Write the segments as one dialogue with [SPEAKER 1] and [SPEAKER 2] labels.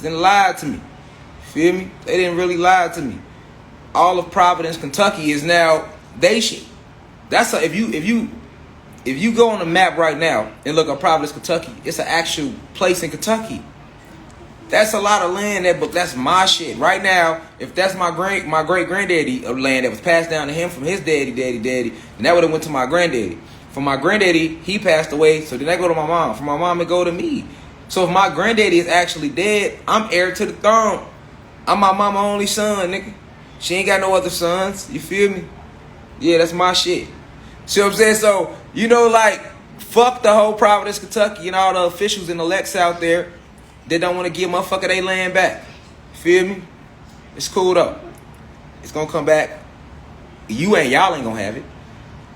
[SPEAKER 1] didn't lie to me. Feel me? They didn't really lie to me. All of Providence, Kentucky is now they shit. That's if you go on the map right now and look at Providence, Kentucky, it's an actual place in Kentucky. That's a lot of land but that's my shit. Right now, if that's my great granddaddy of land that was passed down to him from his daddy, then that would have went to my granddaddy. From my granddaddy, he passed away, so then that go to my mom. From my mom, it go to me. So if my granddaddy is actually dead, I'm heir to the throne. I'm my mama only son, nigga. She ain't got no other sons. You feel me? Yeah, that's my shit. See what I'm saying? So, like, fuck the whole Providence, Kentucky and all the officials and elects out there that don't want to give motherfucker their land back. Feel me? It's cool though. It's gonna come back. Y'all ain't gonna have it.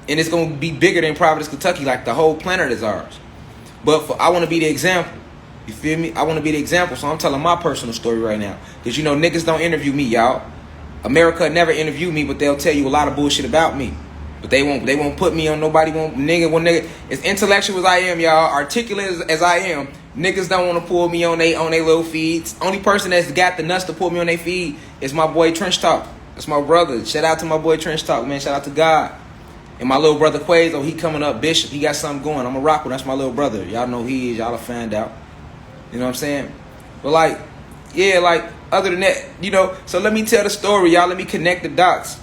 [SPEAKER 1] And it's gonna be bigger than Providence, Kentucky, like the whole planet is ours. But I wanna be the example. You feel me? I wanna be the example. So I'm telling my personal story right now. Cause niggas don't interview me, y'all. America never interview me, but they'll tell you a lot of bullshit about me. But they won't put me on nobody nigga. As intellectual as I am, y'all, articulate as I am, niggas don't want to pull me on they little feeds. Only person that's got the nuts to pull me on their feed is my boy Trench Talk. That's my brother. Shout out to my boy Trench Talk, man. Shout out to God. And my little brother Quazo, he coming up, Bishop. He got something going. I'm a rock with. That's my little brother. Y'all know who he is. Y'all have found out. You know what I'm saying? But other than that, so let me tell the story, y'all. Let me connect the dots.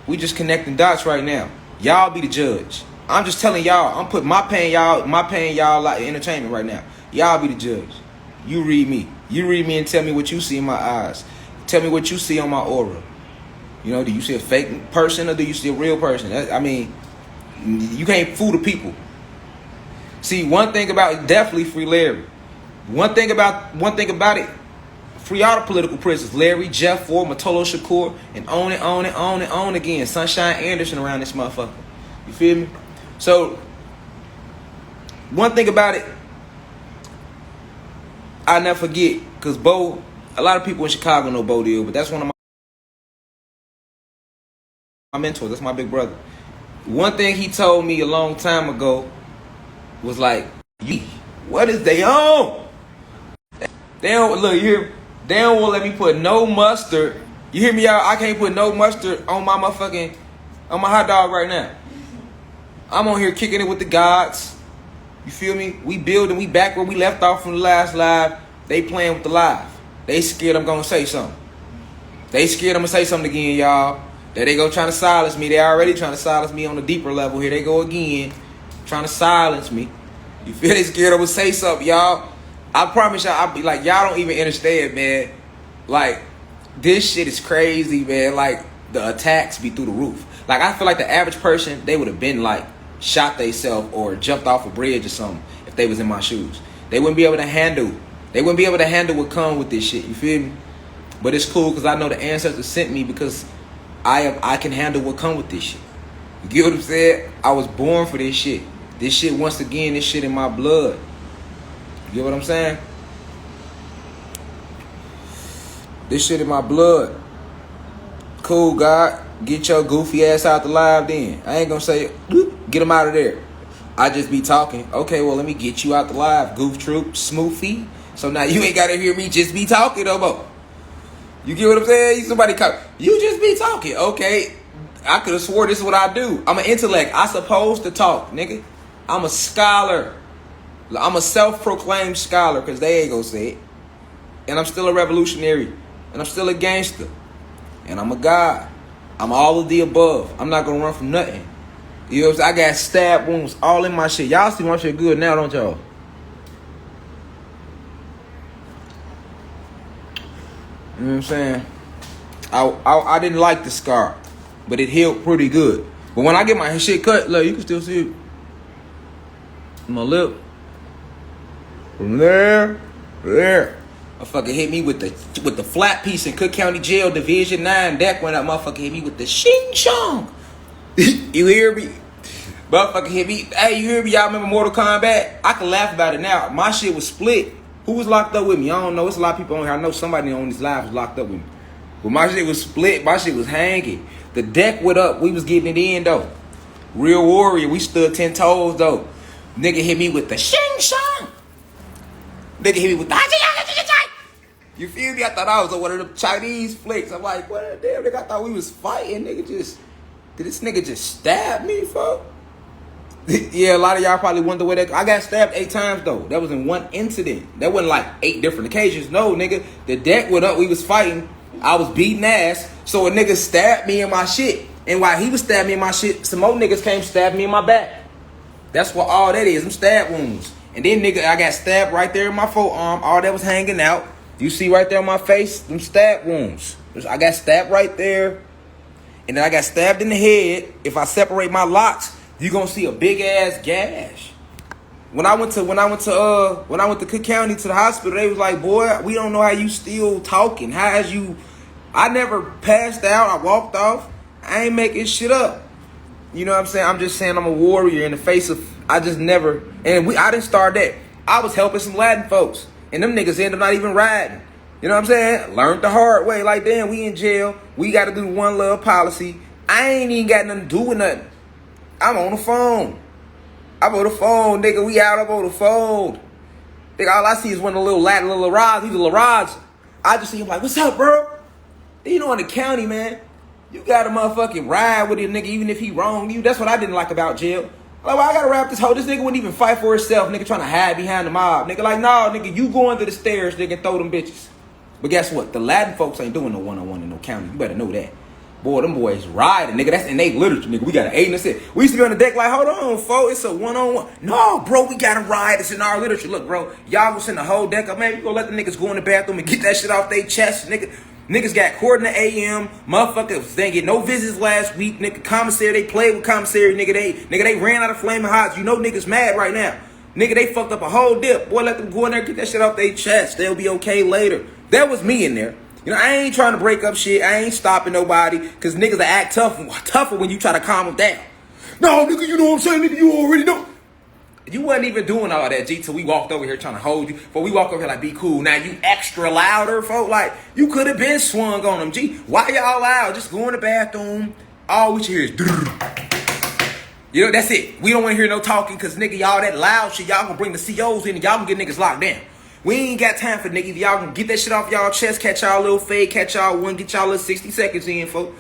[SPEAKER 1] We just connecting dots right now. Y'all be the judge. I'm just telling y'all. I'm putting my pain y'all like entertainment right now. Y'all be the judge. You read me. You read me and tell me what you see in my eyes. Tell me what you see on my aura. Do you see a fake person or do you see a real person? You can't fool the people. See, one thing about it, definitely free Larry. One thing about it. Free all the political prisoners. Larry, Jeff Ford, Matolo Shakur, and on again. Sunshine Anderson around this motherfucker. You feel me? So, one thing about it, I never forget, because Bo, a lot of people in Chicago know Bo Deal, but that's one of my mentors. That's my big brother. One thing he told me a long time ago was like, what is they on? They don't, look, you hear me? They don't want to let me put no mustard. You hear me, y'all? I can't put no mustard on my hot dog right now. I'm on here kicking it with the gods. You feel me? We building, we back where we left off from the last live. They playing with the live. They scared I'm going to say something. They scared I'm going to say something again, y'all. There they go trying to silence me. They already trying to silence me on a deeper level. Here they go again. Trying to silence me. You feel they scared I'm going to say something, y'all? I promise y'all, I'll be like, y'all don't even understand, man. Like, this shit is crazy, man. Like, the attacks be through the roof. Like, I feel like the average person, they would have been like, shot theyself or jumped off a bridge or something if they was in my shoes. They wouldn't be able to handle. They wouldn't be able to handle what come with this shit. You feel me? But it's cool because I know the ancestors sent me because I can handle what come with this shit. You get what I'm saying? I was born for this shit. This shit, once again, this shit in my blood. You get what I'm saying? This shit in my blood. Cool, God. Get your goofy ass out the live then. I ain't gonna say, get him out of there. I just be talking. Okay, well, let me get you out the live, goof troop, smoofy. So now you ain't gotta hear me just be talking no more. You get what I'm saying? You just be talking. Okay, I could have swore this is what I do. I'm an intellect. I supposed to talk, nigga. I'm a scholar. I'm a self-proclaimed scholar because they ain't gonna say it. And I'm still a revolutionary. And I'm still a gangster. And I'm a god. I'm all of the above. I'm not gonna run from nothing. You know what I'm saying? I got stab wounds all in my shit. Y'all see my shit good now, don't y'all? You know what I'm saying? I didn't like the scar, but it healed pretty good. But when I get my shit cut, look, you can still see it. My lip. From there, there. Motherfucker hit me with the flat piece in Cook County Jail Division 9 deck when that motherfucker hit me with the shing chong. You hear me? Motherfucker hit me. Hey, you hear me? Y'all remember Mortal Kombat? I can laugh about it now. My shit was split. Who was locked up with me? I don't know. It's a lot of people on here. I know somebody on these lives was locked up with me. But my shit was split. My shit was hanging. The deck went up. We was getting it in, though. Real warrior. We stood 10 toes, though. Nigga hit me with the shing chong. Nigga hit me with the you feel me? I thought I was on one of them Chinese flicks. I'm like, what the damn, nigga? I thought we was fighting. Did this nigga just stab me, folks? Yeah, a lot of y'all probably wonder where that. I got stabbed 8 times though. That was in one incident. That wasn't like 8 different occasions. No, nigga. The deck went up. We was fighting. I was beating ass. So a nigga stabbed me in my shit. And while he was stabbing me in my shit, some more niggas came stab me in my back. That's what all that is. Them stab wounds. And then nigga, I got stabbed right there in my forearm. All that was hanging out. You see right there on my face, them stab wounds. I got stabbed right there. And then I got stabbed in the head. If I separate my locks, you gonna see a big ass gash. When I went to Cook County to the hospital, they was like, boy, we don't know how you still talking. How is you? I never passed out. I walked off. I ain't making shit up. You know what I'm saying? I'm just saying I'm a warrior in the face of. I just never. And I didn't start that. I was helping some Latin folks, and them niggas ended up not even riding. You know what I'm saying? Learned the hard way. Like, damn, we in jail. We got to do one love policy. I ain't even got nothing to do with nothing. I'm on the phone. I'm on the phone, nigga. We out. I'm on the phone. Nigga, all I see is one of the little Latin, little Laraj. He's a Laraj. I just see him like, what's up, bro? You know, in the county, man, you got to motherfucking ride with a nigga even if he wrong you. That's what I didn't like about jail. Like, well, I got to rap this hoe. This nigga wouldn't even fight for himself. Nigga trying to hide behind the mob. Nigga like, nah, nigga, you go under the stairs, nigga, and throw them bitches. But guess what? The Latin folks ain't doing no one-on-one in no county. You better know that. Boy, them boys riding, nigga. That's innate literature, nigga. We got an 8 and a 6. We used to be on the deck like, hold on, folks. It's a one-on-one. No, bro, we got to ride. It's in our literature. Look, bro, y'all gonna send the whole deck up. Man, you gonna let the niggas go in the bathroom and get that shit off their chest, nigga. Niggas got court in the AM. Motherfuckers, they ain't get no visits last week. Nigga, commissary, they played with commissary. Nigga, they ran out of flaming hots. You know niggas mad right now. Nigga, they fucked up a whole dip. Boy, let them go in there and get that shit off their chest. They'll be okay later. That was me in there. You know, I ain't trying to break up shit. I ain't stopping nobody. Because niggas act tougher when you try to calm them down. No, nigga, you know what I'm saying? Nigga, you already know. You wasn't even doing all that, G, till we walked over here trying to hold you. But we walk over here like, be cool. Now you extra louder, folk. Like, you could have been swung on them, G. Why y'all loud? Just go in the bathroom. All we hear is... You know, that's it. We don't want to hear no talking because, nigga, y'all that loud shit, y'all gonna bring the COs in and y'all gonna get niggas locked down. We ain't got time for niggas. Y'all gonna get that shit off y'all chest, catch y'all little fade, catch y'all one, get y'all little 60 seconds in, folks.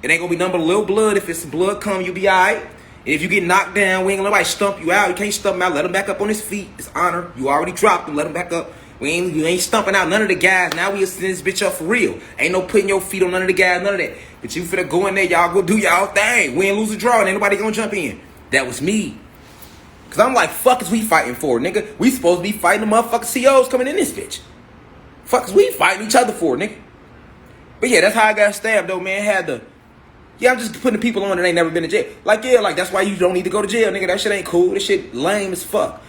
[SPEAKER 1] It ain't gonna be nothing but a little blood. If it's some blood come, you be all right. And if you get knocked down, we ain't gonna let nobody stump you out. You can't stump him out. Let him back up on his feet. It's honor. You already dropped him. Let him back up. You ain't stumping out none of the guys. Now we send this bitch up for real. Ain't no putting your feet on none of the guys, none of that. But you finna go in there, y'all go do y'all thing. Win, lose, or draw, and ain't nobody gonna jump in. That was me. Cause I'm like, fuck is we fighting for, nigga? We supposed to be fighting the motherfucking COs coming in this bitch. Fuck is we fighting each other for, nigga? But yeah, that's how I got stabbed though, man. I'm just putting people on that ain't never been to jail. Like, yeah, like that's why you don't need to go to jail, nigga. That shit ain't cool. This shit lame as fuck.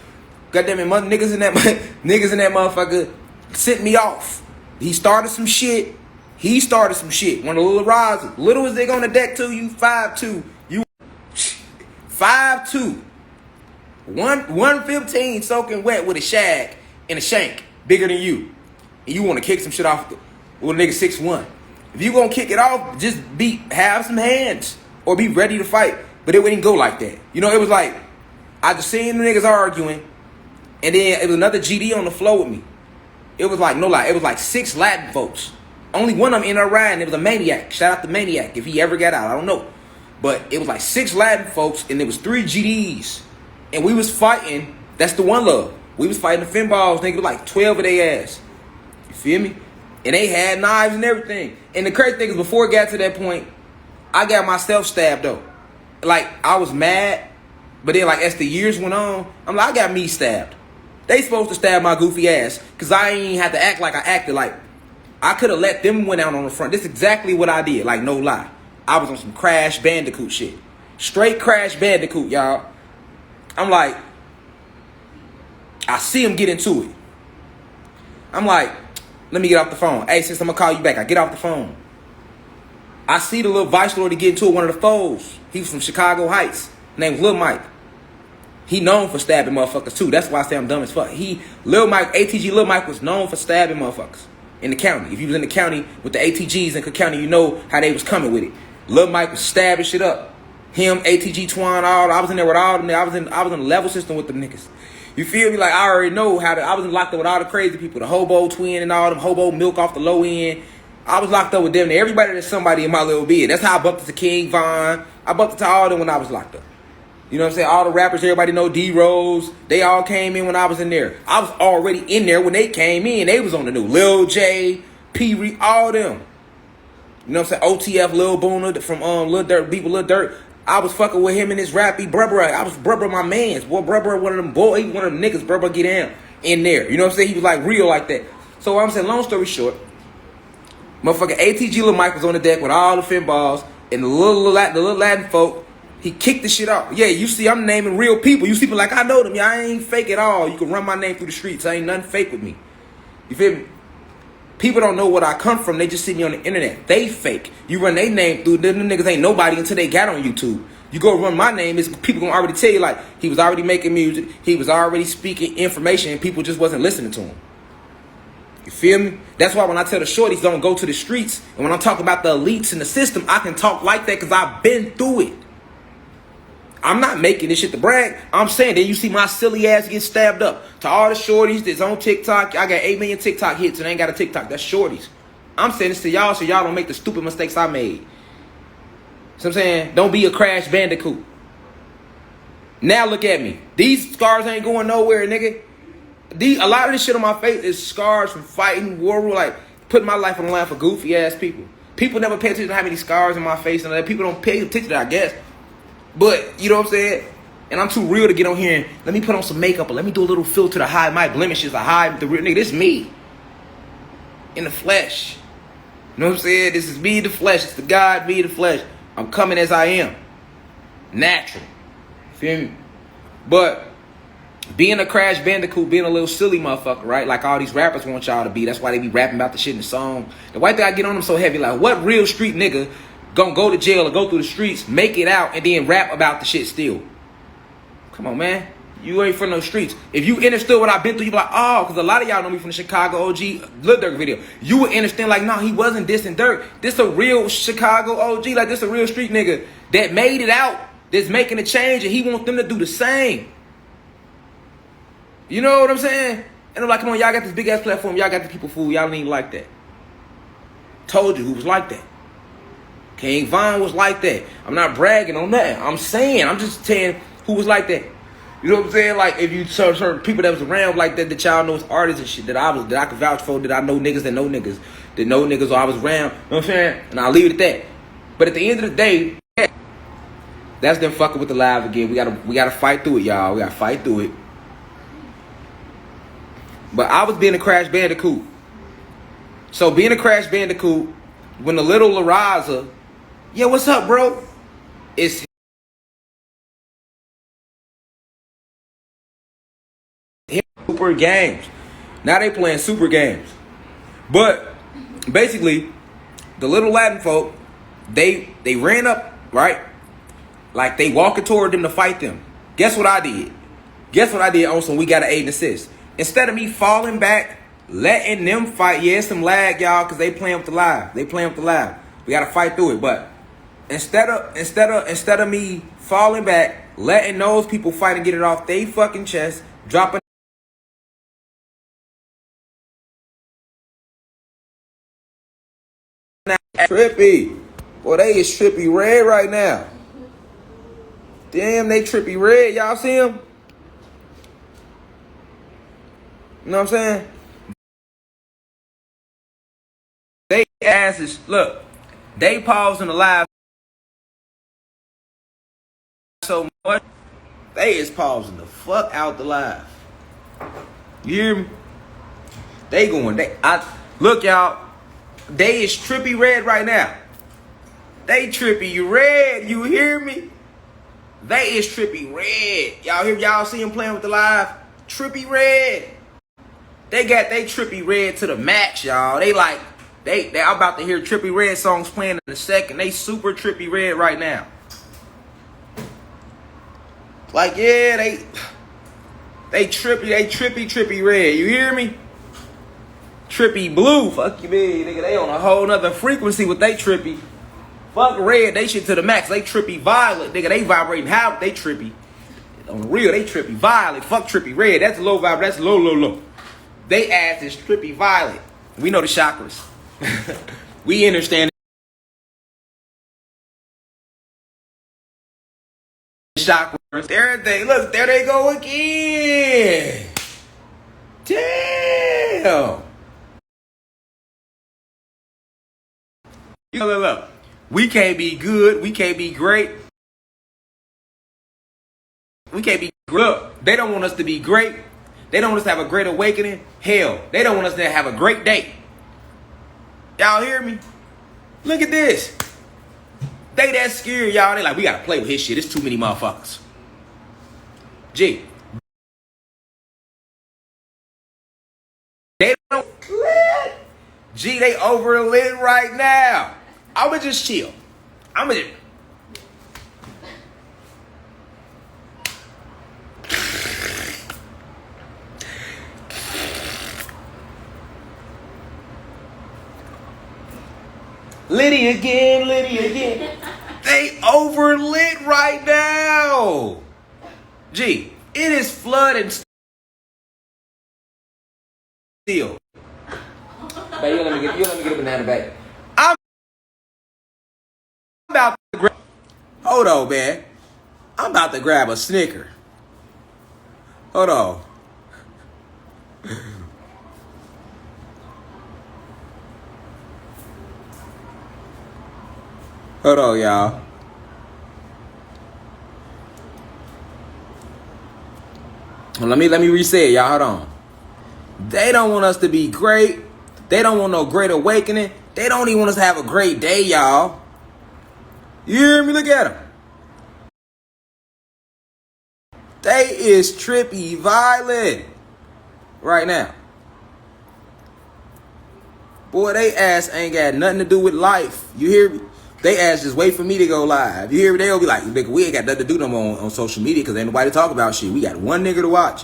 [SPEAKER 1] Goddamn it, niggas in that motherfucker sent me off. He started some shit. One of the little risers. Little as they on the deck too, you 5'2". You 5'2". 115 soaking wet with a shag and a shank bigger than you. And you want to kick some shit off with a nigga 6'1". If you gonna kick it off, just have some hands or be ready to fight. But it wouldn't go like that. You know, it was like, I just seen the niggas arguing, and then it was another GD on the floor with me. It was like, no lie, it was like 6 Latin folks. Only one of them in a ride, and it was a Maniac. Shout out to Maniac if he ever got out, I don't know. But it was like 6 Latin folks, and there was 3 GDs. And we was fighting, that's the one love. We was fighting the finballs, nigga, like 12 of their ass. You feel me? And they had knives and everything. And the crazy thing is, before it got to that point, I got myself stabbed, though. Like, I was mad. But then, like, as the years went on, I'm like, I got me stabbed. They supposed to stab my goofy ass. Because I ain't had to act like I acted. Like, I could have let them went out on the front. This is exactly what I did. Like, no lie. I was on some Crash Bandicoot shit. Straight Crash Bandicoot, y'all. I'm like, I see him get into it. I'm like, let me get off the phone. Hey, sis, I'm gonna call you back. I get off the phone. I see the little vice lord get into it, one of the foes. He was from Chicago Heights. Named Lil Mike. He known for stabbing motherfuckers too. That's why I say I'm dumb as fuck. Lil Mike, ATG Lil Mike was known for stabbing motherfuckers in the county. If you was in the county with the ATGs in Cook County, you know how they was coming with it. Lil Mike was stabbing shit up. Him, ATG Twan, all I was in there with all them. I was in the level system with them niggas. You feel me? Like, I already know I was locked up with all the crazy people, the hobo twin and all them hobo milk off the low end. I was locked up with them. Everybody that's somebody in my little bed. That's how I bumped into King Von. I bumped into all of them when I was locked up. You know what I'm saying? All the rappers, everybody know D-Rose. They all came in when I was in there. I was already in there when they came in. They was on the new. Lil J, P. all them. You know what I'm saying? OTF, Lil Boona from Lil Dirt, people Lil Dirt. I was fucking with him and his rappy brother. I was brother my mans. Boy, brother, one of them boys, one of them niggas, brother get in there. You know what I'm saying? He was like real like that. So what I'm saying, long story short, motherfucking ATG Lil Mike was on the deck with all the fin balls and the little Latin folk. He kicked the shit off. Yeah, you see, I'm naming real people. You see people like, I know them. Yeah, I ain't fake at all. You can run my name through the streets. Ain't nothing fake with me. You feel me? People don't know what I come from. They just see me on the internet. They fake. You run their name through, them niggas ain't nobody until they got on YouTube. You go run my name, it's people gonna already tell you, like, he was already making music, he was already speaking information, and people just wasn't listening to him. You feel me? That's why when I tell the shorties don't go to the streets, and when I'm talking about the elites in the system, I can talk like that because I've been through it. I'm not making this shit to brag. I'm saying that you see my silly ass get stabbed up. To all the shorties that's on TikTok, I got 8 million TikTok hits and I ain't got a TikTok. That's shorties. I'm saying this to y'all so y'all don't make the stupid mistakes I made. So I'm saying, don't be a Crash Bandicoot. Now look at me. These scars ain't going nowhere, nigga. A lot of this shit on my face is scars from fighting, war, like putting my life on the line for goofy ass people. People never pay attention to how many scars in my face and that. People don't pay attention to that, I guess. But, you know what I'm saying? And I'm too real to get on here and let me put on some makeup or let me do a little filter to hide my blemishes, to hide the real nigga. This is me. In the flesh. You know what I'm saying? This is me, the flesh. It's the God, me, the flesh. I'm coming as I am. Natural. Feel me? But being a Crash Bandicoot, being a little silly motherfucker, right? Like all these rappers want y'all to be. That's why they be rapping about the shit in the song. The white thing I get on them so heavy, like what real street nigga gonna go to jail or go through the streets, make it out, and then rap about the shit still? Come on, man. You ain't from those streets. If you understood what I've been through, you be like, oh, because a lot of y'all know me from the Chicago OG Lil Durk video. You would understand, like, no, he wasn't dissing Durk. This a real Chicago OG, like this a real street nigga that made it out, that's making a change, and he want them to do the same. You know what I'm saying? And I'm like, come on, y'all got this big ass platform, y'all got the people fooled, y'all ain't like that. Told you who was like that. King Von was like that. I'm not bragging on that. I'm just saying who was like that. You know what I'm saying? Like if you certain people that was around like that y'all know as artists and shit that I could vouch for, that I know niggas that know niggas or I was around. You know what I'm saying? And I'll leave it at that. But at the end of the day, that's them fucking with the live again. We gotta fight through it, y'all. We gotta fight through it. But I was being a Crash Bandicoot. So being a Crash Bandicoot, when the little LaRaza, yeah, what's up, bro? It's him super games. Now they playing super games. But basically, the little Latin folk, they ran up, right? Like they walking toward them to fight them. Guess what I did? Guess what I did on some We Gotta Aid and Assist? Instead of me falling back, letting them fight, yeah, it's some lag, y'all, because they playing with the live. They playing with the live. We gotta fight through it. But instead of me falling back, letting those people fight and get it off they fucking chest, dropping trippy. Boy, they is trippy red right now. Damn, they trippy red. Y'all see them? You know what I'm saying? They asses, look, they pausing the live so much, they is pausing the fuck out the live. You hear me? They going, look, y'all, they is trippy red right now. They trippy red, you hear me? They is trippy red. Y'all hear, y'all see them playing with the live? Trippy red. They got they trippy red to the max, y'all. They like, they about to hear trippy red songs playing in a second. They super trippy red right now. Like, yeah, they trippy red. You hear me? Trippy blue. Fuck you, man. Nigga, they on a whole nother frequency with they trippy. Fuck red, they shit to the max. They trippy violet. Nigga, they vibrating how they trippy. on the real, they trippy violet. Fuck trippy red. That's low vibe. That's low, low, low. They ass is trippy violet. We know the chakras. We understand the chakras. Everything. Look, there they go again. Damn. Look. We can't be good. We can't be great. We can't be great. Look, they don't want us to be great. They don't want us to have a great awakening. Hell, they don't want us to have a great day. Y'all hear me? Look at this. They that scared, y'all. They like, we gotta play with his shit. It's too many motherfuckers. G. They don't lit. G, they overlit right now. I'ma just chill. I'ma just... Liddy again, Liddy again. They overlit right now. G, it is flooding still. Babe, you let me get a banana back. I'm about to grab. Hold on, man. I'm about to grab a Snicker. Hold on. Hold on, y'all. Well, let me reset, y'all. Hold on. They don't want us to be great. They don't want no great awakening. They don't even want us to have a great day, y'all. You hear me? Look at them. They is trippy violent right now. Boy, they ass ain't got nothing to do with life. You hear me? They ass just wait for me to go live. You hear me? They'll be like, nigga, we ain't got nothing to do no more on social media because ain't nobody talk about shit. We got one nigga to watch.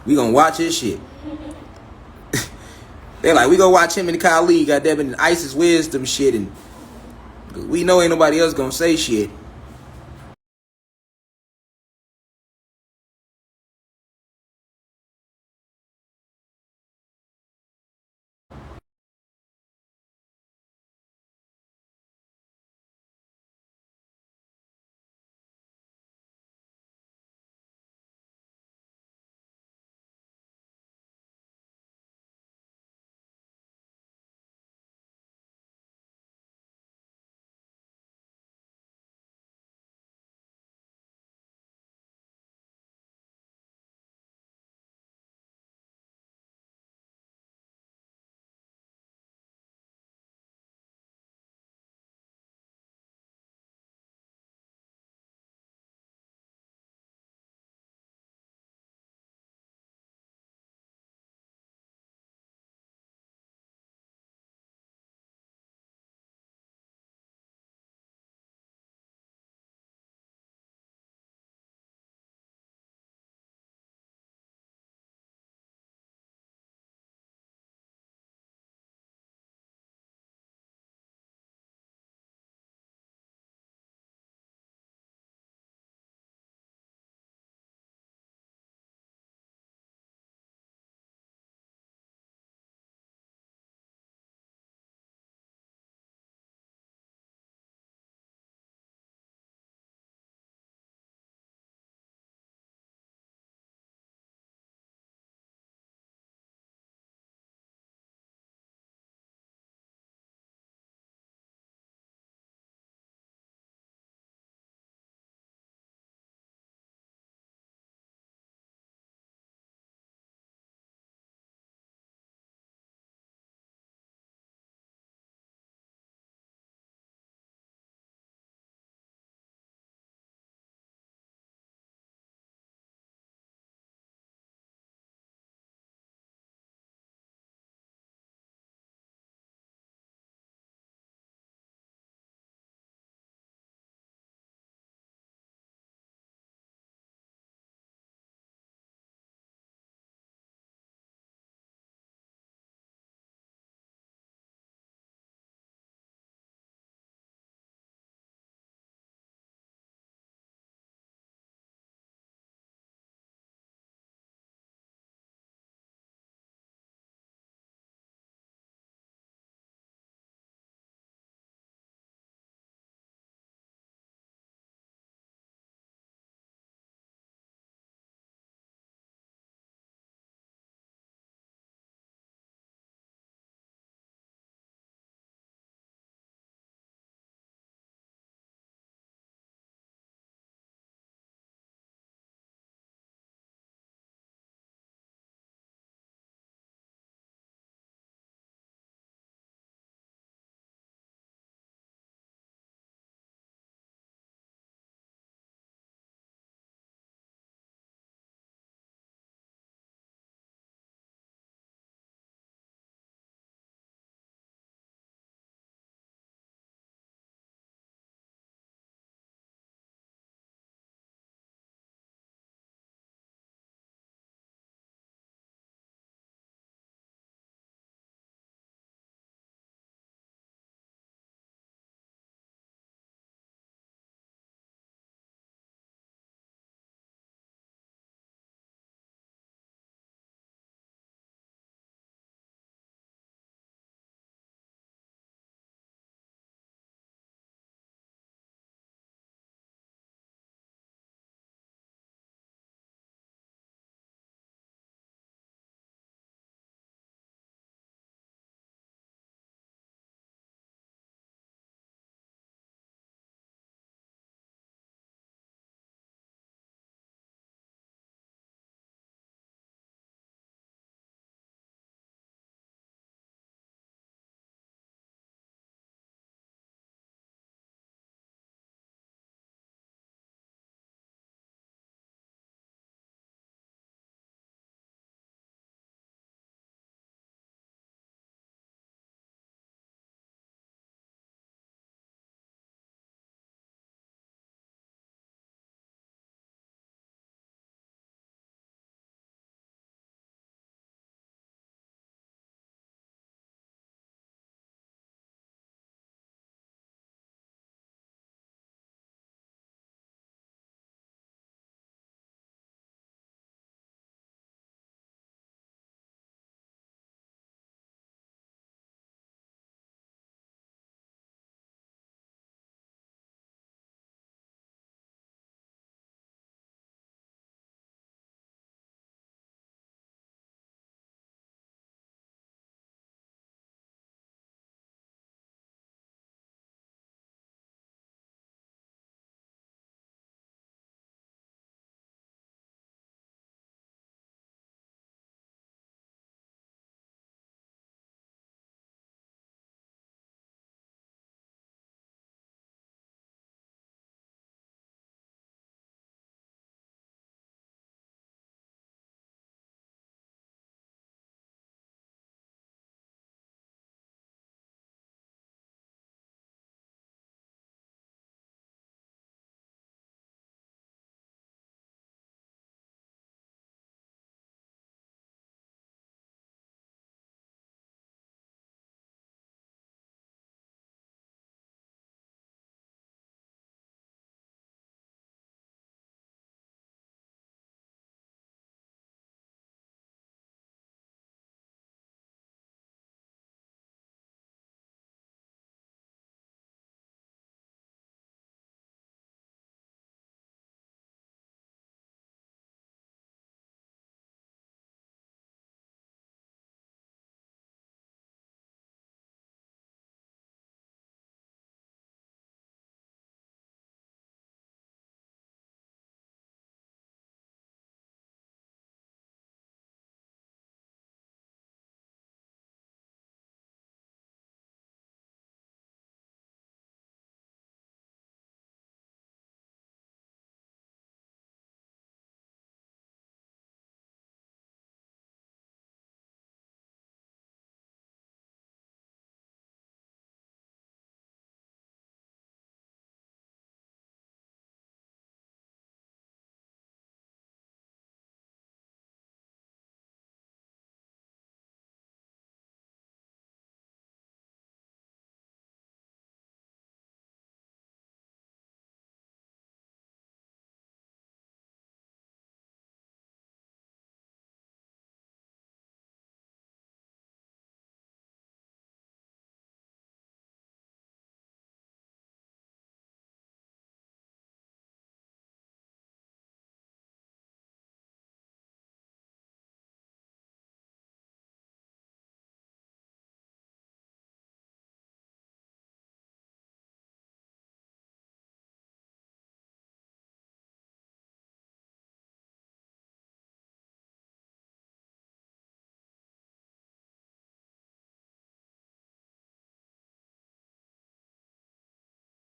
[SPEAKER 1] We gonna watch his shit. They're like, we gonna watch him in the Kali, goddamn it, Isis wisdom shit, and we know ain't nobody else gonna say shit.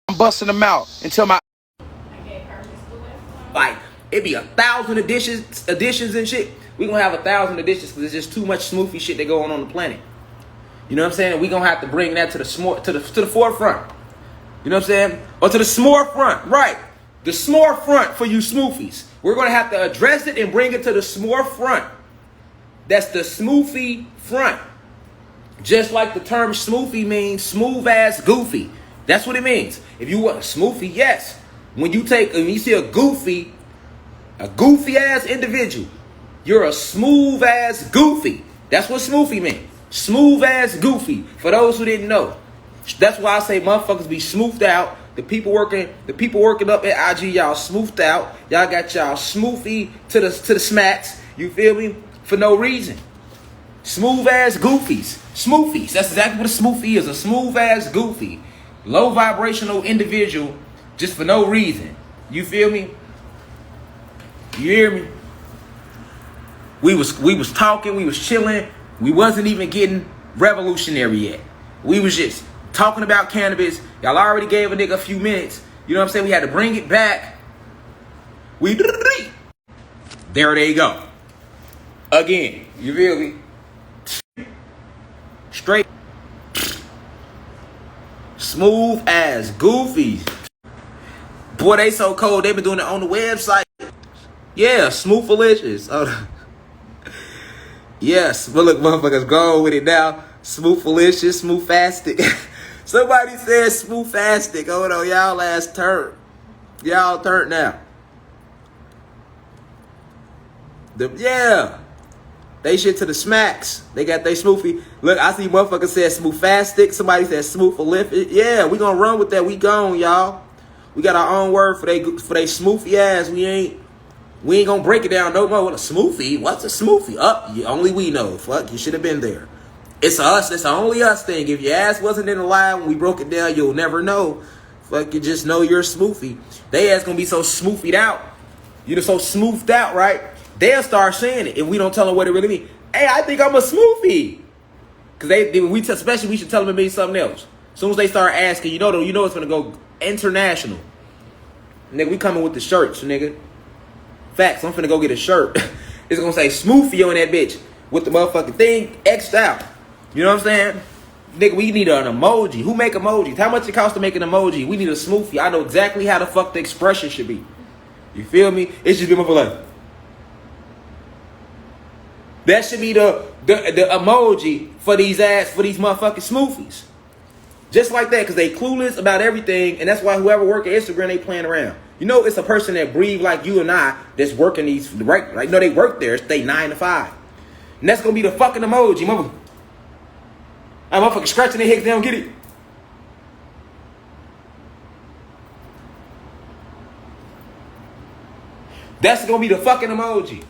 [SPEAKER 1] I'm busting them out until my like it be 1,000 additions and shit. We gonna have 1,000 additions because there's just too much smoothie shit that going on the planet. You know what I'm saying? We gonna have to bring that to the forefront. You know what I'm saying? Or to the s'more front, right? The s'more front for you smoothies. We're gonna have to address it and bring it to the s'more front. That's the smoothie front. Just like the term smoothie means smooth ass goofy. That's what it means. If you want a smoothie, yes. When you see a goofy ass individual, you're a smooth ass goofy. That's what smoothie means. Smooth ass goofy. For those who didn't know. That's why I say motherfuckers be smoothed out. The people working up at IG, y'all smoothed out. Y'all got y'all smoothie to the smacks. You feel me? For no reason. Smooth ass goofies. Smoothies. That's exactly what a smoothie is. A smooth ass goofy. Low vibrational individual just for no reason. You feel me? You hear me? We was talking, we was chilling. We wasn't even getting revolutionary yet. We was just talking about cannabis. Y'all already gave a nigga a few minutes. You know what I'm saying? We had to bring it back. There they go. Again. You feel me? Straight. Smooth as goofies. Boy, they so cold. They been doing it on the website. Yeah, Smooth-alicious. Yes, but look, motherfuckers, go with it now. Smooth-alicious, smooth-fastic. Somebody said smooth-fastic. Hold on, y'all last turn. Y'all turn now. Yeah. They shit to the smacks. They got they smoothie. Look, I see motherfuckers said smooth-fastic. Somebody said smooth-alicious. Yeah, we gonna run with that. We gone, y'all. We got our own word for they smoothie ass. We ain't gonna break it down no more. What a smoothie? What's a smoothie? Only we know. Fuck, you should have been there. It's us. It's only us thing. If your ass wasn't in the line when we broke it down, you'll never know. Fuck, you just know you're a smoothie. They ass gonna be so smoothied out. You're so smoothed out, right? They'll start saying it if we don't tell them what it really means. Hey, I think I'm a smoothie. Cause especially we should tell them it means something else. As soon as they start asking, you know it's gonna go international. Nigga, we coming with the shirts, nigga. Facts, I'm finna go get a shirt. It's gonna say smoothie on that bitch with the motherfucking thing X'd out. You know what I'm saying? Nigga, we need an emoji. Who make emojis? How much it costs to make an emoji? We need a smoothie. I know exactly how the fuck the expression should be. You feel me? It should be motherfucker like. That should be the emoji for these motherfucking smoothies. Just like that, because they clueless about everything, and that's why whoever work at Instagram, they playing around. You know, it's a person that breathe like you and I that's working these, right? Like, no, they work there. They 9 to 5. And that's going to be the fucking emoji. Motherfucker scratching their heads, they don't get it. That's going to be the fucking emoji.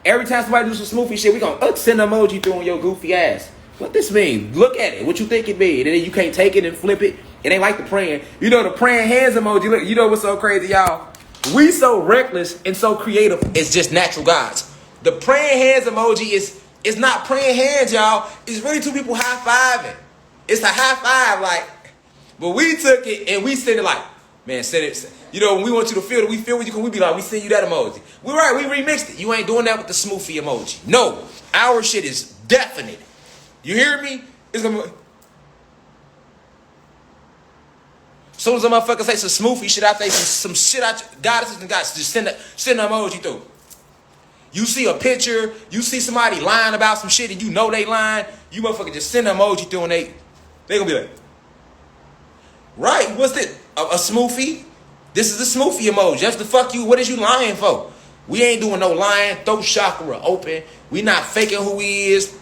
[SPEAKER 1] Every time somebody do some smoothie shit, we going to send an emoji through on your goofy ass. What this mean? Look at it. What you think it mean? And then you can't take it and flip it. It ain't like the praying. You know the praying hands emoji. Look, you know what's so crazy, y'all? We so reckless and so creative. It's just natural gods. The praying hands emoji is not praying hands, y'all. It's really two people high-fiving. It's a high five, like. But we took it and we sent it like, man, send it. You know, when we want you to feel it, we feel what you can. We be like, we send you that emoji. We remixed it. You ain't doing that with the smoothie emoji. No, our shit is definite. You hear me? It's gonna be. As soon as a motherfucker say some smoothie shit out there, some shit out, goddesses and gods, just send an emoji through. You see a picture, you see somebody lying about some shit and you know they lying, you motherfucker just send an emoji through and they gonna be like, right, what's this? A smoothie? This is a smoothie emoji. That's the fuck you, what is you lying for? We ain't doing no lying, throat chakra open. We not faking who we is.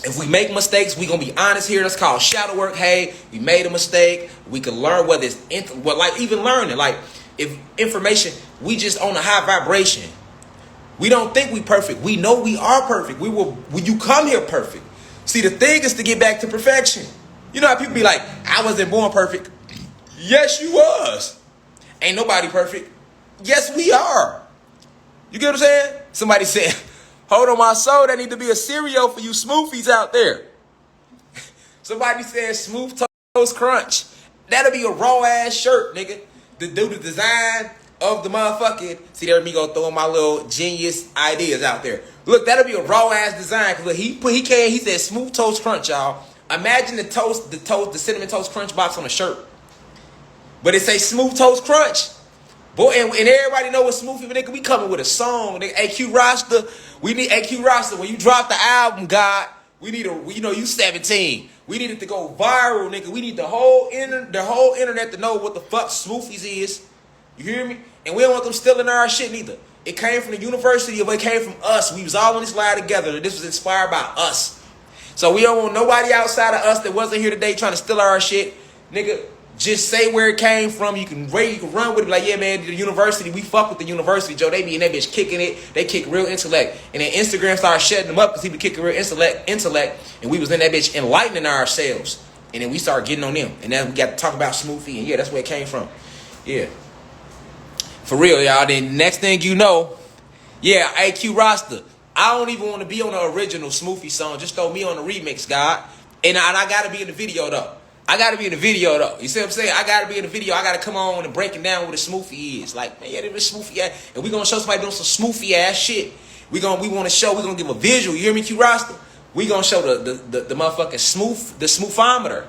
[SPEAKER 1] If we make mistakes, we gonna be honest here. That's called shadow work. Hey, we made a mistake. We can learn whether it's even learning. Like if information, we just on a high vibration. We don't think we perfect. We know we are perfect. When you come here perfect. See, the thing is to get back to perfection. You know how people be like, I wasn't born perfect. Yes, you was. Ain't nobody perfect. Yes, we are. You get what I'm saying? Somebody said, hold on my soul, that need to be a cereal for you smoothies out there. Somebody said smooth toast crunch. That'll be a raw ass shirt, nigga. To do the design of the motherfucking. See, there me go throwing my little genius ideas out there. Look, that'll be a raw ass design. Cause look, he said smooth toast crunch, y'all. Imagine the cinnamon toast crunch box on a shirt, but it say smooth toast crunch. Boy, and everybody know what Smoothie, nigga. We coming with a song, nigga. AQ Roster, we need AQ Roster. When you drop the album, God, we need you 17. We need it to go viral, nigga. We need the whole internet to know what the fuck Smoothies is. You hear me? And we don't want them stealing our shit neither. It came from the university, but it came from us. We was all on this line together. This was inspired by us. So we don't want nobody outside of us that wasn't here today trying to steal our shit, nigga. Just say where it came from. You can run with it. Like, yeah, man, the university, we fuck with the university, Joe. They be in that bitch kicking it. They kick real intellect. And then Instagram started shutting them up because he be kicking real intellect. And we was in that bitch enlightening ourselves. And then we started getting on them. And then we got to talk about Smoothie. And yeah, that's where it came from. Yeah. For real, y'all. Then next thing you know, yeah, AQ Roster. I don't even want to be on the original Smoothie song. Just throw me on the remix, God. And I got to be in the video, though. You see what I'm saying? I gotta be in the video. I gotta come on and break it down what a smoothie is. Like, man, yeah, this smoothie ass. And we gonna show somebody doing some smoothie ass shit. We want to show, we gonna give a visual. You hear me, Q Roster? We gonna show the motherfucking the smoothometer.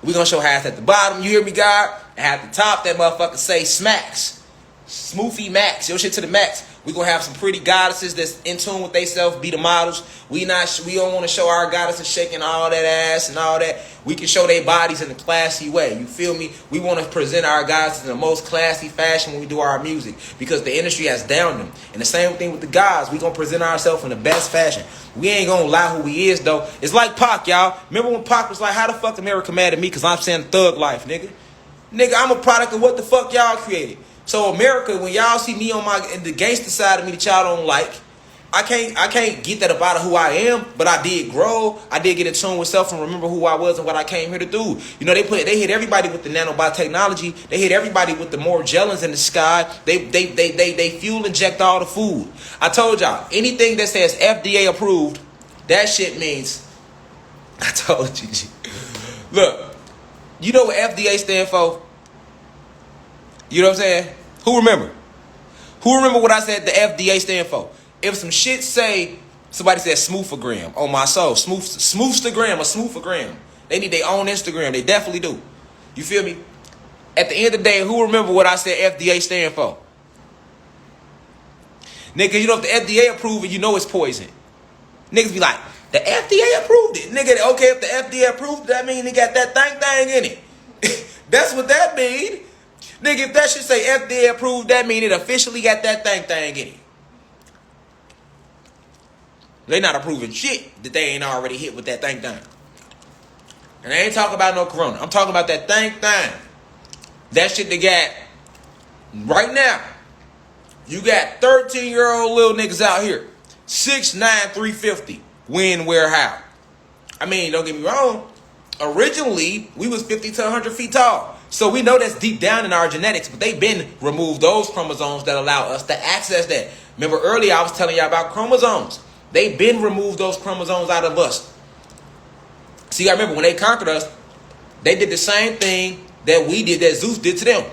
[SPEAKER 1] We gonna show how it's at the bottom. You hear me, God? And at the top, that motherfucker say smacks. Smoothie max. Your shit to the max. We gonna have some pretty goddesses that's in tune with themselves, be the models. We don't want to show our goddesses shaking all that ass and all that. We can show their bodies in a classy way. You feel me? We want to present our goddesses in the most classy fashion when we do our music because the industry has downed them. And the same thing with the guys. We gonna present ourselves in the best fashion. We ain't gonna lie who we is though. It's like Pac, y'all. Remember when Pac was like, "How the fuck America mad at me? Cause I'm saying thug life, nigga. Nigga, I'm a product of what the fuck y'all created." So America, when y'all see me on the gangster side of me that y'all don't like, I can't get that up out of who I am, but I did grow. I did get in tune with self and remember who I was and what I came here to do. You know, they hit everybody with the nanobiotechnology. They hit everybody with the Morgellons in the sky. They fuel inject all the food. I told y'all, anything that says FDA approved, that shit means, I told you. Look, you know what FDA stand for? You know what I'm saying? Who remember? Who remember what I said the FDA stand for? If some shit say, somebody said smoothagram on my soul, smoothstagram or smoothagram. They need their own Instagram. They definitely do. You feel me? At the end of the day, who remember what I said FDA stand for? Nigga, you know if the FDA approved it, you know it's poison. Niggas be like, the FDA approved it. Nigga, okay, if the FDA approved it, that mean it got that thing in it. That's what that mean. Nigga, if that shit say FDA approved, that mean it officially got that thing in it. They not approving shit that they ain't already hit with that thing. And I ain't talking about no corona. I'm talking about that thing. That shit they got right now. You got 13-year-old little niggas out here. 6'9", 350. When, where, how. I mean, don't get me wrong. Originally, we was 50 to 100 feet tall. So we know that's deep down in our genetics, but they've been removed those chromosomes that allow us to access that. Remember earlier I was telling y'all about chromosomes. They've been removed those chromosomes out of us. See, I remember when they conquered us, they did the same thing that we did, that Zeus did to them.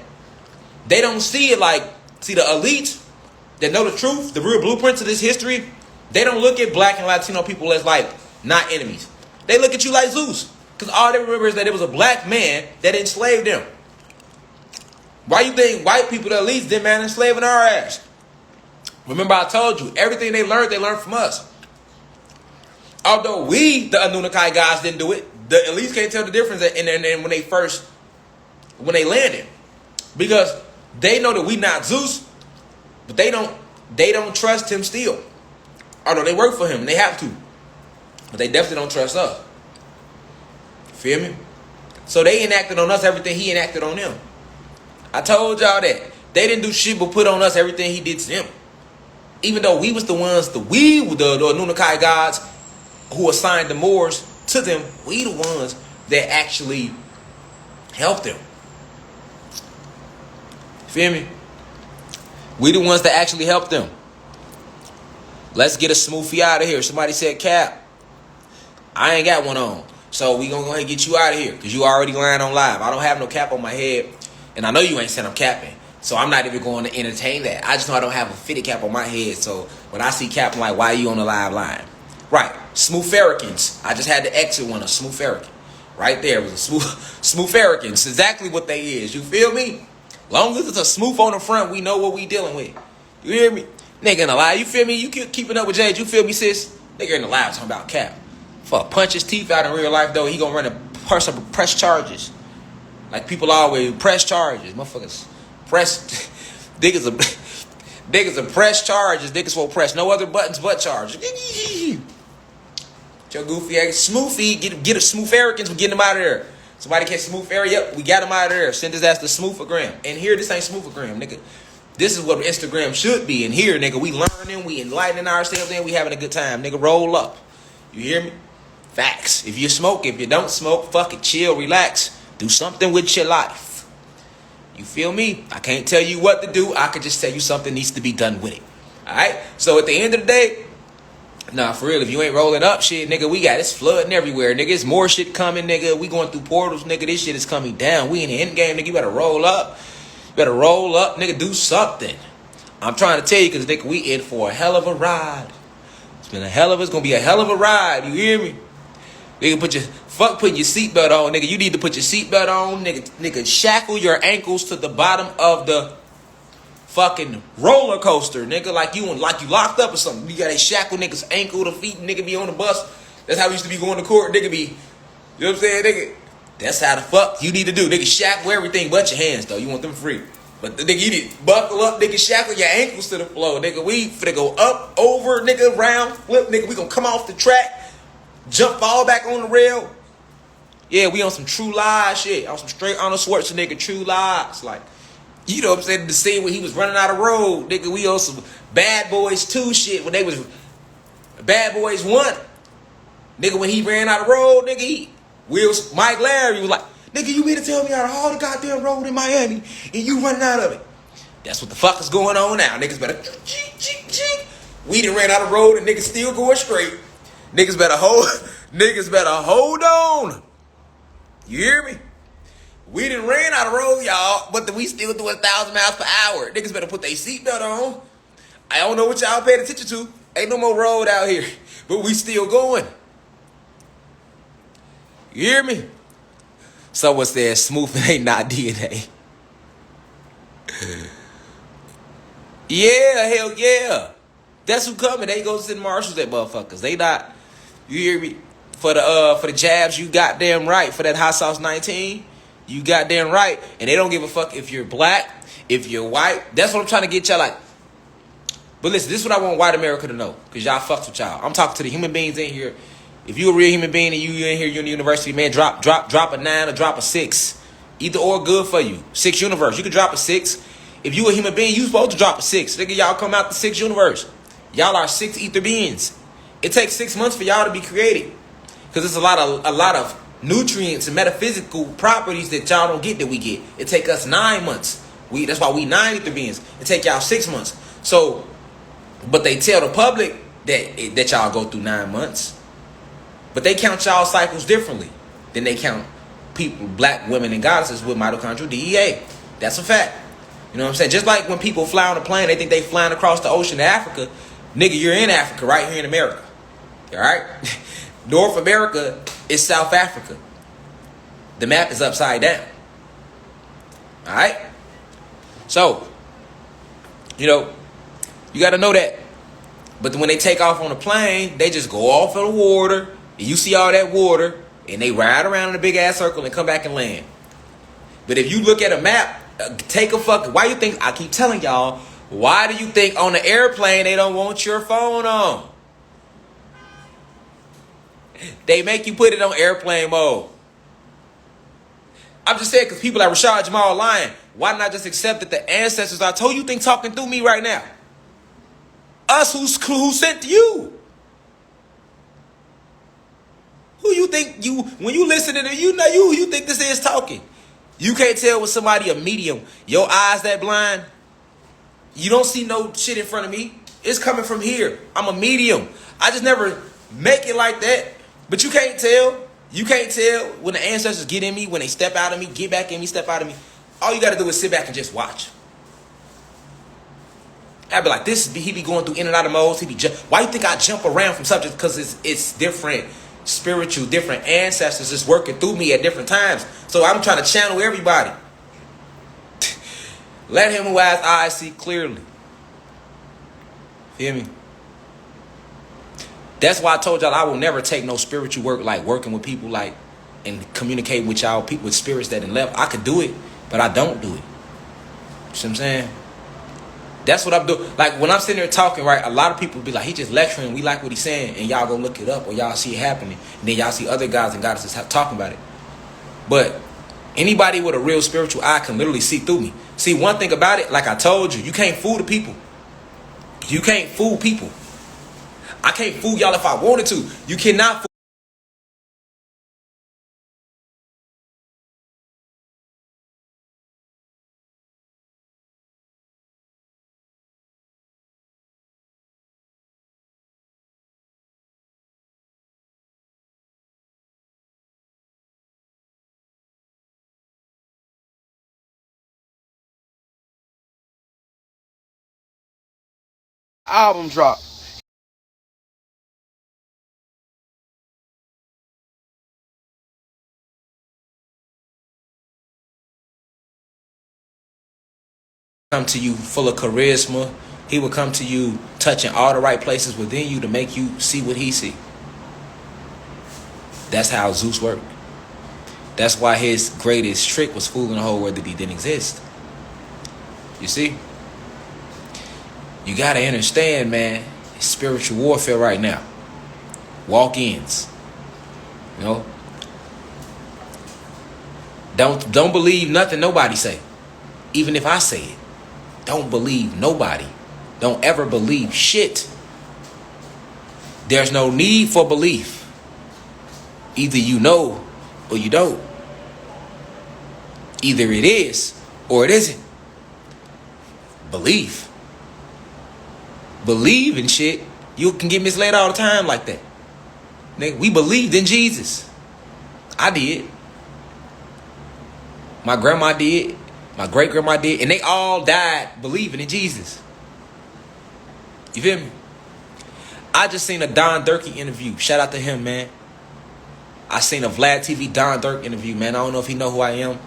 [SPEAKER 1] They don't see it like, see the elites that know the truth, the real blueprints of this history, they don't look at black and Latino people as like not enemies. They look at you like Zeus. Because all they remember is that it was a black man that enslaved them. Why you think white people, the elites, didn't man enslaving our ass? Remember I told you, everything they learned from us. Although we, the Anunnaki guys, didn't do it, the elites can't tell the difference when they landed. Because they know that we not Zeus, but they don't trust him still. Although they work for him, and they have to. But they definitely don't trust us. Feel me? So they enacted on us everything he enacted on them. I told y'all that. They didn't do shit but put on us everything he did to them. Even though we was the ones, the Anunnaki gods who assigned the Moors to them, we the ones that actually helped them. Feel me? We the ones that actually helped them. Let's get a smoothie out of here. Somebody said cap. I ain't got one on. So we gonna go ahead and get you out of here because you already lying on live. I don't have no cap on my head, and I know you ain't saying I'm capping. So I'm not even going to entertain that. I just know I don't have a fitted cap on my head. So when I see cap, I'm like, why are you on the live line? Right. Smooth Farrakins. I just had to exit one, a Smooth Farrakin. Right there. It was a smooth Farrakins. It's exactly what they is. You feel me? Long as it's a smooth on the front, we know what we dealing with. You hear me? Nigga in the live. You feel me? You keeping up with Jade. You feel me, sis? Nigga in the live talking about cap. Fuck, punch his teeth out in real life, though. He gonna run a press charges. Like people always press charges. Motherfuckers. Press niggas are press charges. Niggas won't press no other buttons but charges. Your goofy ass Smoothie, get a Smooth Farrakins, we getting him out of there. Somebody catch Smooth Farrakins, yep, we got him out of there. Send his ass to Smoothagram. And here, this ain't Smoothagram, nigga. This is what Instagram should be. And here, nigga, we learning, we enlightening ourselves, and we having a good time. Nigga, roll up. You hear me? Facts. If you smoke, if you don't smoke, fuck it, chill, relax. Do something with your life. You feel me? I can't tell you what to do. I could just tell you something needs to be done with it. Alright? So at the end of the day, nah, for real, if you ain't rolling up shit, nigga, we got it's flooding everywhere, nigga. It's more shit coming, nigga. We going through portals, nigga. This shit is coming down. We in the end game, nigga. You better roll up. You better roll up, nigga. Do something. I'm trying to tell you, because, nigga, we in for a hell of a ride. It's gonna be a hell of a ride. You hear me? Nigga, putting your seatbelt on, nigga. You need to put your seatbelt on, nigga. Shackle your ankles to the bottom of the fucking roller coaster, nigga. Like you locked up or something. You gotta shackle niggas' ankle to feet, nigga. Be on the bus. That's how we used to be going to court, nigga. Be, you know what I'm saying, nigga? That's how the fuck you need to do, nigga. Shackle everything but your hands, though. You want them free. But nigga, you need to buckle up, nigga. Shackle your ankles to the floor, nigga. We finna go up, over, nigga, round, flip, nigga. We gonna come off the track. Jump, fall back on the rail. Yeah, we on some True Lies shit. On some straight Arnold Schwarzenegger True Lies. Like, you know what I'm saying? The scene when he was running out of road. Nigga, we on some Bad Boys 2 shit. When they was Bad Boys 1. Nigga, when he ran out of road, nigga, Mike Larry was like, nigga, you mean to tell me out of all the goddamn road in Miami and you running out of it? That's what the fuck is going on now. Niggas better we done ran out of road and niggas still going straight. Niggas better hold on. You hear me? We done ran out of road, y'all, but we still doing 1,000 miles per hour. Niggas better put their seatbelt on. I don't know what y'all paying attention to. Ain't no more road out here, but we still going. You hear me? Someone said smoothing ain't not DNA. Yeah, hell yeah. That's who coming. They go send marshals at motherfuckers. They not. You hear me? For the jabs, you goddamn right. For that hot sauce 19, you goddamn right. And they don't give a fuck if you're black, if you're white. That's what I'm trying to get y'all like. But listen, this is what I want white America to know. Because y'all fucks with y'all. I'm talking to the human beings in here. If you a real human being and you in here, you're in the university, man, drop a 9 or drop a 6. Either or good for you. 6 universe. You can drop a 6. If you a human being, you supposed to drop a 6. Nigga, y'all come out the 6 universe. Y'all are 6 ether beings. It takes 6 months for y'all to be created. Because there's a lot of nutrients and metaphysical properties that y'all don't get that we get. It take us 9 months. That's why we 9 ether beings. It take y'all 6 months. So, but they tell the public that y'all go through 9 months. But they count y'all cycles differently than they count people, black women and goddesses with mitochondrial DEA. That's a fact. You know what I'm saying? Just like when people fly on a plane, they think they flying across the ocean to Africa. Nigga, you're in Africa, right here in America. All right? North America is South Africa. The map is upside down. All right? So, you know, you got to know that. But when they take off on a plane, they just go off in the water. And you see all that water. And they ride around in a big-ass circle and come back and land. But if you look at a map, take a fuck. Why you think, I keep telling y'all, why do you think on the airplane they don't want your phone on? They make you put it on airplane mode. I'm just saying because people like Rashad Jamal lying. Why not just accept that the ancestors I told you think talking through me right now? Us who sent you. Who you think when you listen to them, you know who you think this is talking. You can't tell with somebody a medium. Your eyes that blind. You don't see no shit in front of me. It's coming from here. I'm a medium. I just never make it like that. But you can't tell. You can't tell when the ancestors get in me, when they step out of me, get back in me, step out of me. All you got to do is sit back and just watch. I'd be like, he be going through in and out of modes. Why you think I jump around from subjects? Because it's different spiritual, different ancestors is working through me at different times. So I'm trying to channel everybody. Let him who has eyes see clearly. Feel me? That's why I told y'all I will never take no spiritual work, like working with people, like, and communicating with y'all, people with spirits that done left. I could do it, but I don't do it. You see what I'm saying? That's what I'm doing. Like, when I'm sitting there talking, right, a lot of people be like, he just lecturing, we like what he's saying, and y'all go look it up, or y'all see it happening, and then y'all see other guys and goddesses talking about it. But anybody with a real spiritual eye can literally see through me. See, one thing about it, like I told you, you can't fool the people. You can't fool people. I can't fool y'all if I wanted to. You cannot fool.
[SPEAKER 2] Album drop.
[SPEAKER 1] Come to you full of charisma. He will come to you touching all the right places within you to make you see what he see. That's how Zeus worked. That's why his greatest trick was fooling the whole world that he didn't exist. You see? You got to understand, man, it's spiritual warfare right now. Walk-ins. You know? Don't believe nothing nobody say. Even if I say it. Don't believe nobody. Don't ever believe shit. There's no need for belief. Either you know or you don't. Either it is or it isn't. Belief. Believe in shit. You can get misled all the time like that. Nigga, we believed in Jesus. I did. My grandma did. My great-grandma did. And they all died believing in Jesus. You feel me? I just seen a Don Durkee interview. Shout out to him, man. I seen a Vlad TV Don Dirk interview, man. I don't know if he know who I am.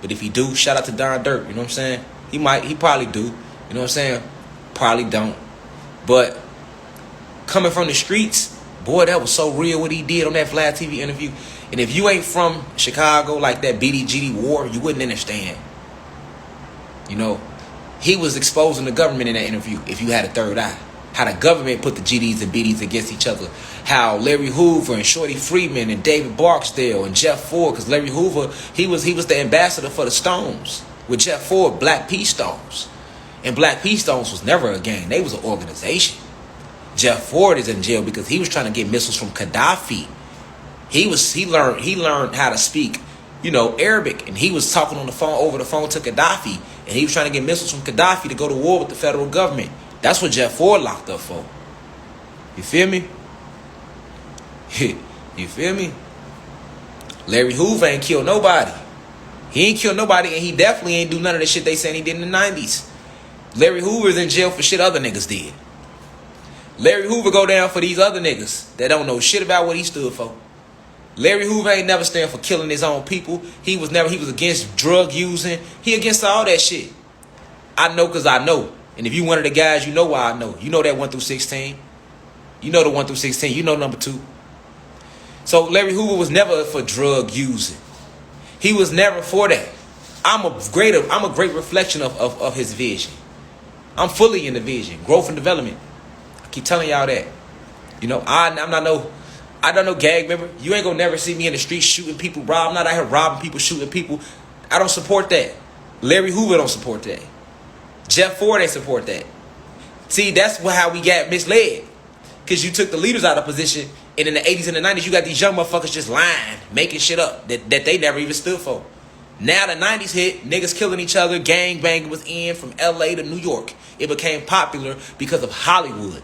[SPEAKER 1] But if he do, shout out to Don Dirk. You know what I'm saying? He probably do. You know what I'm saying? Probably don't. But coming from the streets, boy, that was so real what he did on that Vlad TV interview. And if you ain't from Chicago, like that BDGD war, you wouldn't understand. You know, he was exposing the government in that interview, if you had a third eye. How the government put the GDs and BDs against each other. How Larry Hoover and Shorty Freeman and David Barksdale and Jeff Ford, because Larry Hoover, he was the ambassador for the Stones. With Jeff Ford, Black Peace Stones. And Black Peace Stones was never a gang. They was an organization. Jeff Ford is in jail because he was trying to get missiles from Gaddafi. He learned how to speak, you know, Arabic, and he was talking on the phone, over the phone to Gaddafi, and he was trying to get missiles from Gaddafi to go to war with the federal government. That's what Jeff Ford locked up for. You feel me? You feel me? Larry Hoover ain't killed nobody. He ain't killed nobody, and he definitely ain't do none of the shit they saying he did in the 90s. Larry Hoover's in jail for shit other niggas did. Larry Hoover go down for these other niggas that don't know shit about what he stood for. Larry Hoover ain't never stand for killing his own people. He was against drug using. He against all that shit. I know because I know. And if you one of the guys, you know why I know. You know that 1 through 16. You know the 1 through 16. You know number 2. So Larry Hoover was never for drug using. He was never for that. I'm a great reflection of his vision. I'm fully in the vision. Growth and development. I keep telling y'all that. You know, I'm not no gang member. You ain't gonna never see me in the street shooting people, I'm not out here robbing people, shooting people. I don't support that. Larry Hoover don't support that. Jeff Ford ain't support that. See, that's how we got misled. Because you took the leaders out of position, and in the 80s and the 90s, you got these young motherfuckers just lying, making shit up that they never even stood for. Now the 90s hit, niggas killing each other, gang banging was in from LA to New York. It became popular because of Hollywood.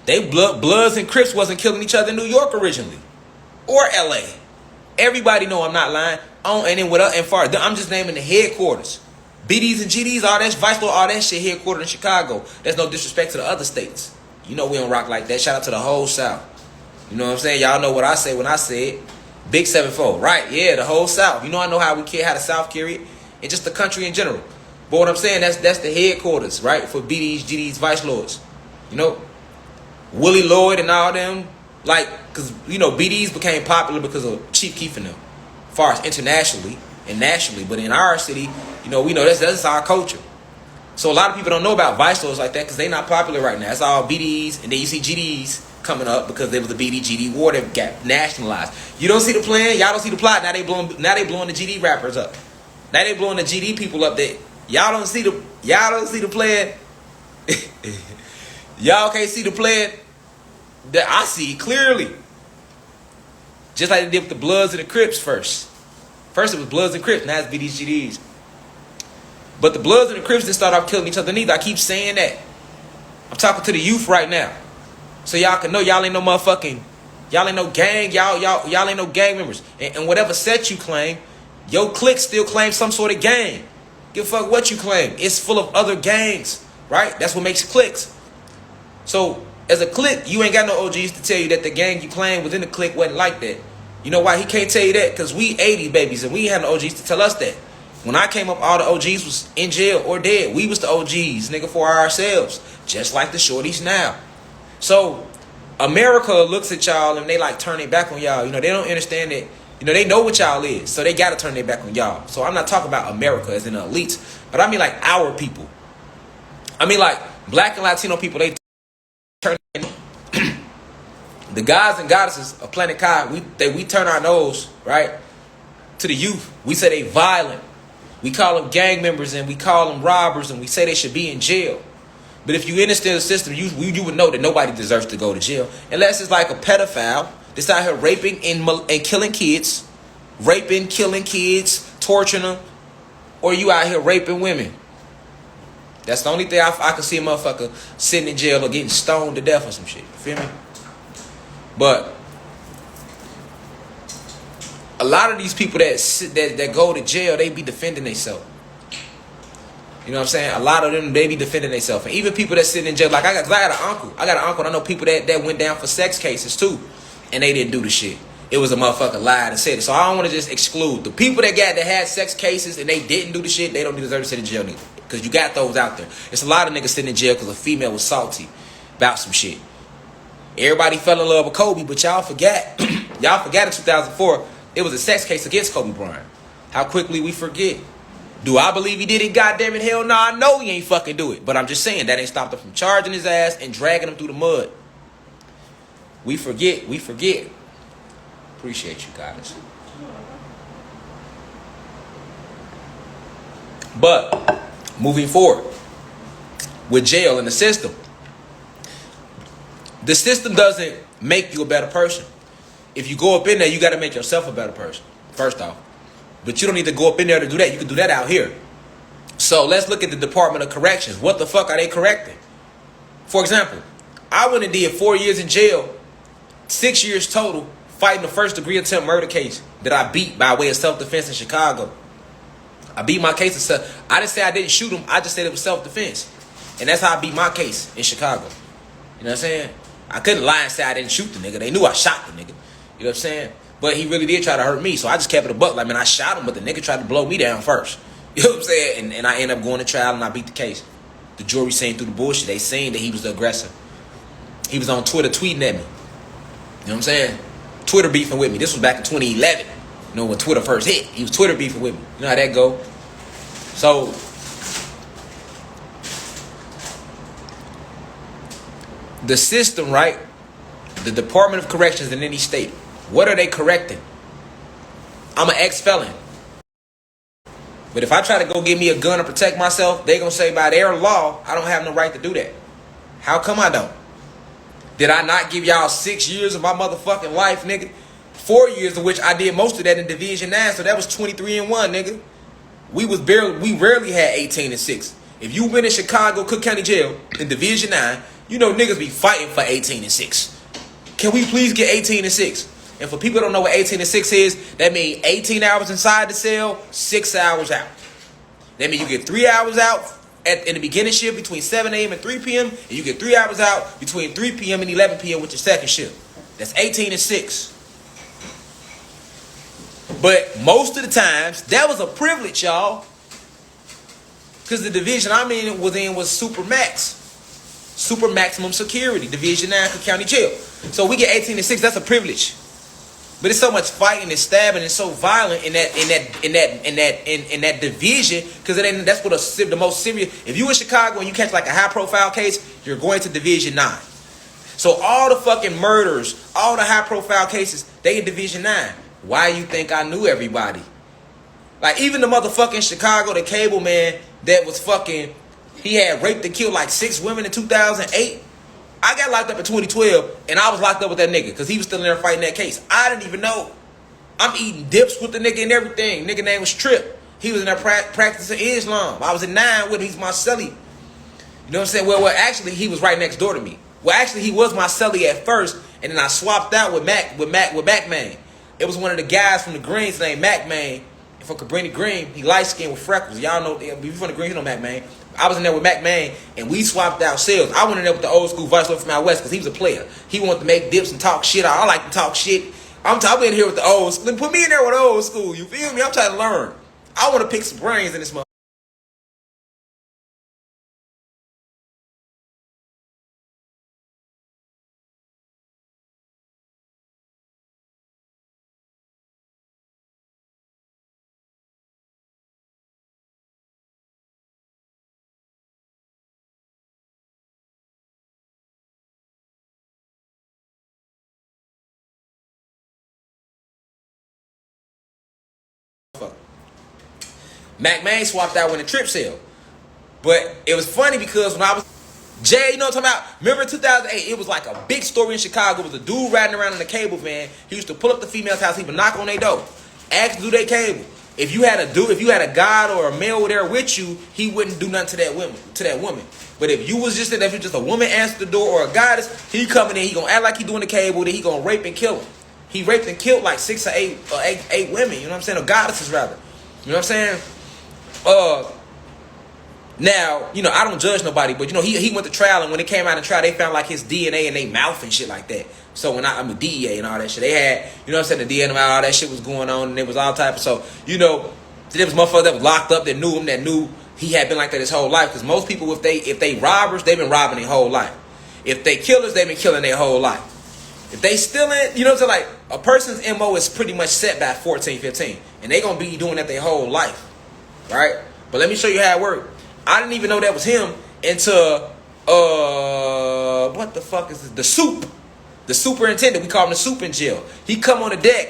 [SPEAKER 1] They Bloods and Crips wasn't killing each other in New York originally. or LA. Everybody know I'm not lying. And then I'm just naming the headquarters. BDs and GDs, all that, Vice Lord, all that shit headquartered in Chicago. There's no disrespect to the other states. You know we don't rock like that. Shout out to the whole South. You know what I'm saying? Y'all know what I say when I say it. Big 7-4. Right, yeah, the whole South. You know I know how we care, how the South carry it. And just the country in general. But what I'm saying, that's the headquarters, right? For BDs, GDs, Vice Lords. You know? Willie Lloyd and all them. Like, because, you know, BDs became popular because of Chief Keef and them. As far as internationally and nationally. But in our city, you know, we know that's our culture. So a lot of people don't know about Vice Lords like that because they not popular right now. It's all BDs, and then you see GDs coming up because there was a BD GD war that got nationalized. You don't see the plan, y'all don't see the plot. Now they blowing the GD rappers up. Now they blowing the GD people up. That y'all don't see the plan. Y'all can't see the plan that I see clearly. Just like they did with the Bloods and the Crips first. First it was Bloods and Crips, now it's BDs GDs. But the Bloods and the Crips didn't start off killing each other neither. I keep saying that. I'm talking to the youth right now. So y'all can know y'all ain't no motherfucking, y'all ain't no gang, y'all ain't no gang members. And whatever set you claim, your clique still claims some sort of gang. Give a fuck what you claim. It's full of other gangs, right? That's what makes cliques. So as a clique, you ain't got no OGs to tell you that the gang you claim within the clique wasn't like that. You know why he can't tell you that? Because we 80s babies and we ain't have no OGs to tell us that. When I came up, all the OGs was in jail or dead. We was the OGs, nigga, for ourselves. Just like the shorties now. So America looks at y'all and they like turn their back on y'all. You know, they don't understand that. You know, they know what y'all is. So they got to turn their back on y'all. So I'm not talking about America as in the elites. But I mean like our people. I mean like black and Latino people, they turn the gods and goddesses of Planet Kai, we turn our nose, right, to the youth. We say they violent. We call them gang members and we call them robbers and we say they should be in jail. But if you understand the system, you would know that nobody deserves to go to jail. Unless it's like a pedophile that's out here raping and killing kids. Raping, killing kids, torturing them. Or you out here raping women. That's the only thing I can see a motherfucker sitting in jail or getting stoned to death or some shit. You feel me? But a lot of these people that go to jail, they be defending themselves. You know what I'm saying? A lot of them, they be defending themselves. And even people that sit in jail, like I got an uncle. I and I know people that went down for sex cases too. And they didn't do the shit. It was a motherfucker lied and said it. So I don't want to just exclude. The people that had sex cases and they didn't do the shit, they don't deserve to sit in jail neither. Because you got those out there. It's a lot of niggas sitting in jail because a female was salty about some shit. Everybody fell in love with Kobe, but y'all forgot. Y'all forgot in 2004, it was a sex case against Kobe Bryant. How quickly we forget. Do I believe he did it? Goddamn it, hell no, I know he ain't fucking do it. But I'm just saying, that ain't stopped him from charging his ass and dragging him through the mud. We forget. Appreciate you guys. But, moving forward, with jail and the system doesn't make you a better person. If you go up in there, you got to make yourself a better person, first off. But you don't need to go up in there to do that. You can do that out here. So let's look at the Department of Corrections. What the fuck are they correcting? For example, I went and did 4 years in jail, 6 years total, fighting the first degree attempt murder case that I beat by way of self-defense in Chicago. I beat my case. I didn't say I didn't shoot him. I just said it was self-defense. And that's how I beat my case in Chicago. You know what I'm saying? I couldn't lie and say I didn't shoot the nigga. They knew I shot the nigga. You know what I'm saying? But he really did try to hurt me, so I just kept it a buck. Like, man, I shot him, but the nigga tried to blow me down first. You know what I'm saying? And I ended up going to trial, and I beat the case. The jury seen through the bullshit. They seen that he was the aggressor. He was on Twitter tweeting at me. You know what I'm saying? Twitter beefing with me. This was back in 2011. You know, when Twitter first hit. He was Twitter beefing with me. You know how that go? So, the system, right? The Department of Corrections in any state. What are they correcting? I'm an ex-felon. But if I try to go get me a gun to protect myself, they going to say by their law, I don't have no right to do that. How come I don't? Did I not give y'all 6 years of my motherfucking life, nigga? 4 years of which I did most of that in Division 9, so that was 23-1, nigga. We rarely had 18-6. If you been in Chicago, Cook County Jail, in Division 9, you know niggas be fighting for 18-6. Can we please get 18-6? And for people who don't know what 18 and 6 is, that means 18 hours inside the cell, 6 hours out. That means you get 3 hours out in the beginning shift between 7 a.m. and 3 p.m. And you get 3 hours out between 3 p.m. and 11 p.m. with your second shift. That's 18 and 6. But most of the times, that was a privilege, y'all. Because the division I'm in was super max. Super maximum security. Division 9 for county jail. So we get 18 and 6, that's a privilege. But it's so much fighting and stabbing and so violent in that division, because that's what the most serious. If you in Chicago and you catch like a high profile case, you're going to Division 9. So all the fucking murders, all the high profile cases, they in Division 9. Why you think I knew everybody? Like even the motherfucking Chicago, the cable man that was fucking, he had raped and killed like 6 women in 2008. I got locked up in 2012, and I was locked up with that nigga because he was still in there fighting that case. I didn't even know. I'm eating dips with the nigga and everything. Nigga name was Trip. He was in there practicing Islam. I was in 9 with him. He's my cellie. You know what I'm saying? Well, actually, he was right next door to me. Well, actually, he was my cellie at first, and then I swapped out with Mac Man. It was one of the guys from the Greens named Mac Man. From Cabrini Green. He light skinned with freckles. Y'all know, if you're from the Greens, you know Mac Man. I was in there with Mac Man, and we swapped out cells. I went in there with the old school vice lord from out west because he was a player. He wanted to make dips and talk shit. I like to talk shit. I'm in here with the old school. Put me in there with the old school. You feel me? I'm trying to learn. I want to pick some brains in this motherfucker. Mac Man swapped out with a Trip cell. But it was funny because when I was Jay, you know what I'm talking about? Remember in 2008, it was like a big story in Chicago. It was a dude riding around in a cable van. He used to pull up the female's house. He would knock on their door, ask to do their cable. If you had a god or a male there with you, he wouldn't do nothing to that woman. But if you was just a woman answered the door or a goddess, he coming in, he gonna act like he doing the cable, then he gonna rape and kill him. He raped and killed like 6 or 8 women. You know what I'm saying? Or goddesses rather. You know what I'm saying? Now, you know, I don't judge nobody, but you know, he went to trial, and when it came out of trial, they found like his DNA in their mouth and shit like that. So when I'm a DEA and all that shit, they had, you know what I'm saying, the DNA and all that shit was going on, and it was all type of, so, you know, there was motherfuckers that was locked up that knew him, that knew he had been like that his whole life. Because most people, if they robbers, they've been robbing their whole life. If they killers, they've been killing their whole life. If they stealing, you know what I'm saying, like, a person's MO is pretty much set by 14, 15, and they gonna be doing that their whole life, right? But let me show you how it worked. I didn't even know that was him until, what the fuck is this? The soup. The superintendent, we call him the soup in jail. He come on the deck,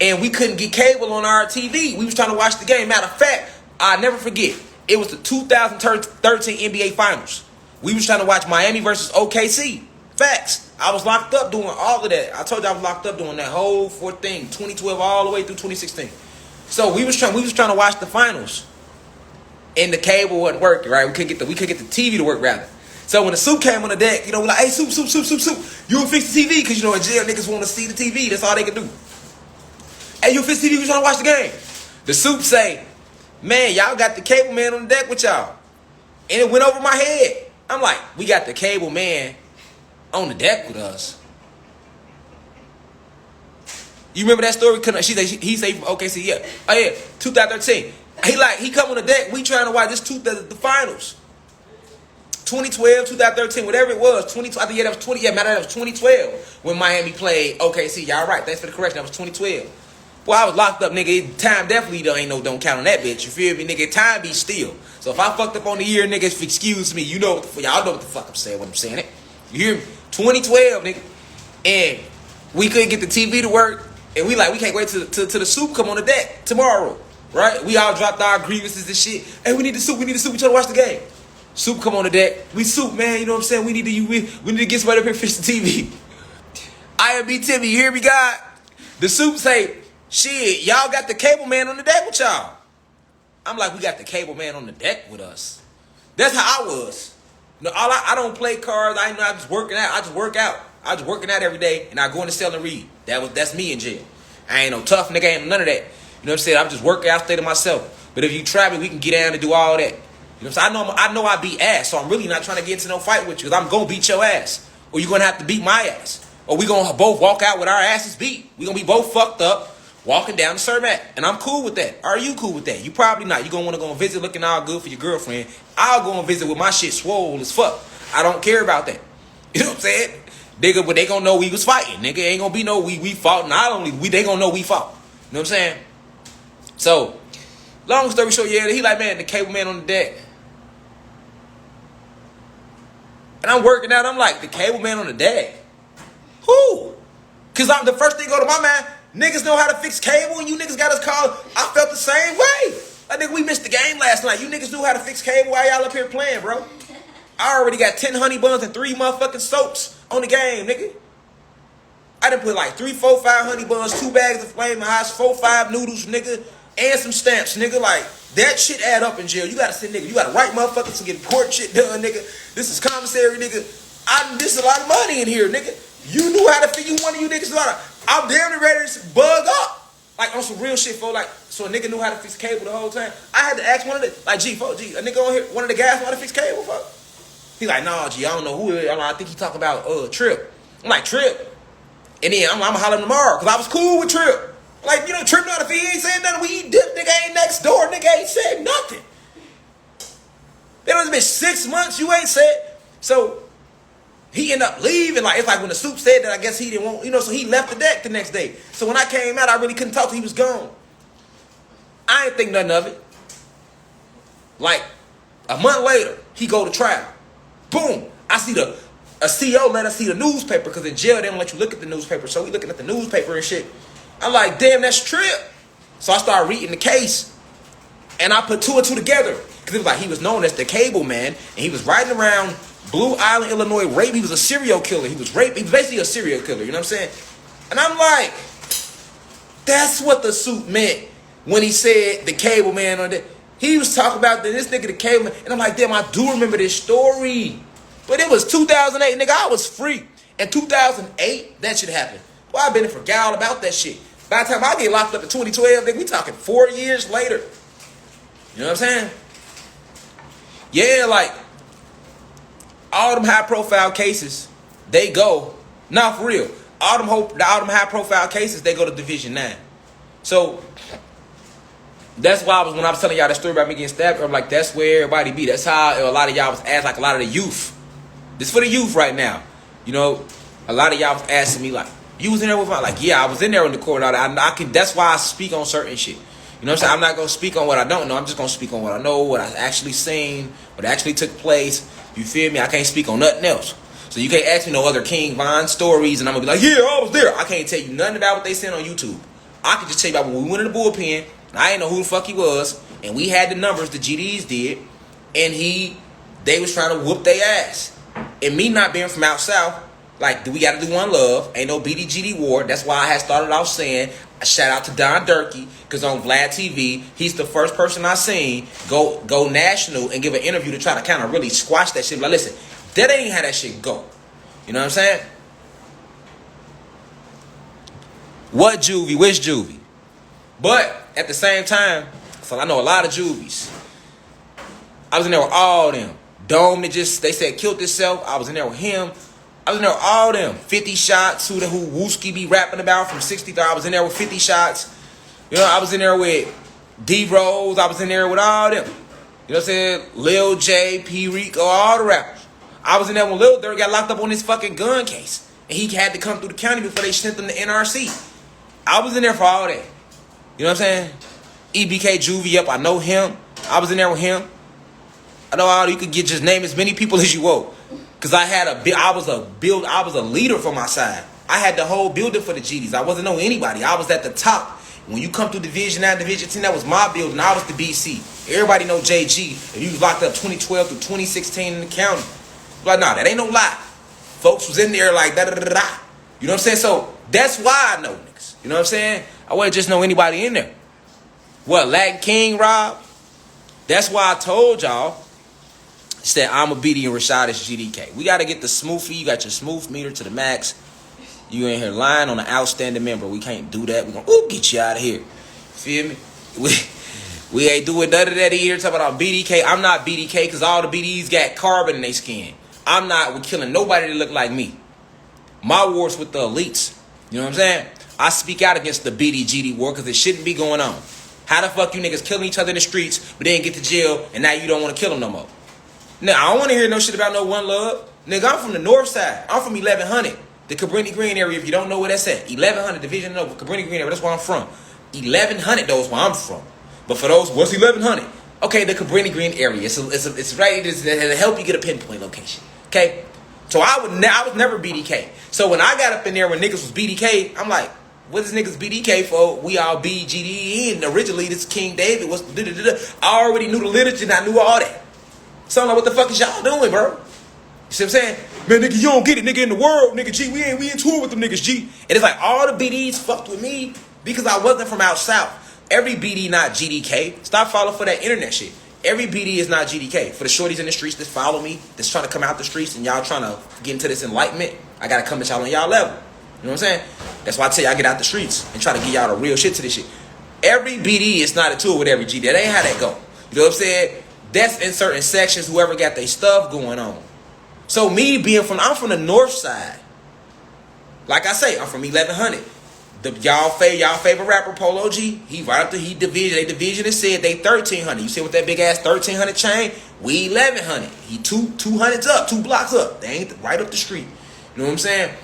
[SPEAKER 1] and we couldn't get cable on our TV. We was trying to watch the game. Matter of fact, I'll never forget, it was the 2013 NBA Finals. We was trying to watch Miami versus OKC. Facts. I was locked up doing all of that. I told you I was locked up doing that whole 2012 all the way through 2016. So we was trying to watch the finals. And the cable wasn't working, right? We couldn't get the TV to work rather. So when the soup came on the deck, you know, we're like, hey, soup. You will fix the TV, because you know in jail niggas want to see the TV. That's all they can do. Hey, you fix the TV, we trying to watch the game. The soup say, man, y'all got the cable man on the deck with y'all. And it went over my head. I'm like, we got the cable man on the deck with us. You remember that story? He say from OKC, yeah. Oh yeah, 2013. He come on the deck. We trying to watch the finals. 2012, 2013, whatever it was. 2012. I think that was 20. Yeah, matter that was 2012 when Miami played OKC. Y'all right. Thanks for the correction. That was 2012. Boy, I was locked up, nigga. Time definitely don't count on that bitch. You feel me, nigga? Time be still. So if I fucked up on the year, niggas, excuse me. You know, y'all know what the fuck I'm saying. What I'm saying it. You hear me? 2012, nigga. And we couldn't get the TV to work, and we can't wait till the soup come on the deck tomorrow. Right? We all dropped our grievances and shit. Hey, we need the soup. We trying to watch the game. Soup come on the deck. We soup, man. You know what I'm saying? We need to get somebody up here and fix the TV. IMB Timmy, you hear me, God? The soup say, shit, y'all got the cable man on the deck with y'all. I'm like, we got the cable man on the deck with us. That's how I was. No, I don't play cards. I just working out. I just work out. I was working out every day, and I go in the cell and read. That's me in jail. I ain't no tough nigga, ain't none of that. You know what I'm saying? I'm just working out, stay to myself. But if you try me, we can get down and do all that. You know what I'm saying? I know I beat ass, so I'm really not trying to get into no fight with you, because I'm going to beat your ass. Or you're going to have to beat my ass. Or we going to both walk out with our asses beat. We going to be both fucked up, walking down the Cermak. And I'm cool with that. Are you cool with that? You probably not. You're going to want to go and visit looking all good for your girlfriend. I'll go and visit with my shit swole as fuck. I don't care about that. You know what I'm saying? Nigga, but they gonna know we was fighting. Nigga, ain't gonna be no we fought. Not only they gonna know we fought. You know what I'm saying? So, long story short, yeah, he like, man, the cable man on the deck. And I'm working out, I'm like, the cable man on the deck? Who? Cause the first thing go to my mind, niggas know how to fix cable and you niggas got us called. I felt the same way. I think we missed the game last night. You niggas knew how to fix cable while y'all up here playing, bro. I already got 10 honey buns and 3 motherfucking soaps on the game, nigga. I done put like 3, 4, 5 honey buns, 2 bags of Flaming Hots, 4, 5 noodles, nigga, and some stamps, nigga. Like, that shit add up in jail. You gotta sit, nigga. You gotta write motherfuckers to get court shit done, nigga. This is commissary, nigga. This is a lot of money in here, nigga. You knew how to figure one of you niggas. I'm damn near ready to bug up. Like, on some real shit, for like, so a nigga knew how to fix cable the whole time. I had to ask one of the, like, G, a nigga on here, one of the guys know how to fix cable, fuck. He like, nah, G, I don't know who it is. I think he talking about Trip. I'm like, Trip? And then I'm gonna holler him tomorrow, because I was cool with Trip. Like, you know, Trip not if he ain't saying nothing. We eat dip, nigga ain't next door, nigga ain't said nothing. It was been 6 months, you ain't said. So, he ended up leaving. Like, it's like when the soup said that, I guess he didn't want, you know, so he left the deck the next day. So when I came out, I really couldn't talk to him. He was gone. I ain't think nothing of it. Like, a month later, he go to trial. Boom! I see a CO let us see the newspaper, because in jail they don't let you look at the newspaper. So we looking at the newspaper and shit. I'm like, damn, that's Trip. So I started reading the case, and I put 2 and 2 together, because it was like he was known as the cable man, and he was riding around Blue Island, Illinois, rape. He was a serial killer. He was basically a serial killer. You know what I'm saying? And I'm like, that's what the suit meant when he said the cable man on the. He was talking about this nigga, the cable man. And I'm like, damn, I do remember this story. But it was 2008, nigga. I was free. In 2008, that shit happened. Well, I've been forgot all about that shit. By the time I get locked up in 2012, nigga, we talking 4 years later. You know what I'm saying? Yeah, like, all them high-profile cases, they go, not for real. All them high-profile cases, they go to Division 9. So, that's why when I was telling y'all that story about me getting stabbed, I'm like, that's where everybody be. That's how a lot of y'all was asked, like a lot of the youth. This for the youth right now. You know, a lot of y'all was asking me, like, you was in there with my, like, yeah, I was in there in the court. That's why I speak on certain shit. You know what I'm saying? I'm not going to speak on what I don't know. I'm just going to speak on what I know, what I actually seen, what actually took place. You feel me? I can't speak on nothing else. So you can't ask me no other King Von stories, and I'm going to be like, yeah, I was there. I can't tell you nothing about what they said on YouTube. I can just tell you about when we went in the bullpen. I didn't know who the fuck he was, and we had the numbers the GDs did, and they was trying to whoop their ass. And me not being from out south, like, we got to do one love. Ain't no BDGD war. That's why I had started off saying, a shout out to Don Durkee, because on Vlad TV, he's the first person I seen go national and give an interview to try to kind of really squash that shit. Like, listen, that ain't how that shit go. You know what I'm saying? What juvie? Which juvie? But at the same time, so I know a lot of juvies. I was in there with all them. Dome that they said killed himself. I was in there with him. I was in there with all them. 50 shots, who Wooski be rapping about from 63. I was in there with 50 shots. You know, I was in there with D-Rose. I was in there with all them. You know what I'm saying? Lil J, P. Rico, all the rappers. I was in there when Lil Durk got locked up on his fucking gun case. And he had to come through the county before they sent him to NRC. I was in there for all that. You know what I'm saying? EBK Juvie up. I know him. I was in there with him. I know all you could get, just name as many people as you want. Cause I was a leader for my side. I had the whole building for the GDs. I wasn't know anybody. I was at the top. When you come through Division 9, Division 10, that was my building. I was the BC. Everybody know JG. If you was locked up 2012 through 2016 in the county. Like, nah, that ain't no lie. Folks was in there like da-da-da-da-da. You know what I'm saying? So that's why I know niggas. You know what I'm saying? I wouldn't just know anybody in there. What, Latin King, Rob? That's why I told y'all Said I'm a BD and Rashad is GDK. We got to get the smoothie. You got your smooth meter to the max. You in here lying on an outstanding member. We can't do that. We gonna get you out of here. Feel me? We ain't doing none of that here. Talking about BDK. I'm not BDK because all the BDs got carbon in their skin. I'm not with killing nobody that look like me. My war's with the elites. You know what I'm saying? I speak out against the BDGD war because it shouldn't be going on. How the fuck you niggas killing each other in the streets but then get to jail and now you don't want to kill them no more? Now, I don't want to hear no shit about no One Love. Nigga, I'm from the north side. I'm from 1100. The Cabrini Green area, if you don't know where that's at. 1100, Division of Cabrini Green area, that's where I'm from. 1100, though, is where I'm from. But for those, what's 1100? Okay, the Cabrini Green area. It's right, it'll help you get a pinpoint location. Okay? So I was never BDK. So when I got up in there when niggas was BDK, I'm like, what is niggas BDK for? We all BGDE, and originally this King David was I already knew the literature and I knew all that. So I'm like, what the fuck is y'all doing, bro? You see what I'm saying? Man, nigga, you don't get it, nigga, in the world, nigga, G. We in tour with them niggas, G. And it's like all the BDs fucked with me because I wasn't from out south. Every BD not GDK. Stop falling for that internet shit. Every BD is not GDK. For the shorties in the streets that follow me, that's trying to come out the streets and y'all trying to get into this enlightenment, I gotta come at y'all on y'all level. You know what I'm saying? That's why I tell y'all get out the streets and try to get y'all the real shit to this shit. Every BD is not a tour with every G. That ain't how that go. You know what I'm saying? That's in certain sections, whoever got their stuff going on. So me I'm from the north side. Like I say, I'm from 1100. Y'all favorite rapper, Polo G, he right up to they division and said they 1300. You see with that big ass 1300 chain? We 1100. He 200s up, 2 blocks up. They ain't right up the street. You know what I'm saying?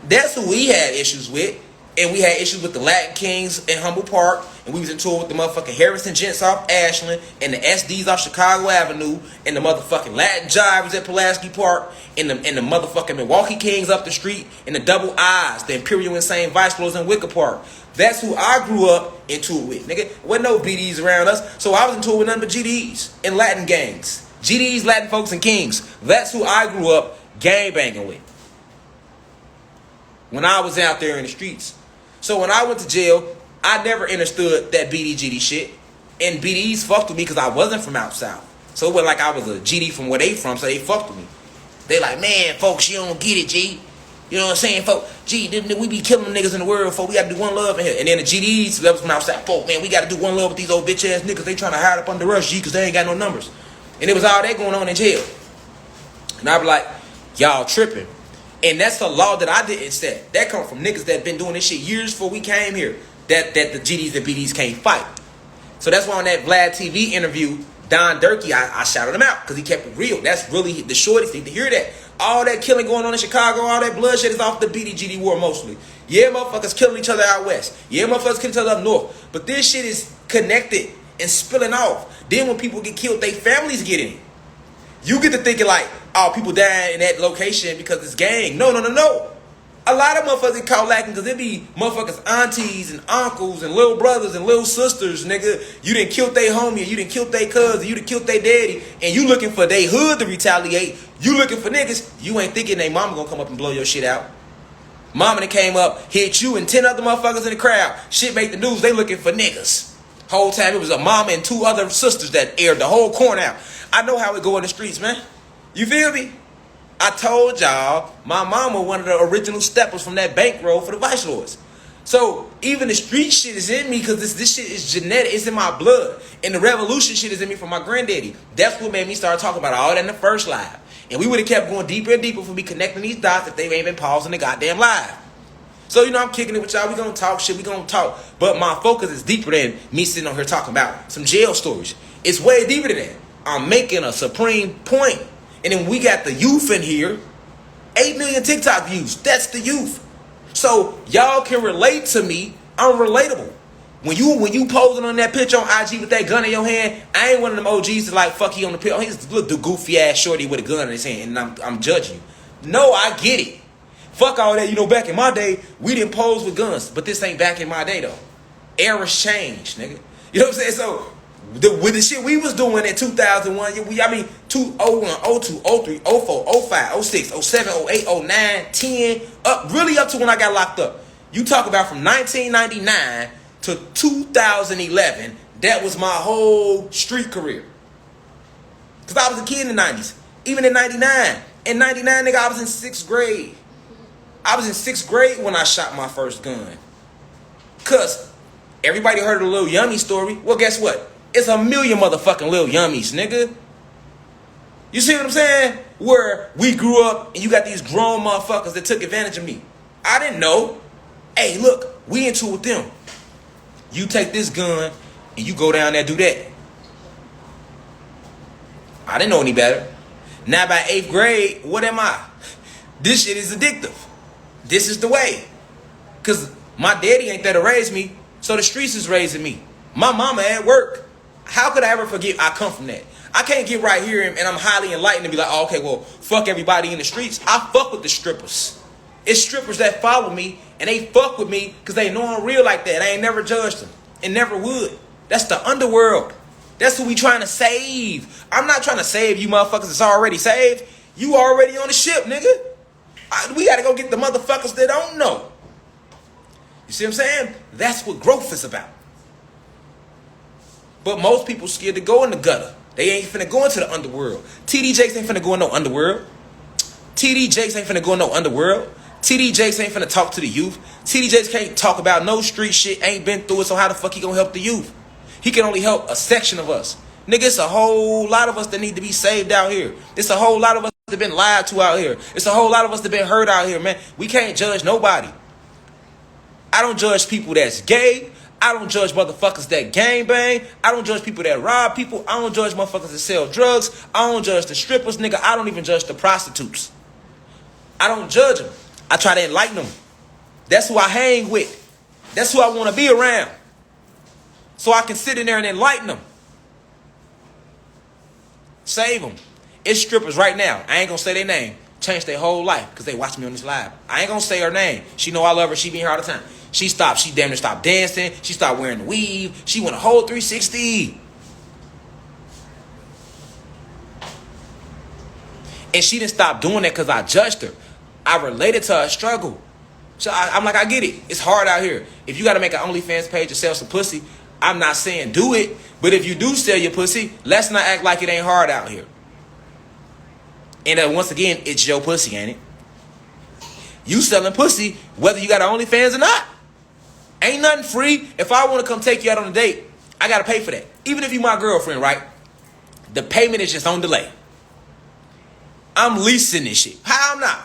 [SPEAKER 1] That's who we had issues with. And we had issues with the Latin Kings in Humble Park. And we was in tour with the motherfucking Harrison Gents off Ashland. And the SDs off Chicago Avenue. And the motherfucking Latin Jivers at Pulaski Park. And the motherfucking Milwaukee Kings up the street. And the Double I's, the Imperial Insane Vice Lords in Wicker Park. That's who I grew up in tour with, nigga. Wasn't no BDs around us. So I was in tour with nothing but GDs and Latin gangs. GDs, Latin folks, and Kings. That's who I grew up gangbanging with when I was out there in the streets. So when I went to jail, I never understood that BD-GD shit. And BDs fucked with me because I wasn't from out south. So it wasn't like I was a GD from where they from, so they fucked with me. They like, man, folks, you don't get it, G. You know what I'm saying, folks? G, we be killing them niggas in the world, folks. We got to do one love in here. And then the GDs, that was from out south, folks, man, we got to do one love with these old bitch-ass niggas. They trying to hide up under us, G, because they ain't got no numbers. And it was all that going on in jail. And I be like, y'all tripping. And that's a law that I didn't set. That come from niggas that been doing this shit years before we came here. That the GDs and BDs can't fight. So that's why on that Vlad TV interview, Don Durkee, I shouted him out because he kept it real. That's really the shorties need to hear that. All that killing going on in Chicago, all that bloodshed is off the BD-GD war mostly. Yeah, motherfuckers killing each other out west. Yeah, motherfuckers killing each other up north. But this shit is connected and spilling off. Then when people get killed, they families get in it. You get to thinking like, oh, people dying in that location because it's gang. No. A lot of motherfuckers get caught lacking because it be motherfuckers aunties and uncles and little brothers and little sisters, nigga. You done killed they homie, you done killed they cousin, you done killed they daddy, and you looking for they hood to retaliate. You looking for niggas. You ain't thinking they mama gonna come up and blow your shit out. Mama that came up, hit you and 10 other motherfuckers in the crowd. Shit make the news, they looking for niggas. Whole time it was a mama and 2 other sisters that aired the whole corner out. I know how it go in the streets, man. You feel me? I told y'all, my mama one of the original steppers from that bankroll for the Vice Lords. So even the street shit is in me because this shit is genetic. It's in my blood. And the revolution shit is in me from my granddaddy. That's what made me start talking about all that in the first live. And we would have kept going deeper and deeper for me connecting these dots if they ain't been pausing the goddamn live. So, you know, I'm kicking it with y'all. We gonna talk shit. We gonna talk. But my focus is deeper than me sitting on here talking about some jail stories. It's way deeper than that. I'm making a supreme point. And then we got the youth in here. 8 million TikTok views. That's the youth. So y'all can relate to me. I'm relatable. When you posing on that picture on IG with that gun in your hand, I ain't one of them OGs that like fuck you on the picture. He's the goofy ass shorty with a gun in his hand, and I'm judging you. No, I get it. Fuck all that. You know, back in my day, we didn't pose with guns, but this ain't back in my day though. Eras change, nigga. You know what I'm saying? So with the shit we was doing in 2001, 2001, 02, 03, 04, 05, 06, 07, 08, 09, 10, really up to when I got locked up. You talk about from 1999 to 2011, that was my whole street career. Because I was a kid in the 90s. Even in 99. In 99, nigga, I was in 6th grade. I was in 6th grade when I shot my first gun. Because everybody heard of the Lil Yummy story. Well, guess what? It's a million motherfucking Lil Yummies, nigga. You see what I'm saying? Where we grew up and you got these grown motherfuckers that took advantage of me. I didn't know. Hey, look, we into it with them. You take this gun and you go down there do that. I didn't know any better. Now by 8th grade, what am I? This shit is addictive. This is the way. Because my daddy ain't there to raise me, so the streets is raising me. My mama at work. How could I ever forget I come from that? I can't get right here and I'm highly enlightened and be like, oh, okay, well, fuck everybody in the streets. I fuck with the strippers. It's strippers that follow me and they fuck with me because they know I'm real like that. I ain't never judged them and never would. That's the underworld. That's who we trying to save. I'm not trying to save you motherfuckers that's already saved. You already on the ship, nigga. We got to go get the motherfuckers that don't know. You see what I'm saying? That's what growth is about. But most people scared to go in the gutter. They ain't finna go into the underworld. TD Jakes ain't finna go in no underworld. TD Jakes ain't finna go in no underworld. TD Jakes ain't finna talk to the youth. TD Jakes can't talk about no street shit, ain't been through it, so how the fuck he gonna help the youth? He can only help a section of us. Nigga, it's a whole lot of us that need to be saved out here. It's a whole lot of us that been lied to out here. It's a whole lot of us that been hurt out here, man. We can't judge nobody. I don't judge people that's gay. I don't judge motherfuckers that gangbang. I don't judge people that rob people. I don't judge motherfuckers that sell drugs. I don't judge the strippers, nigga. I don't even judge the prostitutes. I don't judge them. I try to enlighten them. That's who I hang with. That's who I want to be around. So I can sit in there and enlighten them. Save them. It's strippers right now. I ain't going to say their name. Changed their whole life because they watch me on this live. I ain't going to say her name. She know I love her. She be here all the time. She stopped. She damn near stopped dancing. She stopped wearing the weave. She went a whole 360. And she didn't stop doing that because I judged her. I related to her struggle. So I'm like, I get it. It's hard out here. If you got to make an OnlyFans page to sell some pussy, I'm not saying do it. But if you do sell your pussy, let's not act like it ain't hard out here. And once again, it's your pussy, ain't it? You selling pussy, whether you got an OnlyFans or not. Ain't nothing free. If I want to come take you out on a date, I got to pay for that. Even if you my girlfriend, right? The payment is just on delay. I'm leasing this shit. How I'm not?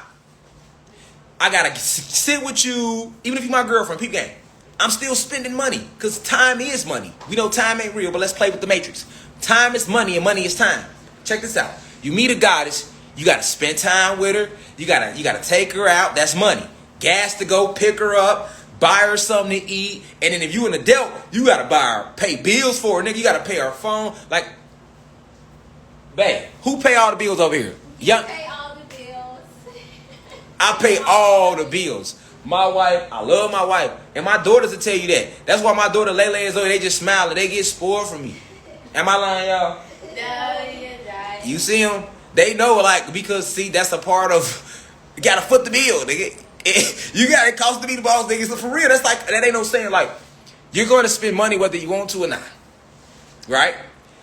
[SPEAKER 1] I got to sit with you, even if you my girlfriend, peep game. I'm still spending money because time is money. We know time ain't real, but let's play with the matrix. Time is money and money is time. Check this out. You meet a goddess, you got to spend time with her. You got to take her out. That's money. Gas to go pick her up. Buy her something to eat. And then if you an adult, you got to buy her, pay bills for her, nigga. You got to pay her phone. Like, babe, who pay all the bills over here?
[SPEAKER 2] You pay all the bills.
[SPEAKER 1] I pay all the bills. My wife, I love my wife. And my daughters will tell you that. That's why my daughter Lele is over, they just smile and they get spoiled from me. Am I lying, y'all?
[SPEAKER 2] No, you're right.
[SPEAKER 1] You see them? They know, like, because, see, that's a part of, you got to foot the bill, nigga. You got it cost to be the boss, nigga. So for real, that's like, that ain't no saying, like, you're going to spend money whether you want to or not. Right?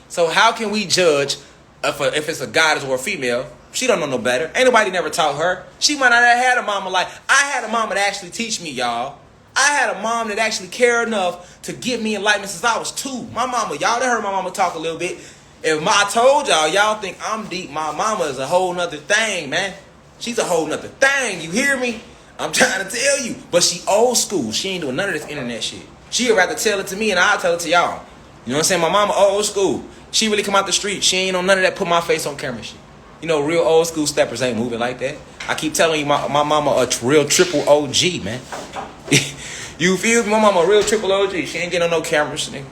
[SPEAKER 1] So how can we judge if it's a goddess or a female? She don't know no better. Ain't nobody never taught her. She might not have had a mama like, I had a mama that actually teach me, y'all. I had a mom that actually cared enough to give me enlightenment since I was 2. My mama, y'all done heard my mama talk a little bit. If I told y'all think I'm deep, my mama is a whole nother thing, man. She's a whole nother thing, you hear me? I'm trying to tell you. But she old school. She ain't doing none of this internet shit. She'd rather tell it to me and I'll tell it to y'all. You know what I'm saying? My mama old school. She really come out the street. She ain't on none of that put my face on camera shit. You know, real old school steppers ain't moving like that. I keep telling you, my mama a real triple OG, man. You feel me? My mama a real triple OG. She ain't getting on no cameras, nigga.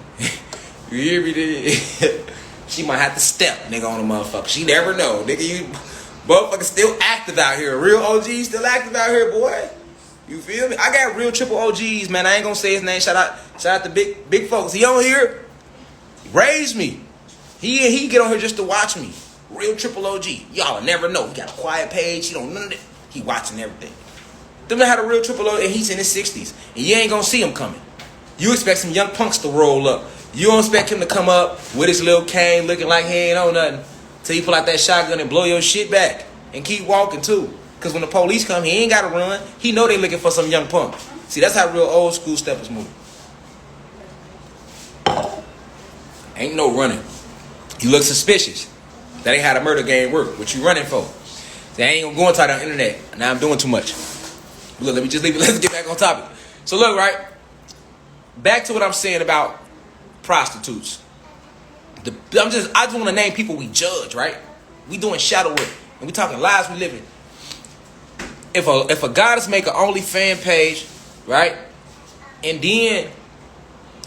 [SPEAKER 1] You hear me? She might have to step, nigga, on the motherfucker. She never know. Nigga, you motherfucker still active out here. Real OG still active out here, boy. You feel me? I got real triple OGs, man. I ain't gonna say his name. Shout out to big folks. He on here. Raised me. He get on here just to watch me. Real triple OG. Y'all never know. He got a quiet page. He don't none of it. He watching everything. Them had a real triple OG, and he's in his 60s. And you ain't gonna see him coming. You expect some young punks to roll up. You don't expect him to come up with his little cane looking like he ain't on nothing. Till you pull out that shotgun and blow your shit back. And keep walking too. Because when the police come, he ain't got to run. He know they looking for some young punk. See, that's how real old school steppers move. Ain't no running. You look suspicious. That ain't how the murder game work. What you running for? See, I ain't gonna go into the internet. Now I'm doing too much. Look, let me just leave it. Let's get back on topic. So look, right? Back to what I'm saying about prostitutes. I just want to name people we judge, right? We doing shadow work. And we talking lives we living. If a goddess make an OnlyFans page, right? And then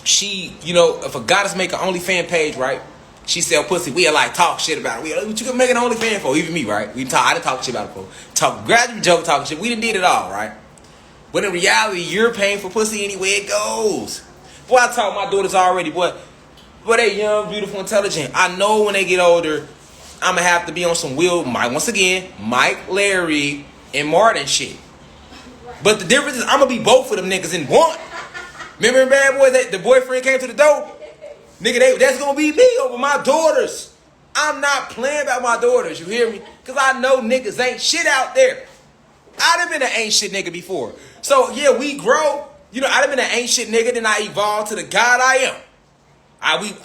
[SPEAKER 1] she, if a goddess make an OnlyFans page, right? She sell pussy. We like talk shit about it. What you gonna make an OnlyFans for? Even me, right? I didn't talk shit about it before. Gradually joke talking shit. We didn't did it all, right? But in reality, you're paying for pussy anywhere it goes. Boy, I taught my daughters already, boy, they young, beautiful, intelligent. I know when they get older, I'm gonna have to be on some Mike, Larry, and Martin shit. But the difference is I'm gonna be both of them niggas in one. Remember in Bad Boys that the boyfriend came to the door? Nigga, that's gonna be me over my daughters. I'm not playing about my daughters, you hear me? Because I know niggas ain't shit out there. I done been an ain't shit nigga before. So yeah, we grow. I done been an ain't shit nigga, then I evolved to the God I am.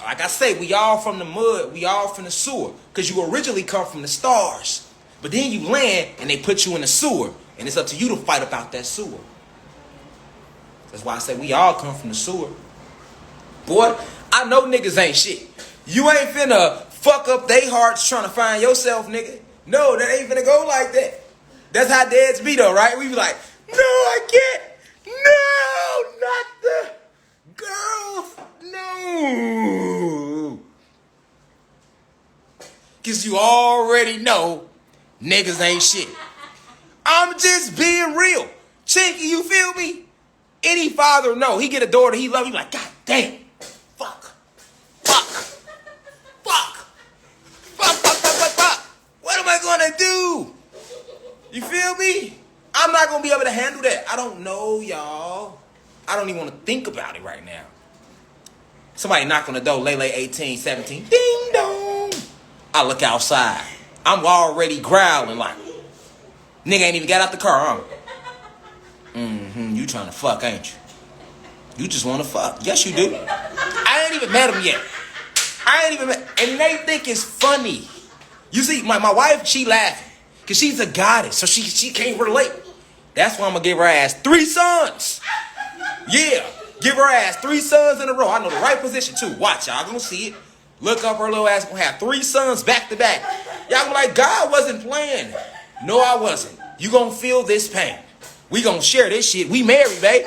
[SPEAKER 1] Like I say, we all from the mud, we all from the sewer. Because you originally come from the stars. But then you land and they put you in the sewer. And it's up to you to fight about that sewer. That's why I say we all come from the sewer. Boy, I know niggas ain't shit. You ain't finna fuck up they hearts trying to find yourself, nigga. No, that ain't finna go like that. That's how dads be though, right? We be like, no, I can't. No, not the girls. No. Because you already know niggas ain't shit. I'm just being real. Chinky, you feel me? Any father know. He get a daughter he love, he like, God damn. Fuck. What am I gonna do? You feel me? I'm not gonna be able to handle that. I don't know, y'all. I don't even want to think about it right now. Somebody knock on the door, Lele 18, 17. Ding dong. I look outside. I'm already growling like, nigga ain't even got out the car, huh? You trying to fuck, ain't you? You just want to fuck. Yes, you do. I ain't even met him yet. And they think it's funny. You see, my wife, she laughing. Because she's a goddess, so she can't relate. That's why I'm going to give her ass 3 sons. Yeah, give her ass 3 sons in a row. I know the right position, too. Watch, y'all going to see it. Look up, her little ass going to have 3 sons back to back. Y'all going to be like, God wasn't playing. No, I wasn't. You going to feel this pain. We going to share this shit. We married, babe.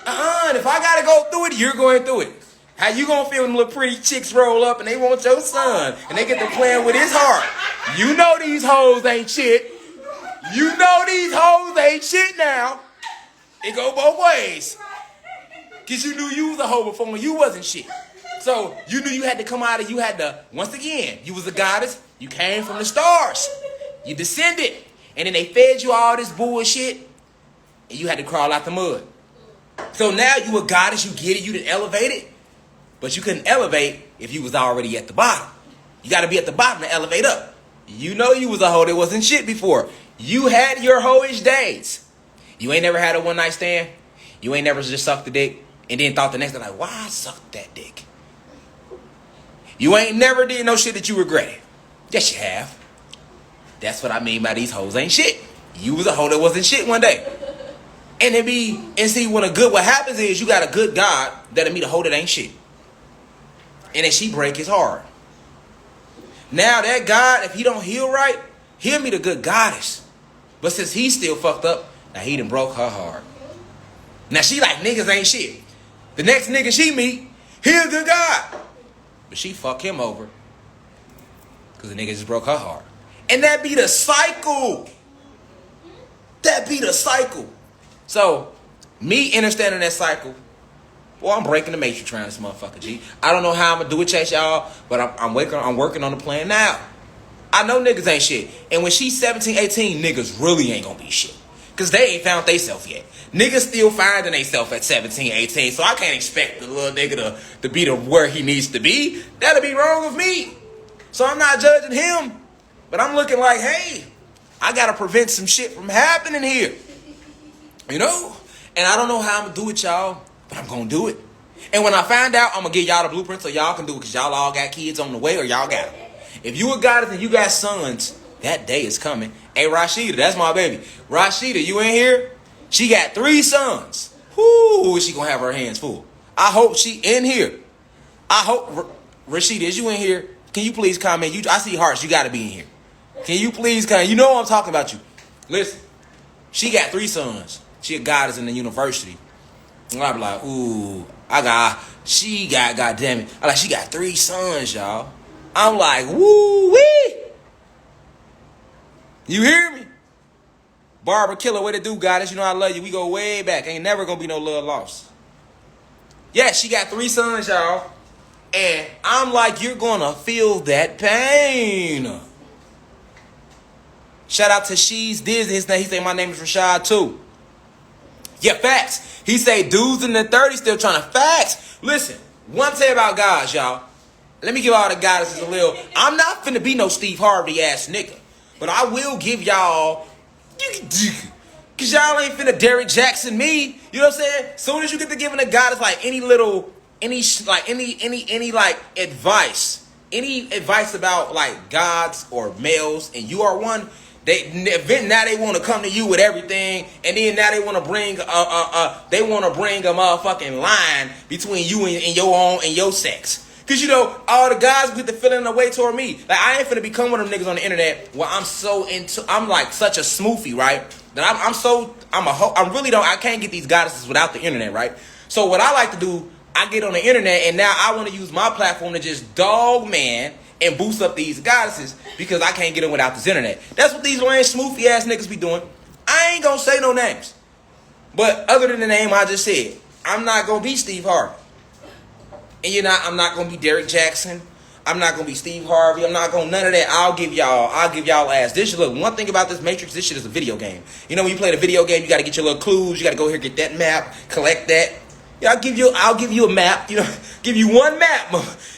[SPEAKER 1] And if I got to go through it, you're going through it. How you going to feel when little pretty chicks roll up and they want your son and they get to playing with his heart? You know these hoes ain't shit. You know these hoes ain't shit now. It go both ways. Because you knew you was a hoe before when you wasn't shit. So you knew you had to come out and you had to, once again, you was a goddess. You came from the stars. You descended. And then they fed you all this bullshit. And you had to crawl out the mud. So now you a goddess, you get it, you done elevated. But you couldn't elevate if you was already at the bottom. You got to be at the bottom to elevate up. You know you was a hoe that wasn't shit before. You had your hoish days. You ain't never had a one night stand. You ain't never just sucked the dick and then thought the next day like, why I sucked that dick? You ain't never did no shit that you regretted. Yes, you have. That's what I mean by these hoes ain't shit. You was a hoe that wasn't shit one day. And see, what happens is you got a good God that'll meet a hoe that ain't shit. And then she break his heart. Now that God, if he don't heal right, he'll meet a good goddess. But since he's still fucked up, now he done broke her heart. Now she like, niggas ain't shit. The next nigga she meet, he a good God. But she fuck him over. Because the nigga just broke her heart. And that be the cycle. So, me understanding that cycle, boy, I'm breaking the matrix around this motherfucker, G. I don't know how I'm going to do it, chase y'all, but I'm working on the plan now. I know niggas ain't shit. And when she's 17, 18, niggas really ain't going to be shit. Because they ain't found theyself yet. Niggas still finding theyself at 17, 18, so I can't expect the little nigga to be to where he needs to be. That'll be wrong with me. So I'm not judging him, but I'm looking like, hey, I gotta prevent some shit from happening here. You know? And I don't know how I'm gonna do it, y'all, but I'm gonna do it. And when I find out, I'm gonna give y'all the blueprint so y'all can do it, because y'all all got kids on the way or y'all got them. If you a goddess and you got sons, that day is coming. Hey, Rashida, that's my baby. Rashida, you in here? She got 3 sons. Whoo, she gonna have her hands full. I hope she in here. I hope, Rashida, is you in here? Can you please comment? I see hearts. You gotta be in here. Can you please comment? You know I'm talking about you. Listen, she got 3 sons. She a goddess in the university. And I be like, ooh, she got, goddamn it. She got 3 sons, y'all. I'm like, woo wee. You hear me? Barbara Killer, way to do, goddess. You know I love you. We go way back. Ain't never gonna be no love lost. Yeah, she got 3 sons, y'all. And I'm like, you're gonna feel that pain. Shout out to She's Disney. He say my name is Rashad too. Yeah, facts. He say dudes in their 30s still trying to facts. Listen, one thing about guys, y'all. Let me give all the goddesses a little. I'm not finna be no Steve Harvey ass nigga, but I will give y'all, cause y'all ain't finna Derrick Jackson me. You know what I'm saying? Soon as you get to giving a goddess like any advice, any advice about like gods or males, and you are one. Now they want to come to you with everything, and then now they want to bring a motherfucking line between you and your own and your sex. Cause you know all the guys get the feeling away toward me. Like I ain't finna become one of them niggas on the internet where I'm like such a smoothie, right? That I can't get these goddesses without the internet, right? So what I like to do, I get on the internet, and now I want to use my platform to just dog man and boost up these goddesses because I can't get them without this internet. That's what these lame smoothie ass niggas be doing. I ain't gonna say no names, but other than the name I just said, I'm not gonna be Steve Harvey, and I'm not gonna be Derrick Jackson. I'm not gonna be Steve Harvey. I'm not gonna none of that. I'll give y'all ass. Look, one thing about this Matrix, this shit is a video game. You know when you play the video game, you gotta get your little clues. You gotta go here, get that map, collect that. Yeah, I'll give you a map. Give you one map.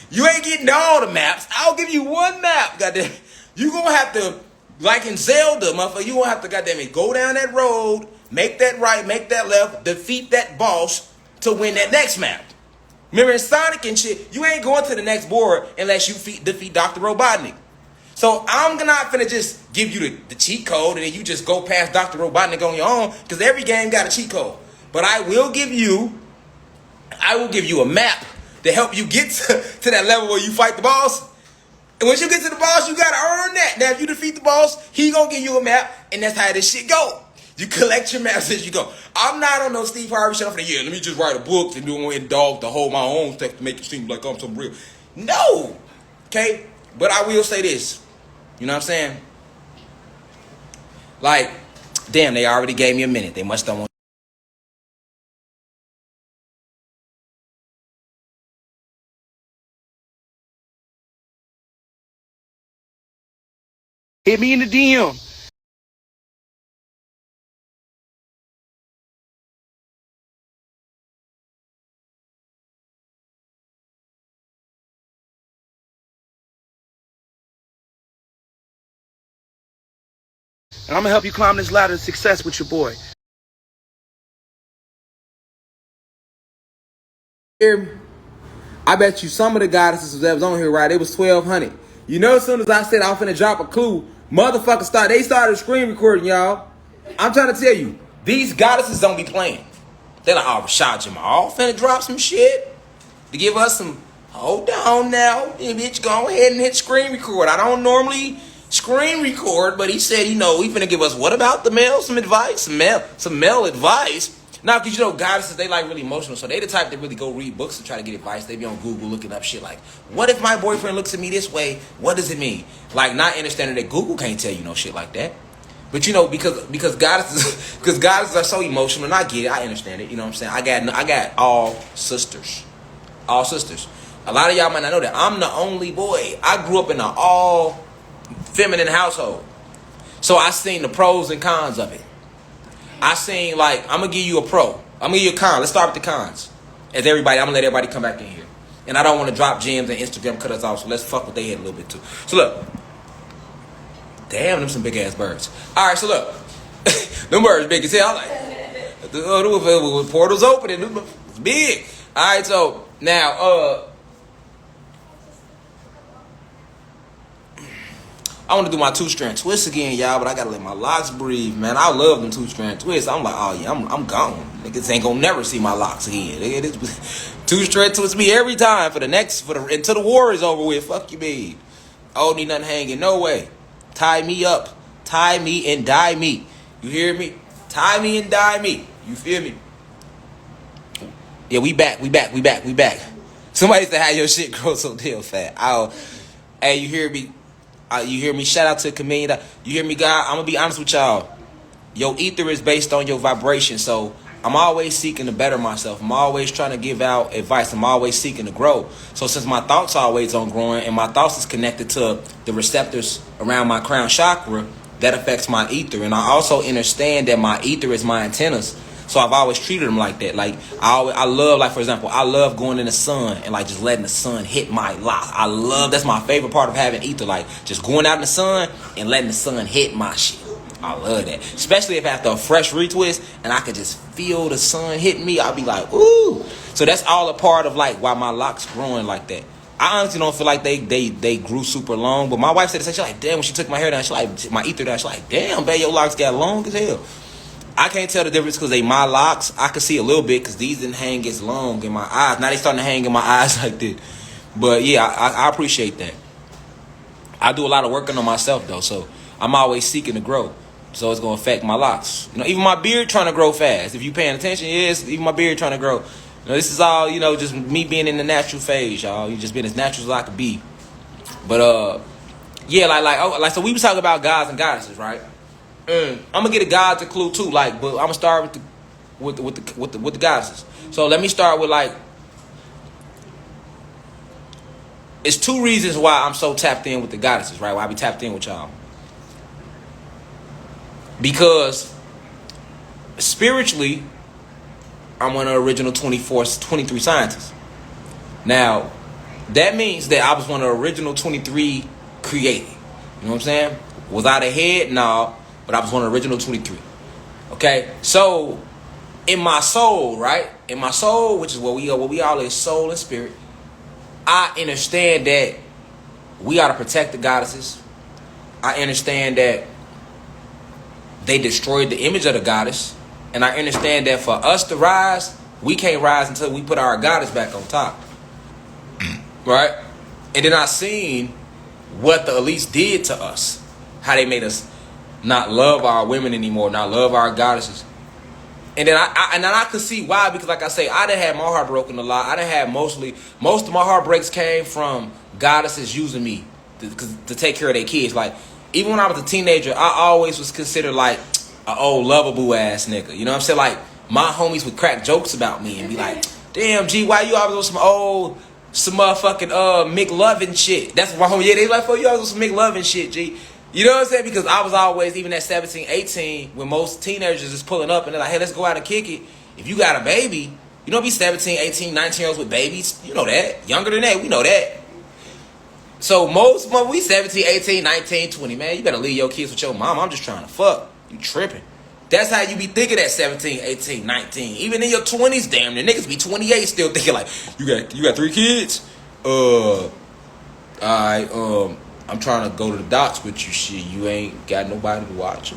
[SPEAKER 1] You ain't getting all the maps. I'll give you one map. Goddamn, you gonna have to, like in Zelda, motherfucker. You gonna have to, goddamn it, go down that road, make that right, make that left, defeat that boss to win that next map. Remember in Sonic and shit, you ain't going to the next board unless you defeat Dr. Robotnik. So I'm not finna just give you the cheat code and then you just go past Dr. Robotnik on your own, because every game got a cheat code. But I will give you a map to help you get to that level where you fight the boss. And once you get to the boss, you gotta earn that. Now if you defeat the boss, he gonna give you a map, and that's how this shit go. You collect your maps as you go. I'm not on no Steve Harvey shit. I'm like, yeah, let me just write a book and do one dog to hold my own stuff to make it seem like I'm some real. No. Okay? But I will say this. You know what I'm saying? Like, damn, they already gave me a minute. They must don't want. Hit me in the DM. And I'm gonna help you climb this ladder to success with your boy. I bet you some of the goddesses that was on here, right? It was 1,200. You know, as soon as I said I'm finna drop a clue, motherfuckers started screen recording, y'all. I'm trying to tell you, these goddesses don't be playing. They're like, oh, Rashad Jamal finna drop some shit to give us some. Hold on now, bitch, go ahead and hit screen record. I don't normally screen record, but he said, he finna give us, what about the male? Some advice, some male advice. Now, because goddesses, they like really emotional, so they the type that really go read books and try to get advice. They be on Google looking up shit like, what if my boyfriend looks at me this way? What does it mean? Like, not understanding that Google can't tell you no shit like that. But because goddesses are so emotional, and I get it, I understand it. You know what I'm saying? I got all sisters. All sisters. A lot of y'all might not know that. I'm the only boy. I grew up in an all feminine household. So I seen the pros and cons of it. I seen, like, I'm going to give you a pro. I'm going to give you a con. Let's start with the cons. I'm going to let everybody come back in here. And I don't want to drop gems and Instagram cut us off, so let's fuck with they head a little bit too. So look. Damn, them some big ass birds. Alright, so look. Them birds big as hell. I'm like, the portals open and it's big. Alright, so now I want to do my 2-strand twist again, y'all, but I gotta let my locks breathe, man. I love them 2-strand twists. I'm like, oh yeah, I'm gone. Niggas ain't gonna never see my locks again. 2-strand twist me every time until the war is over with. Fuck you, babe. Oh, need nothing hanging. No way. Tie me up. Tie me and die me. You hear me? Tie me and die me. You feel me? Yeah, we back. Somebody said how your shit grows so damn fat. Hey, you hear me? You hear me? Shout out to the comedian. You hear me, God? I'm gonna be honest with y'all. Your ether is based on your vibration, so I'm always seeking to better myself. I'm always trying to give out advice. I'm always seeking to grow. So since my thoughts are always on growing, and my thoughts is connected to the receptors around my crown chakra, that affects my ether. And I also understand that my ether is my antennas. So I've always treated them like that. Like I love, like for example, I love going in the sun and like just letting the sun hit my lock. That's my favorite part of having ether. Like just going out in the sun and letting the sun hit my shit. I love that. Especially if after a fresh retwist and I could just feel the sun hit me, I'll be like, ooh. So that's all a part of like why my locks growing like that. I honestly don't feel like they grew super long. But my wife said, she's like, damn, when she took my hair down, she like my ether down, she's like, damn, babe, your locks got long as hell. I can't tell the difference because they my locks. I can see a little bit because these didn't hang as long in my eyes. Now they starting to hang in my eyes like this. But yeah, I appreciate that. I do a lot of working on myself though, so I'm always seeking to grow. So it's gonna affect my locks. You know, even my beard trying to grow fast. If you paying attention, yes, even my beard trying to grow. You know, this is all, you know, just me being in the natural phase, y'all. You just being as natural as I could be. But yeah, like so we was talking about gods and goddesses, right? I'm gonna get a gods a clue too, like, but I'm gonna start with the goddesses. So let me start with like, it's 2 reasons why I'm so tapped in with the goddesses, right? Why I be tapped in with y'all. Because spiritually, I'm one of the original 23 scientists. Now, that means that I was one of the original 23 created. You know what I'm saying? Was I the head? No. But I was one of the original 23. Okay? So, in my soul, right? In my soul, which is what we all is, soul and spirit, I understand that we gotta protect the goddesses. I understand that they destroyed the image of the goddess. And I understand that for us to rise, we can't rise until we put our goddess back on top. Right? And then I seen what the elites did to us. How they made us not love our women anymore, not love our goddesses. And then I could see why, because like I say, I done had my heart broken a lot. I done had most of my heartbreaks came from goddesses using me to take care of their kids. Like, even when I was a teenager, I always was considered like an old lovable ass nigga. You know what I'm saying? Like, my homies would crack jokes about me and be like, damn, G, why you always on some motherfucking McLovin shit? That's what my homie, yeah, they like, oh, you always on some McLovin shit, G. You know what I'm saying? Because I was always, even at 17, 18, when most teenagers is pulling up and they're like, hey, let's go out and kick it. If you got a baby, you don't be 17, 18, 19-year-olds with babies. You know that. Younger than that, we know that. So most of we 17, 18, 19, 20, man. You better leave your kids with your mom. I'm just trying to fuck. You tripping. That's how you be thinking at 17, 18, 19. Even in your 20s, damn, the niggas be 28 still thinking like, you got 3 kids? I'm trying to go to the docks with you, shit. You ain't got nobody to watch.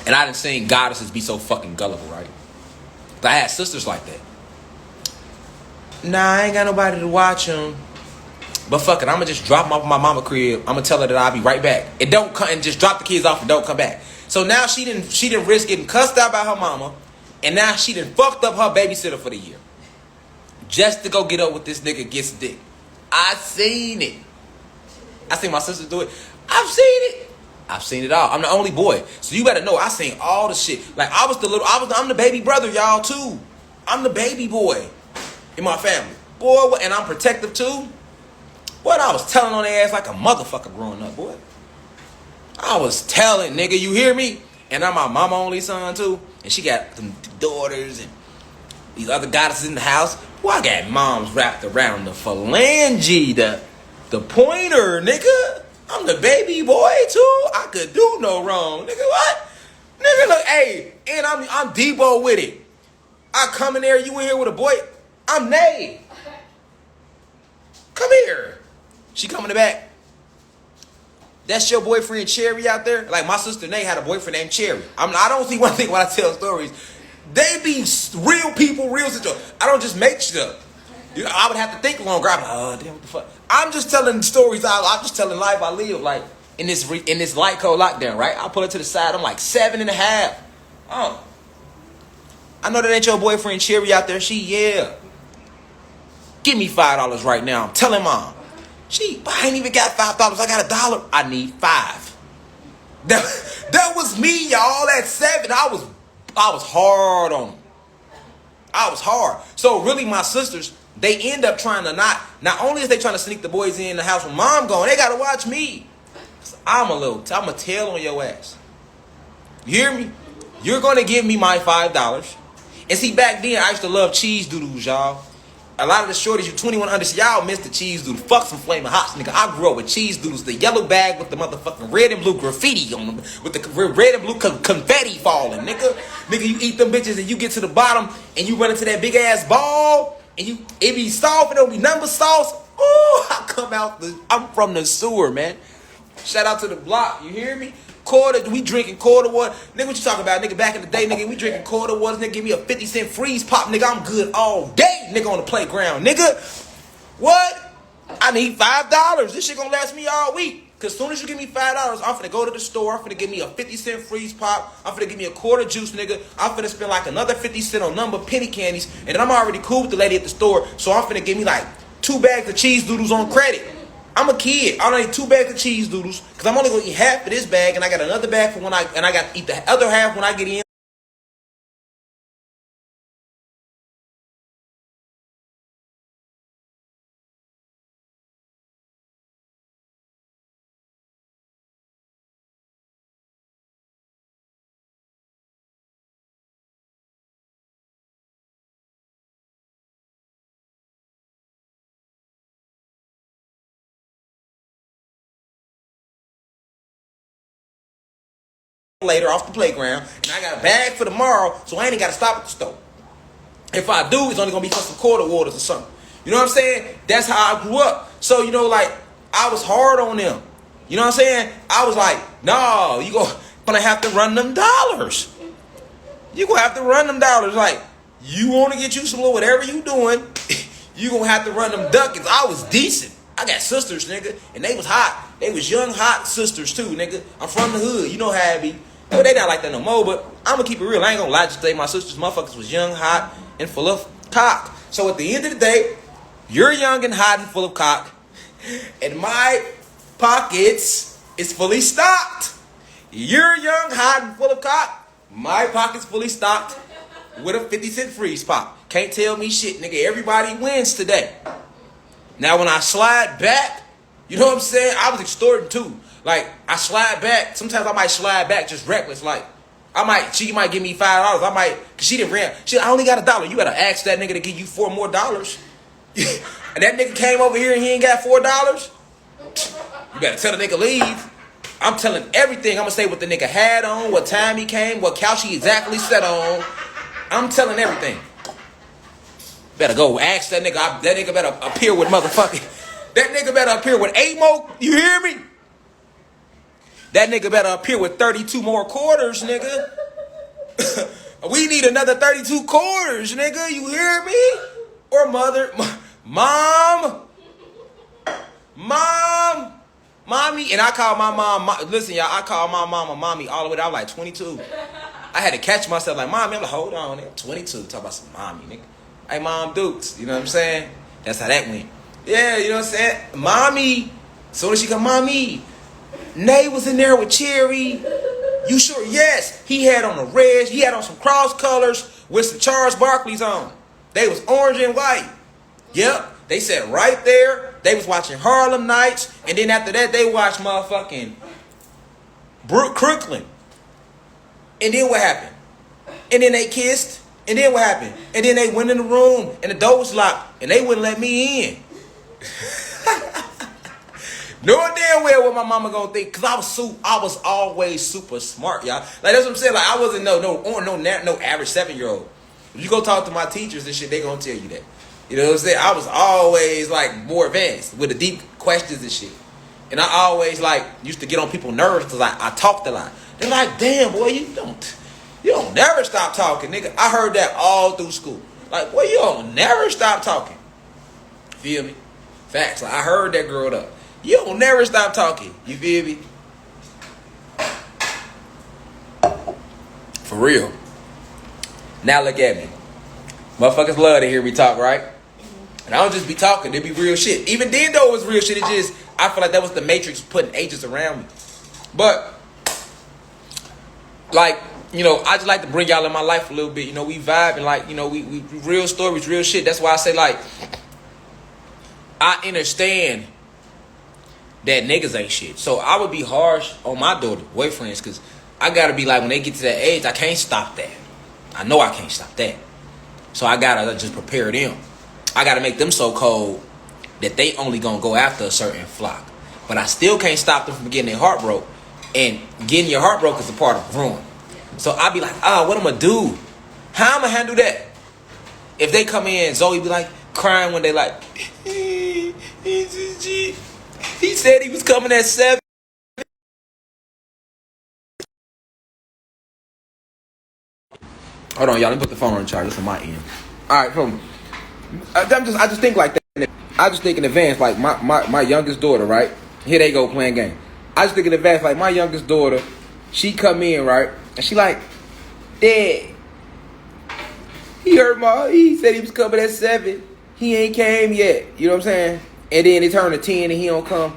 [SPEAKER 1] And I done seen goddesses be so fucking gullible, right? But I had sisters like that. Nah, I ain't got nobody to watch them. But fuck it, I'm gonna just drop them off my mama crib. I'm gonna tell her that I'll be right back. And don't come and just drop the kids off and don't come back. So now she didn't risk getting cussed out by her mama, and now she done fucked up her babysitter for the year. Just to go get up with this nigga gets dick. I seen it. I seen my sister do it. I've seen it. I've seen it all. I'm the only boy. So you better know I seen all the shit. Like I'm the baby brother, y'all, too. I'm the baby boy in my family. Boy, and I'm protective too. Boy, I was telling on their ass like a motherfucker growing up, boy. I was telling, nigga, you hear me? And I'm my mama only son too. And she got them daughters and these other goddesses in the house. Well, I got moms wrapped around the phalange, the pointer, nigga. I'm the baby boy too. I could do no wrong, nigga. What? Nigga, look, hey, and I'm Debo with it. I come in there, you in here with a boy. I'm Nay. Come here. She come in the back. That's your boyfriend Cherry out there? Like my sister Nay had a boyfriend named Cherry. I don't see one thing when I tell stories. They be real people, real situations. I don't just make shit up. You know, I would have to think longer. I'm like, oh damn, what the fuck? I'm just telling stories. I'm just telling life I live. Like in this light code lockdown, right? I pull it to the side. I'm like 7.5. Oh, I know that ain't your boyfriend Cherry out there. Yeah. Give me $5 right now. I'm telling mom. But I ain't even got $5. I got $1. I need $5. That was me, y'all. At 7, I was hard on them. I was hard. So really, my sisters, they end up trying to not only is they trying to sneak the boys in the house with mom going, they gotta watch me. I'm a tail on your ass. You hear me? You're gonna give me my $5. And see, back then I used to love cheese doodles, y'all. A lot of the shorties, you 21 under, y'all missed the cheese doodle. Fuck some flaming hots, nigga. I grew up with cheese doodles, the yellow bag with the motherfucking red and blue graffiti on them, with the red and blue confetti falling, nigga. Nigga, you eat them bitches and you get to the bottom and you run into that big ass ball and it be soft and it'll be number sauce. Ooh, I'm from the sewer, man. Shout out to the block, you hear me? We drinking quarter water. Nigga, what you talking about, nigga? Back in the day, nigga, we drinking quarter water. Nigga, give me a 50-cent freeze pop, nigga. I'm good all day, nigga, on the playground, nigga. What? I need $5. This shit gonna last me all week. Cause soon as you give me $5, I'm finna go to the store. I'm finna give me a 50-cent freeze pop. I'm finna give me a quarter juice, nigga. I'm finna spend like another 50 cents on number penny candies. And then I'm already cool with the lady at the store. So I'm finna give me like 2 bags of cheese doodles on credit. I'm a kid. I don't need 2 bags of cheese doodles because I'm only gonna eat half of this bag, and I got another bag for I got to eat the other half when I get in. Later off the playground, and I got a bag for tomorrow, so I ain't got to stop at the store. If I do, it's only gonna be for some quarter waters or something. You know what I'm saying? That's how I grew up. So you know, like I was hard on them. You know what I'm saying? I was like, no, you gonna have to run them dollars. You gonna have to run them dollars. Like you want to get you some little whatever you doing, you gonna have to run them duckets. I was decent. I got sisters, nigga, and they was hot. They was young, hot sisters too, nigga. I'm from the hood. You know how it be. No, they not like that no more, but I'm gonna keep it real. I ain't gonna lie to you. My sisters, motherfuckers was young, hot, and full of cock. So at the end of the day, you're young and hot and full of cock, and my pockets is fully stocked. You're young, hot, and full of cock. My pocket's fully stocked with a 50-cent freeze pop. Can't tell me shit, nigga. Everybody wins today. Now, when I slide back, you know what I'm saying? I was extorting too. Like, I slide back. Sometimes I might slide back just reckless. Like, she might give me $5. I might, cause she didn't rent. I only got $1. You gotta ask that nigga to give you $4 more. And that nigga came over here and he ain't got $4. You better tell the nigga leave. I'm telling everything. I'm gonna say what the nigga had on, what time he came, what couch he exactly sat on. I'm telling everything. Better go ask that nigga. That nigga better appear with motherfucking. That nigga better appear with 8 more. You hear me? That nigga better appear with 32 more quarters, nigga. We need another 32 quarters, nigga. You hear me? Or mom, mommy. And I call my mom. Listen, y'all. I call my mama mommy all the way down. I was like 22. I had to catch myself like, mommy. I'm like, hold on, nigga. 22. Talk about some mommy, nigga. Hey, Mom Dukes. You know what I'm saying? That's how that went. Yeah, you know what I'm saying? Mommy. As soon as she come, mommy. Nay was in there with Cherry. You sure? Yes. He had on a red. He had on some cross colors with some Charles Barkley's on. They was orange and white. Yep. They sat right there. They was watching Harlem Nights. And then after that, they watched motherfucking Brooke Crooklyn. And then what happened? And then they kissed. And then what happened? And then they went in the room and the door was locked and they wouldn't let me in. Knowing damn well what my mama gonna think, cause I was always super smart, y'all. Like that's what I'm saying. Like I wasn't no average 7-year-old. If you go talk to my teachers and shit, they gonna tell you that. You know what I'm saying? I was always like more advanced with the deep questions and shit. And I always like used to get on people's nerves because I talked a lot. They're like, damn boy, you don't never stop talking, nigga. I heard that all through school. Like, boy, you don't never stop talking. Feel me? Facts. Like I heard that growing up. You don't never stop talking. You feel me? For real. Now look at me. Motherfuckers love to hear me talk, right? And I don't just be talking. It be real shit. Even then, though, it was real shit. It just, I feel like that was the Matrix putting agents around me. But, like, you know, I just like to bring y'all in my life a little bit. You know, we vibe and, like, you know, we real stories, real shit. That's why I say, like, I understand that niggas ain't shit. So I would be harsh on my daughter, boyfriends, because I gotta be like, when they get to that age, I can't stop that. I know I can't stop that. So I gotta just prepare them. I gotta make them so cold that they only gonna go after a certain flock. But I still can't stop them from getting their heart broke. And getting your heart broke is a part of growing. So I be like, what I'm gonna do? How I'm gonna handle that? If they come in, Zoe be like crying when they like, he said he was coming at 7. Hold on, y'all. Let me put the phone on charge. This on my end. All right, I just think like that. I just think in advance, like my youngest daughter, right? Here they go playing game. I just think in advance, like my youngest daughter, she come in, right? And she like, Dad, he said he was coming at 7. He ain't came yet. You know what I'm saying? And then it turned to 10 and he don't come.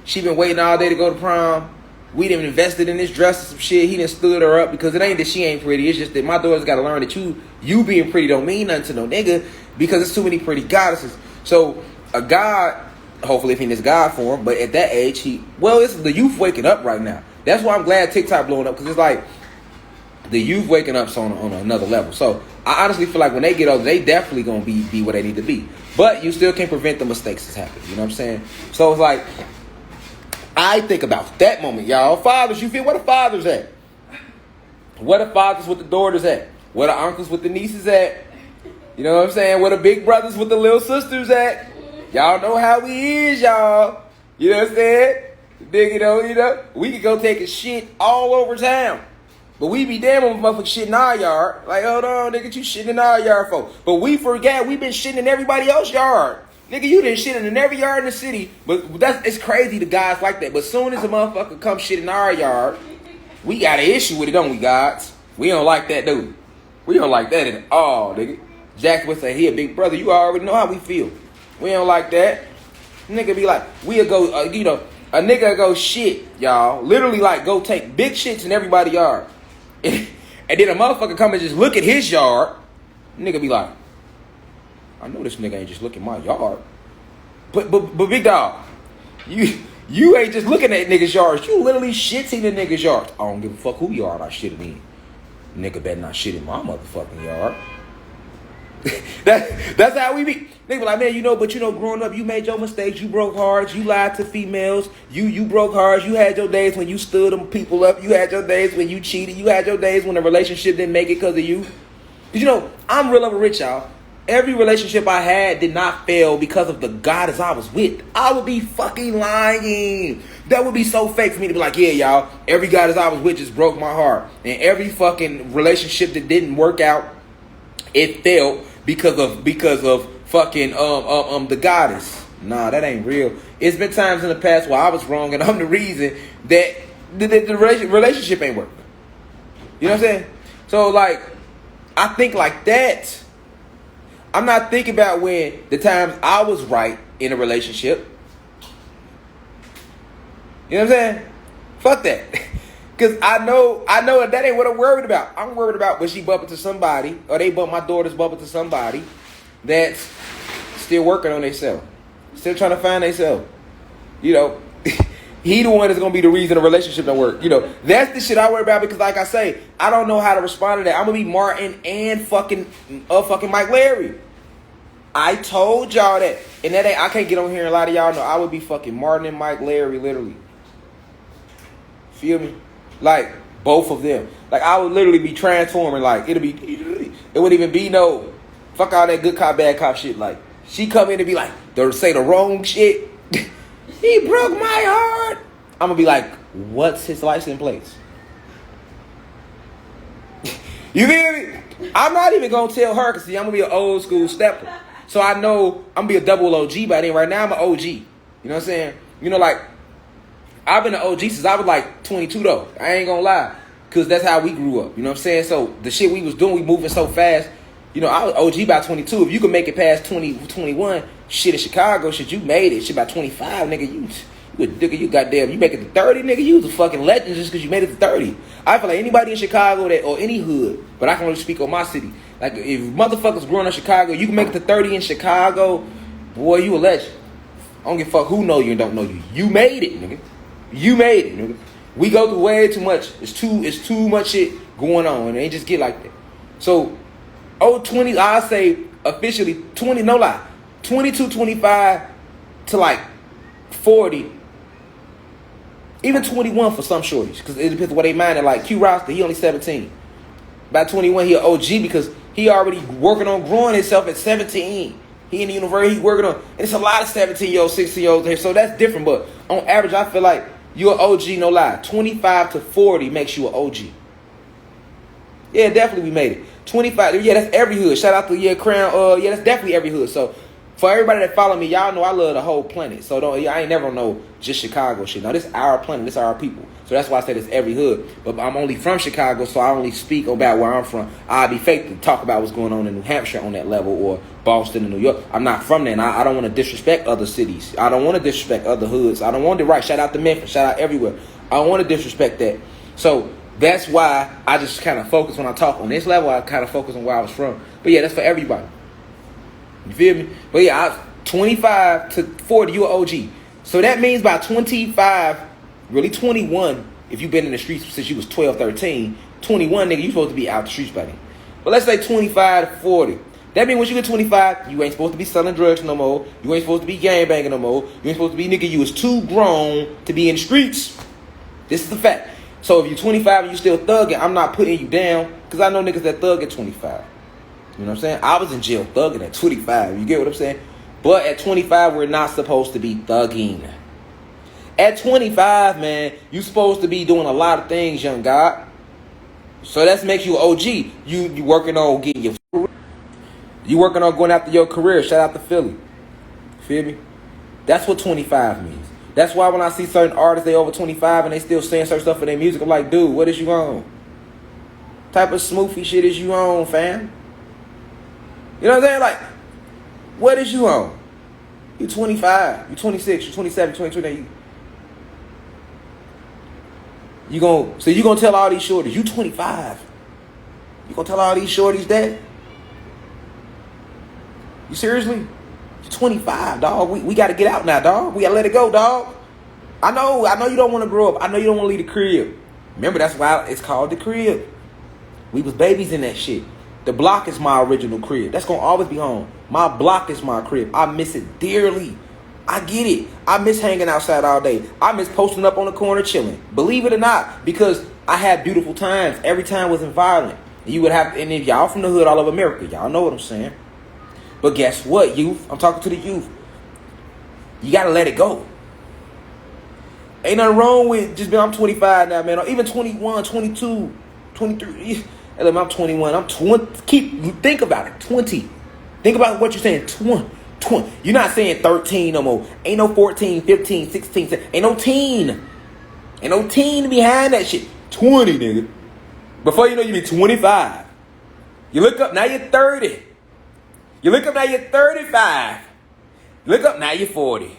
[SPEAKER 1] She been waiting all day to go to prom. We done invested in this dress and some shit. He done stood her up because it ain't that she ain't pretty. It's just that my daughter's got to learn that you being pretty don't mean nothing to no nigga because there's too many pretty goddesses. So a god, hopefully if he is God for him, but at that age, it's the youth waking up right now. That's why I'm glad TikTok blowing up because it's like the youth waking up on another level. So I honestly feel like when they get older, they definitely gonna be where they need to be. But you still can't prevent the mistakes that's happening. You know what I'm saying? So it's like I think about that moment, y'all. Fathers, you feel where the fathers at? Where the fathers with the daughters at? Where the uncles with the nieces at? You know what I'm saying? Where the big brothers with the little sisters at? Y'all know how we is, y'all. You know what I'm saying? Nigga, you know, we could go take a shit all over town. But we be damn on motherfucking shit in our yard. Like, hold on, nigga, you shitting in our yard for. But we forget we been shitting in everybody else's yard. Nigga, you done shitting in every yard in the city. But it's crazy the guys like that. But soon as a motherfucker come shit in our yard, we got an issue with it, don't we, gods? We don't like that, dude. We don't like that at all, nigga. Jack would say, here, big brother, you already know how we feel. We don't like that. Nigga be like, we'll go, a nigga go shit, y'all. Literally, like, go take big shits in everybody's yard. And then a motherfucker come and just look at his yard. Nigga be like, I know this nigga ain't just looking my yard. But big dog, you ain't just looking at niggas' yards. You literally shits in the niggas' yards. I don't give a fuck who yard I shit in. Nigga better not shit in my motherfucking yard. That's how we be. Nigga be like, man, but growing up, you made your mistakes. You broke hearts. You lied to females. You broke hearts. You had your days when you stood them people up. You had your days when you cheated. You had your days when the relationship didn't make it because of you. Because, I'm real over rich, y'all. Every relationship I had did not fail because of the goddess I was with. I would be fucking lying. That would be so fake for me to be like, yeah, y'all, every goddess I was with just broke my heart. And every fucking relationship that didn't work out, it failed because of fucking the goddess. Nah, that ain't real. It's been times in the past where I was wrong and I'm the reason that the relationship ain't working. You know what I'm saying? So like, I think like that. I'm not thinking about when the times I was right in a relationship. You know what I'm saying? Fuck that. Because I know that ain't what I'm worried about. I'm worried about when she bump into somebody, or my daughters bump into somebody that's still working on themselves. Still trying to find themselves. he the one that's gonna be the reason the relationship don't work. You know, that's the shit I worry about because, like I say, I don't know how to respond to that. I'm gonna be Martin and fucking Mike Larry. I told y'all that, and that ain't, I can't get on here and lie to y'all. No, I would be fucking Martin and Mike Larry, literally. Feel me? Like both of them. Like I would literally be transforming. Like it wouldn't even be no fuck all that good cop bad cop shit. Like she come in and be like, they'll say the wrong shit. He broke my heart. I'm gonna be like, what's his license plates? You feel me? I'm not even gonna tell her because see, I'm gonna be an old school stepper. So I know I'm gonna be a double OG by then. Right now I'm an OG. You know what I'm saying? You know, like I've been an OG since I was like 22 though. I ain't gonna lie. Cause that's how we grew up. You know what I'm saying? So the shit we was doing, we moving so fast. You know, I was OG by 22. If you can make it past 20, 21, shit in Chicago, shit, you made it. Shit by 25, nigga, you goddamn, you make it to 30, nigga, you was a fucking legend just because you made it to 30. I feel like anybody in Chicago that or any hood, but I can only speak on my city. Like if motherfuckers growing up in Chicago, you can make it to 30 in Chicago, boy, you a legend. I don't give a fuck who know you and don't know you. You made it, nigga. You made it, nigga. We go through way too much. It's too much shit going on, and it ain't just get like that. So, 20, I say officially 20, no lie, 22, 25 to like 40, even 21 for some shorties, because it depends on what they mind. Like Q Roster, he only 17. By 21, he an OG because he already working on growing himself at 17. He in the university, he working on, and it's a lot of 17-year-olds, 16-year-olds here, so that's different. But on average, I feel like you're an OG, no lie. 25 to 40 makes you an OG. Yeah, definitely we made it. 25, yeah, that's every hood. Shout out to Crown. Yeah, that's definitely every hood. So for everybody that follow me, y'all know I love the whole planet. So I ain't never know just Chicago shit. No, this is our planet. This is our people. So that's why I said it's every hood. But I'm only from Chicago, so I only speak about where I'm from. I'd be fake to talk about what's going on in New Hampshire on that level or Boston and New York. I'm not from there, and I don't want to disrespect other cities. I don't want to disrespect other hoods. I don't want to shout out to Memphis, shout out everywhere. I don't want to disrespect that. So that's why I just kind of focus when I talk on this level. I kind of focus on where I was from. But yeah, that's for everybody. You feel me? But yeah, 25 to 40, you an OG. So that means by 25, really 21, if you've been in the streets since you was 12, 13, 21, nigga, you supposed to be out the streets by then. But let's say 25 to 40. That means once you get 25, you ain't supposed to be selling drugs no more. You ain't supposed to be gangbanging no more. You ain't supposed to be, nigga, you was too grown to be in the streets. This is the fact. So if you're 25 and you still thugging, I'm not putting you down because I know niggas that thug at 25. You know what I'm saying? I was in jail thugging at 25. You get what I'm saying? But at 25, we're not supposed to be thugging. At 25, man, you supposed to be doing a lot of things, young God. So that makes you an OG. You working on getting your... You working on going after your career. Shout out to Philly. Feel me? That's what 25 means. That's why when I see certain artists, they over 25 and they still saying certain stuff for their music, I'm like, dude, what is you on? Type of smoothie shit is you on, fam? You know what I'm saying? Like, what is you on? You 25, you 26, you 27, 22, you gonna tell all these shorties, you 25. You gonna tell all these shorties that? You seriously? You're 25, dog. We gotta get out now, dog. We gotta let it go, dog. I know you don't want to grow up. I know you don't want to leave the crib. Remember, that's why it's called the crib. We was babies in that shit. The block is my original crib. That's gonna always be home. My block is my crib. I miss it dearly. I get it. I miss hanging outside all day. I miss posting up on the corner chilling. Believe it or not, because I had beautiful times. Every time wasn't violent. You would have, and if y'all from the hood all over America, y'all know what I'm saying. But guess what, youth? I'm talking to the youth. You gotta let it go. Ain't nothing wrong with just being, I'm 25 now, man. Or even 21, 22, 23. I'm 21. I'm 20. Think about it. 20. Think about what you're saying. 20. You're not saying 13 no more. Ain't no 14, 15, 16. 17. Ain't no teen. Ain't no teen behind that shit. 20, nigga. Before you know, you be 25. You look up, now you're 30. You look up, now you're 35. You look up, now you're 40.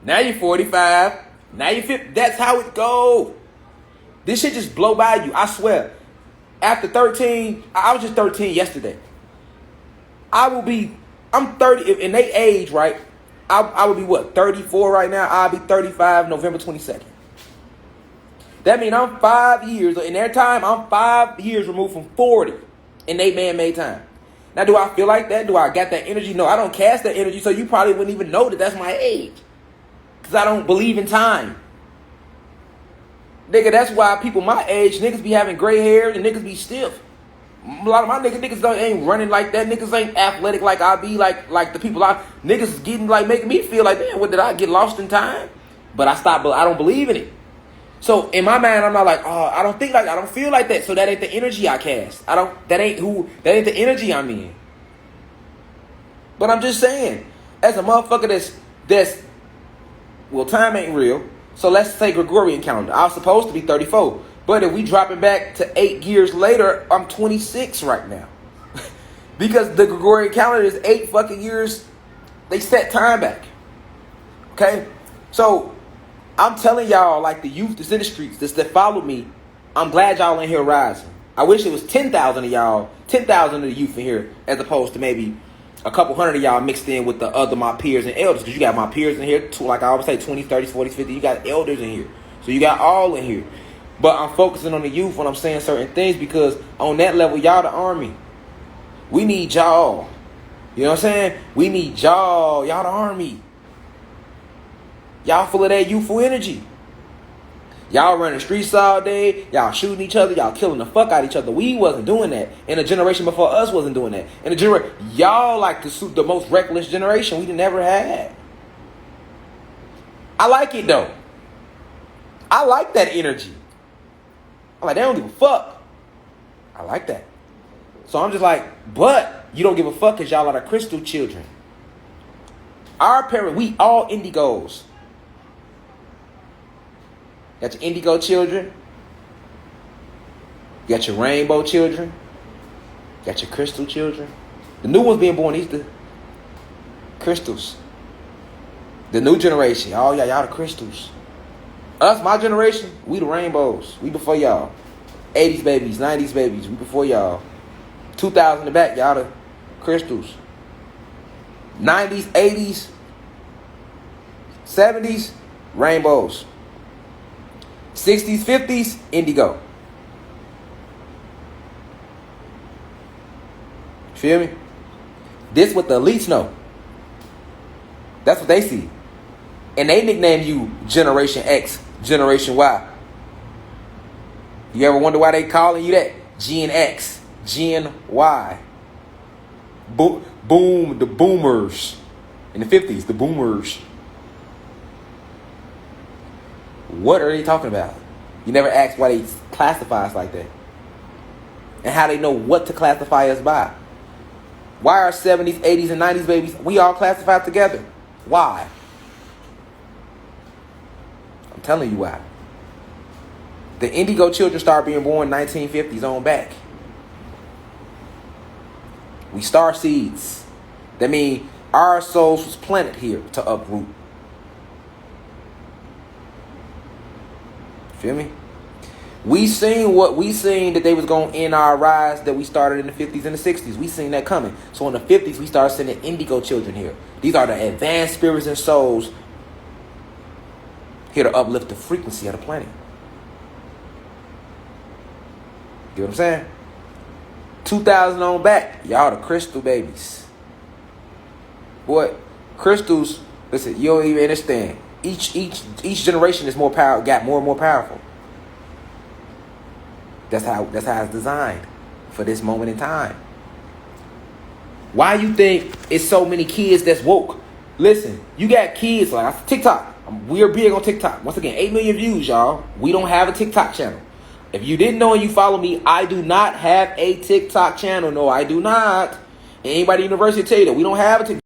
[SPEAKER 1] Now you're 45. Now you're 50. That's how it go. This shit just blow by you. I swear. After 13, I was just 13 yesterday. I'm 30, in they age, right? I would be what, 34 right now? I'll be 35 November 22nd. That means I'm 5 years, in their time, I'm 5 years removed from 40 in they man-made time. Now, do I feel like that? Do I got that energy? No, I don't cast that energy, so you probably wouldn't even know that that's my age. Because I don't believe in time. Nigga, that's why people my age, niggas be having gray hair and niggas be stiff. A lot of my niggas ain't running like that. Niggas ain't athletic like I be, like the people niggas is getting, like, making me feel like, man, what, did I get lost in time? But I don't believe in it. So in my mind, I'm not like, oh, I don't feel like that. So that ain't the energy I cast. That ain't the energy I'm in. But I'm just saying, as a motherfucker well, time ain't real. So let's say Gregorian calendar. I was supposed to be 34. But if we drop it back to 8 years later, I'm 26 right now. Because the Gregorian calendar is 8 fucking years. They set time back. Okay? So I'm telling y'all, like the youth that's in the streets, that followed me, I'm glad y'all in here rising. I wish it was 10,000 of y'all, 10,000 of the youth in here, as opposed to maybe a couple hundred of y'all mixed in with my peers and elders. Because you got my peers in here, like I always say, 20s, 30s, 40s, 50s. You got elders in here. So you got all in here. But I'm focusing on the youth when I'm saying certain things, because on that level, y'all the army. We need y'all. You know what I'm saying? We need y'all. Y'all the army. Y'all full of that youthful energy. Y'all running streets all day. Y'all shooting each other. Y'all killing the fuck out of each other. We wasn't doing that. And the generation before us wasn't doing that. And y'all like the most reckless generation we never had. I like it though. I like that energy. I'm like, they don't give a fuck. I like that. So I'm just like, but you don't give a fuck because y'all are the crystal children. Our parents, we all indigos. Got your indigo children. You got your rainbow children. You got your crystal children. The new ones being born, these the crystals. The new generation, y'all the crystals. Us, my generation, we the rainbows. We before y'all. 80s babies, 90s babies, we before y'all. 2000 in the back, y'all the crystals. 90s, 80s, 70s, rainbows. 60s, 50s, indigo. Feel me? This what the elites know. That's what they see. And they nickname you Generation X, Generation Y. You ever wonder why they calling you that? Gen X, Gen Y. Boom, the boomers. In the 50s, the boomers. What are they talking about? You never ask why they classify us like that. And how they know what to classify us by. Why are 70s, 80s, and 90s babies, we all classified together? Why? I'm telling you why. The indigo children start being born 1950s on back. We star seeds. That means our souls was planted here to uproot. Feel me? We seen that they was going to end our rise that we started in the 50s and the 60s. We seen that coming. So in the 50s, we started sending indigo children here. These are the advanced spirits and souls here to uplift the frequency of the planet. You know what I'm saying? 2000 on back, y'all the crystal babies. Boy, crystals, listen, you don't even understand. Each generation is more power, got more and more powerful. That's how it's designed for this moment in time. Why you think it's so many kids that's woke? Listen, you got kids like TikTok. We are big on TikTok. Once again, 8 million views, y'all. We don't have a TikTok channel. If you didn't know and you follow me, I do not have a TikTok channel. No, I do not. Anybody in the university tell you that we don't have a TikTok.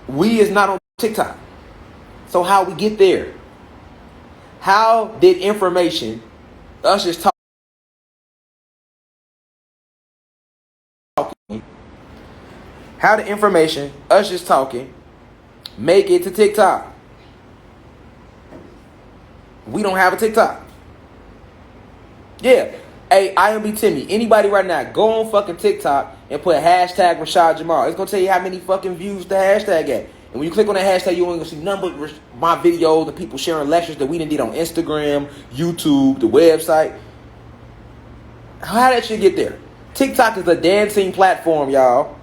[SPEAKER 1] We is not on TikTok. So how we get there? How did information, us just talking, how did information, us just talking, make it to TikTok? We don't have a TikTok. Yeah. Hey, IMB Timmy, anybody right now, go on fucking TikTok and put hashtag Rashad Jamal. It's going to tell you how many fucking views the hashtag at. And when you click on that hashtag, you only gonna see nothing but my videos, the people sharing lectures that we done did on Instagram, YouTube, the website. How did that shit get there? TikTok is a dancing platform, y'all.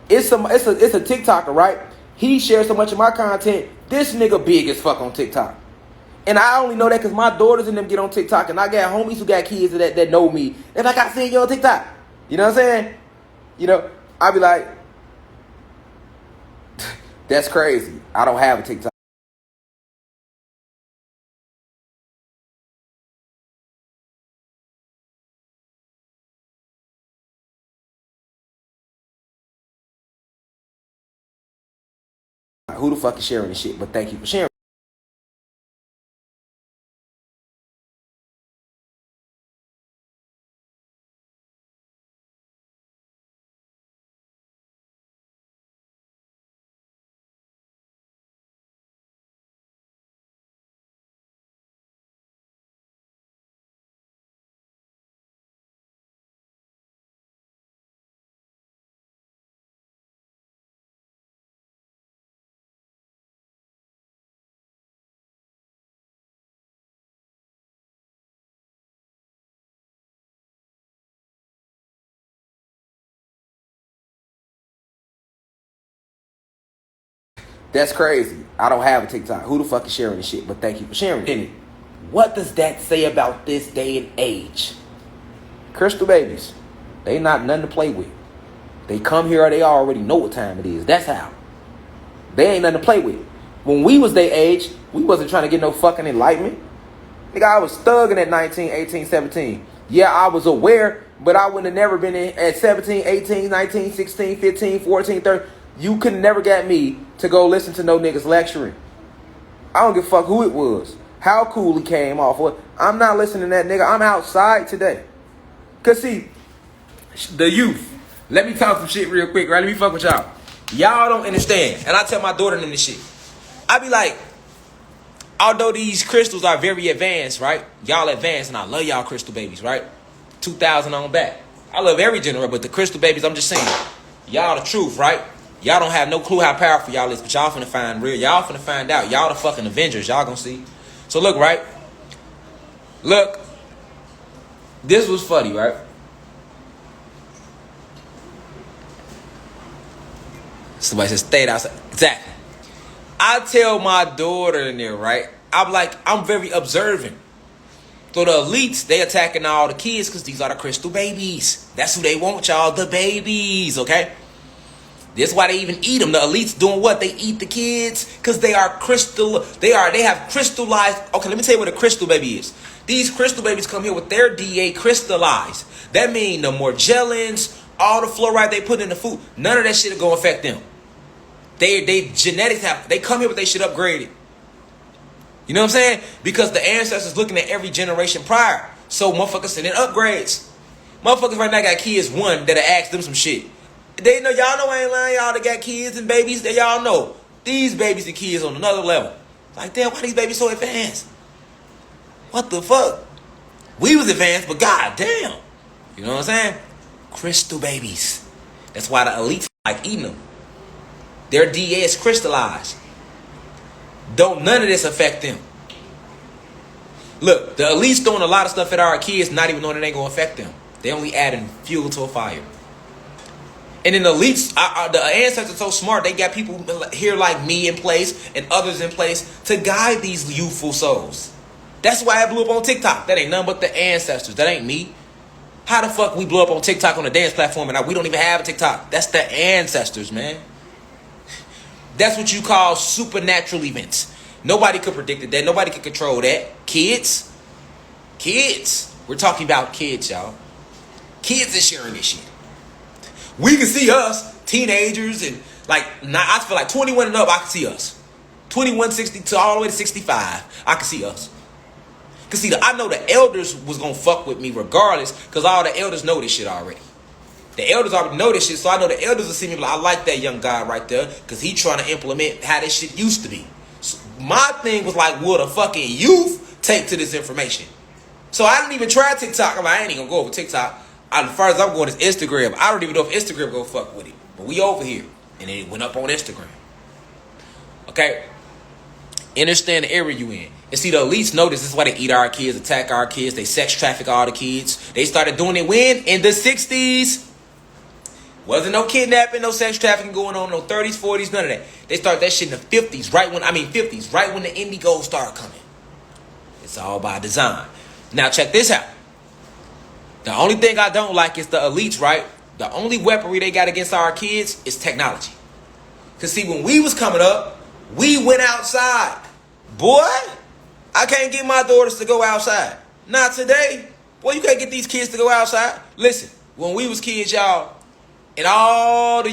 [SPEAKER 1] It's a TikToker, right? He shares so much of my content. This nigga big as fuck on TikTok. And I only know that because my daughters and them get on TikTok. And I got homies who got kids that know me. They're like, I seen you on TikTok. You know what I'm saying? You know, I be like, that's crazy. I don't have a TikTok. Who the fuck is sharing this shit? But thank you for sharing. That's crazy. I don't have a TikTok. Who the fuck is sharing this shit? But thank you for sharing it. What does that say about this day and age? Crystal babies. They not nothing to play with. They come here, they already know what time it is. That's how. They ain't nothing to play with. When we was their age, we wasn't trying to get no fucking enlightenment. Nigga, I was thugging at 19, 18, 17. Yeah, I was aware, but I wouldn't have never been in at 17, 18, 19, 16, 15, 14, 13. You could never got me to go listen to no niggas lecturing. I don't give a fuck who it was. How cool he came off with. I'm not listening to that nigga. I'm outside today. Cause see, the youth. Let me talk some shit real quick, right? Let me fuck with y'all. Y'all don't understand. And I tell my daughter in this shit. I be like, although these crystals are very advanced, right? Y'all advanced and I love y'all crystal babies, right? 2000 on back. I love every generation, but the crystal babies, I'm just saying. Y'all the truth, right? Y'all don't have no clue how powerful y'all is, but y'all finna find real. Y'all finna find out. Y'all the fucking Avengers. Y'all gonna see. So look, right? Look. This was funny, right? Somebody says, stay outside. Exactly. I tell my daughter in there, right? I'm like, I'm very observant. So the elites, they attacking all the kids because these are the crystal babies. That's who they want, y'all. The babies, okay? That's why they even eat them. The elites doing what? They eat the kids because they are crystal. They have crystallized. Okay, let me tell you what a crystal baby is. These crystal babies come here with their DA crystallized. That means the Morgellons, all the fluoride they put in the food, none of that shit will go affect them. They genetics they come here with their shit upgraded. You know what I'm saying? Because the ancestors looking at every generation prior. So motherfuckers sending upgrades. Motherfuckers right now got kids one that'll ask them some shit. They know, y'all know I ain't lying, y'all that got kids and babies, that y'all know. These babies and kids on another level. Like, damn, why these babies so advanced? What the fuck? We was advanced, but god damn. You know what I'm saying? Crystal babies. That's why the elites like eating them. Their DA is crystallized. Don't none of this affect them. Look, the elites doing a lot of stuff at our kids, not even knowing it ain't gonna affect them. They only adding fuel to a fire. And then the elites, the ancestors are so smart, they got people here like me in place and others in place to guide these youthful souls. That's why I blew up on TikTok. That ain't nothing but the ancestors. That ain't me. How the fuck we blew up on TikTok on a dance platform and we don't even have a TikTok? That's the ancestors, man. That's what you call supernatural events. Nobody could predict that. Nobody could control that. Kids. We're talking about kids, y'all. Kids is sharing this shit. We can see us, teenagers, and I feel like 21 and up, I can see us. 21, 60 to all the way to 65, I can see us. Cause see, I know the elders was gonna fuck with me regardless, cause all the elders know this shit already. The elders already know this shit, so I know the elders will see me like, I like that young guy right there, cause he trying to implement how this shit used to be. So my thing was like, will the fucking youth take to this information? So I didn't even try TikTok. I'm like, I ain't even gonna go over TikTok. As far as I'm going is Instagram. I don't even know if Instagram gonna fuck with it. But we over here. And it went up on Instagram. Okay? Understand the area you in. And see, the elites know this is why they eat our kids, attack our kids, they sex traffic all the kids. They started doing it when? In the 60s. Wasn't no kidnapping, no sex trafficking going on, no 30s, 40s, none of that. They started that shit in the 50s, 50s, right when the Indigos started coming. It's all by design. Now check this out. The only thing I don't like is the elites, right? The only weaponry they got against our kids is technology. Because see, when we was coming up, we went outside. Boy, I can't get my daughters to go outside. Not today. Boy, you can't get these kids to go outside. Listen, when we was kids, y'all, and all the,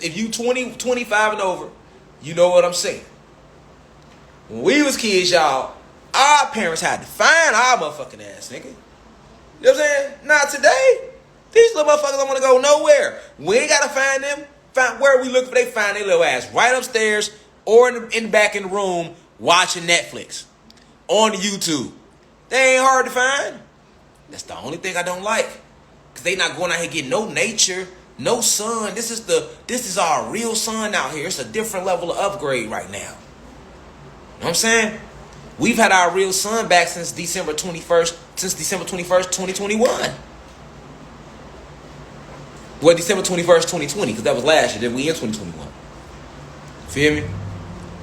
[SPEAKER 1] if you 20, 25 and over, you know what I'm saying. When we was kids, y'all, our parents had to find our motherfucking ass, nigga. You know what I'm saying? Not today. These little motherfuckers don't want to go nowhere. We ain't got to find them. Find where we look for, they find their little ass right upstairs or in the back in the room watching Netflix on YouTube. They ain't hard to find. That's the only thing I don't like. Because they not going out here getting no nature, no sun. This is our real sun out here. It's a different level of upgrade right now. You know what I'm saying? We've had our real sun back since December 21st, 2021. Well, December 21st, 2020, because that was last year. Then we in 2021. Feel me?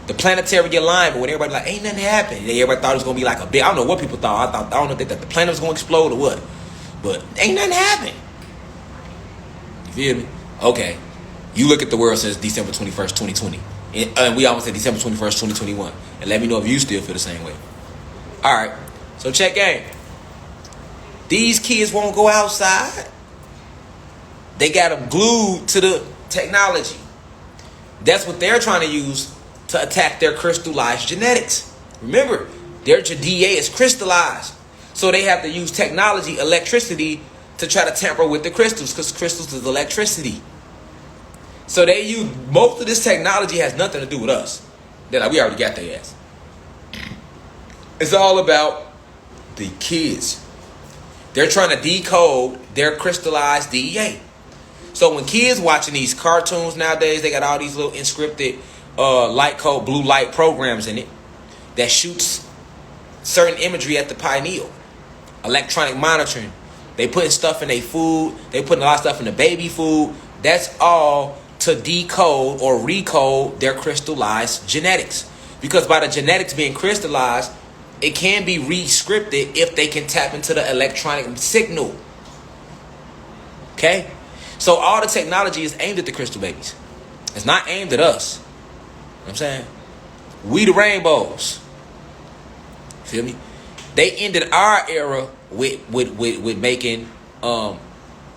[SPEAKER 1] The planetary alignment, when everybody like, ain't nothing happened. Everybody thought it was going to be like a big, I don't know what people thought. I don't know if they thought the planet was going to explode or what. But ain't nothing happened. You feel me? Okay. You look at the world since December 21st, 2020. And we almost said December 21st, 2021. And let me know if you still feel the same way. All right. So check game. These kids won't go outside. They got them glued to the technology. That's what they're trying to use to attack their crystallized genetics. Remember, their DNA is crystallized. So they have to use technology, electricity, to try to tamper with the crystals, because crystals is electricity. So they use, most of this technology has nothing to do with us. They're like, we already got their ass. It's all about the kids. They're trying to decode their crystallized DNA. So when kids watching these cartoons nowadays, they got all these little encrypted light code, blue light programs in it that shoots certain imagery at the pineal. Electronic monitoring. They putting stuff in their food. They putting a lot of stuff in the baby food. That's all to decode or recode their crystallized genetics. Because by the genetics being crystallized, it can be re-scripted if they can tap into the electronic signal. Okay? So all the technology is aimed at the crystal babies. It's not aimed at us. You know what I'm saying? We the rainbows. Feel me? They ended our era with making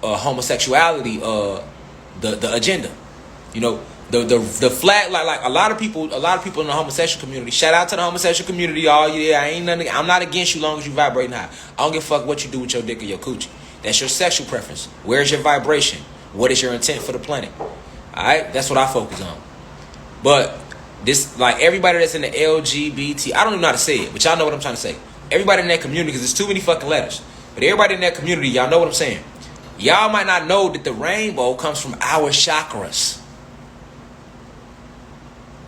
[SPEAKER 1] homosexuality the agenda. You know, the flag, like a lot of people in the homosexual community. Shout out to the homosexual community, y'all. Yeah, I'm not against you long as you vibrating high. I don't give a fuck what you do with your dick or your coochie. That's your sexual preference. Where's your vibration? What is your intent for the planet? Alright? That's what I focus on. But this, like everybody that's in the LGBT, I don't even know how to say it, but y'all know what I'm trying to say. Everybody in that community, because there's too many fucking letters. But everybody in that community, y'all know what I'm saying. Y'all might not know that the rainbow comes from our chakras.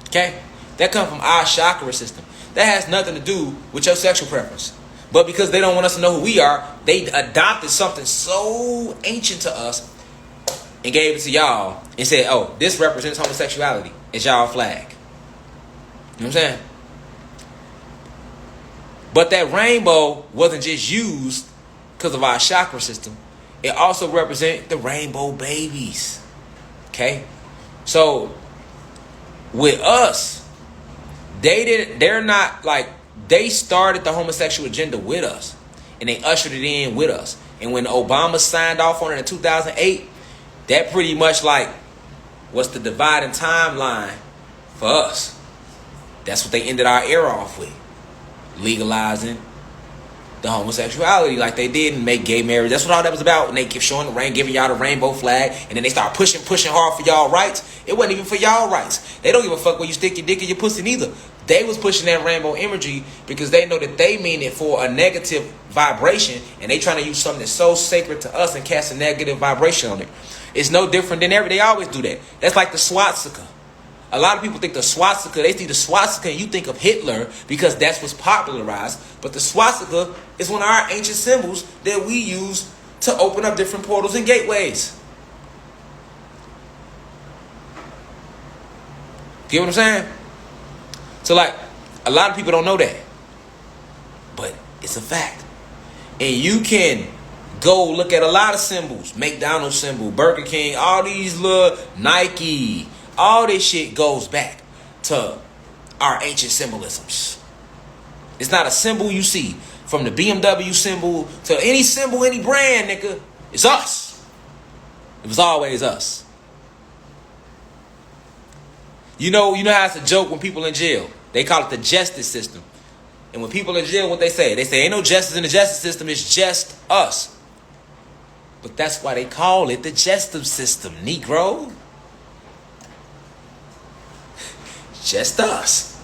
[SPEAKER 1] Okay? That comes from our chakra system. That has nothing to do with your sexual preference. But because they don't want us to know who we are, they adopted something so ancient to us and gave it to y'all and said, oh, this represents homosexuality. It's y'all flag. You know what I'm saying? But that rainbow wasn't just used because of our chakra system. It also represents the rainbow babies. Okay? So, with us, they're not like, they started the homosexual agenda with us. And they ushered it in with us. And when Obama signed off on it in 2008, that pretty much like was the dividing timeline for us. That's what they ended our era off with. Legalizing the homosexuality like they did and make gay marriage. That's what all that was about. And they kept showing the rain, giving y'all the rainbow flag. And then they start pushing hard for y'all rights. It wasn't even for y'all rights. They don't give a fuck where you stick your dick in your pussy neither. They was pushing that rainbow imagery because they know that they mean it for a negative vibration, and they trying to use something that's so sacred to us and cast a negative vibration on it. It's no different than they always do that. That's like the swastika. A lot of people think the swastika, they see the swastika and you think of Hitler because that's what's popularized. But the swastika is one of our ancient symbols that we use to open up different portals and gateways. Get what I'm saying? So like, a lot of people don't know that. But it's a fact. And you can go look at a lot of symbols. McDonald's symbol, Burger King, all these little Nike. All this shit goes back to our ancient symbolisms. It's not a symbol you see. From the BMW symbol to any symbol, any brand, nigga. It's us. It was always us. You know how it's a joke when people in jail. They call it the justice system. And when people in jail, what they say? They say, ain't no justice in the justice system. It's just us. But that's why they call it the justice system, Negro. Just us.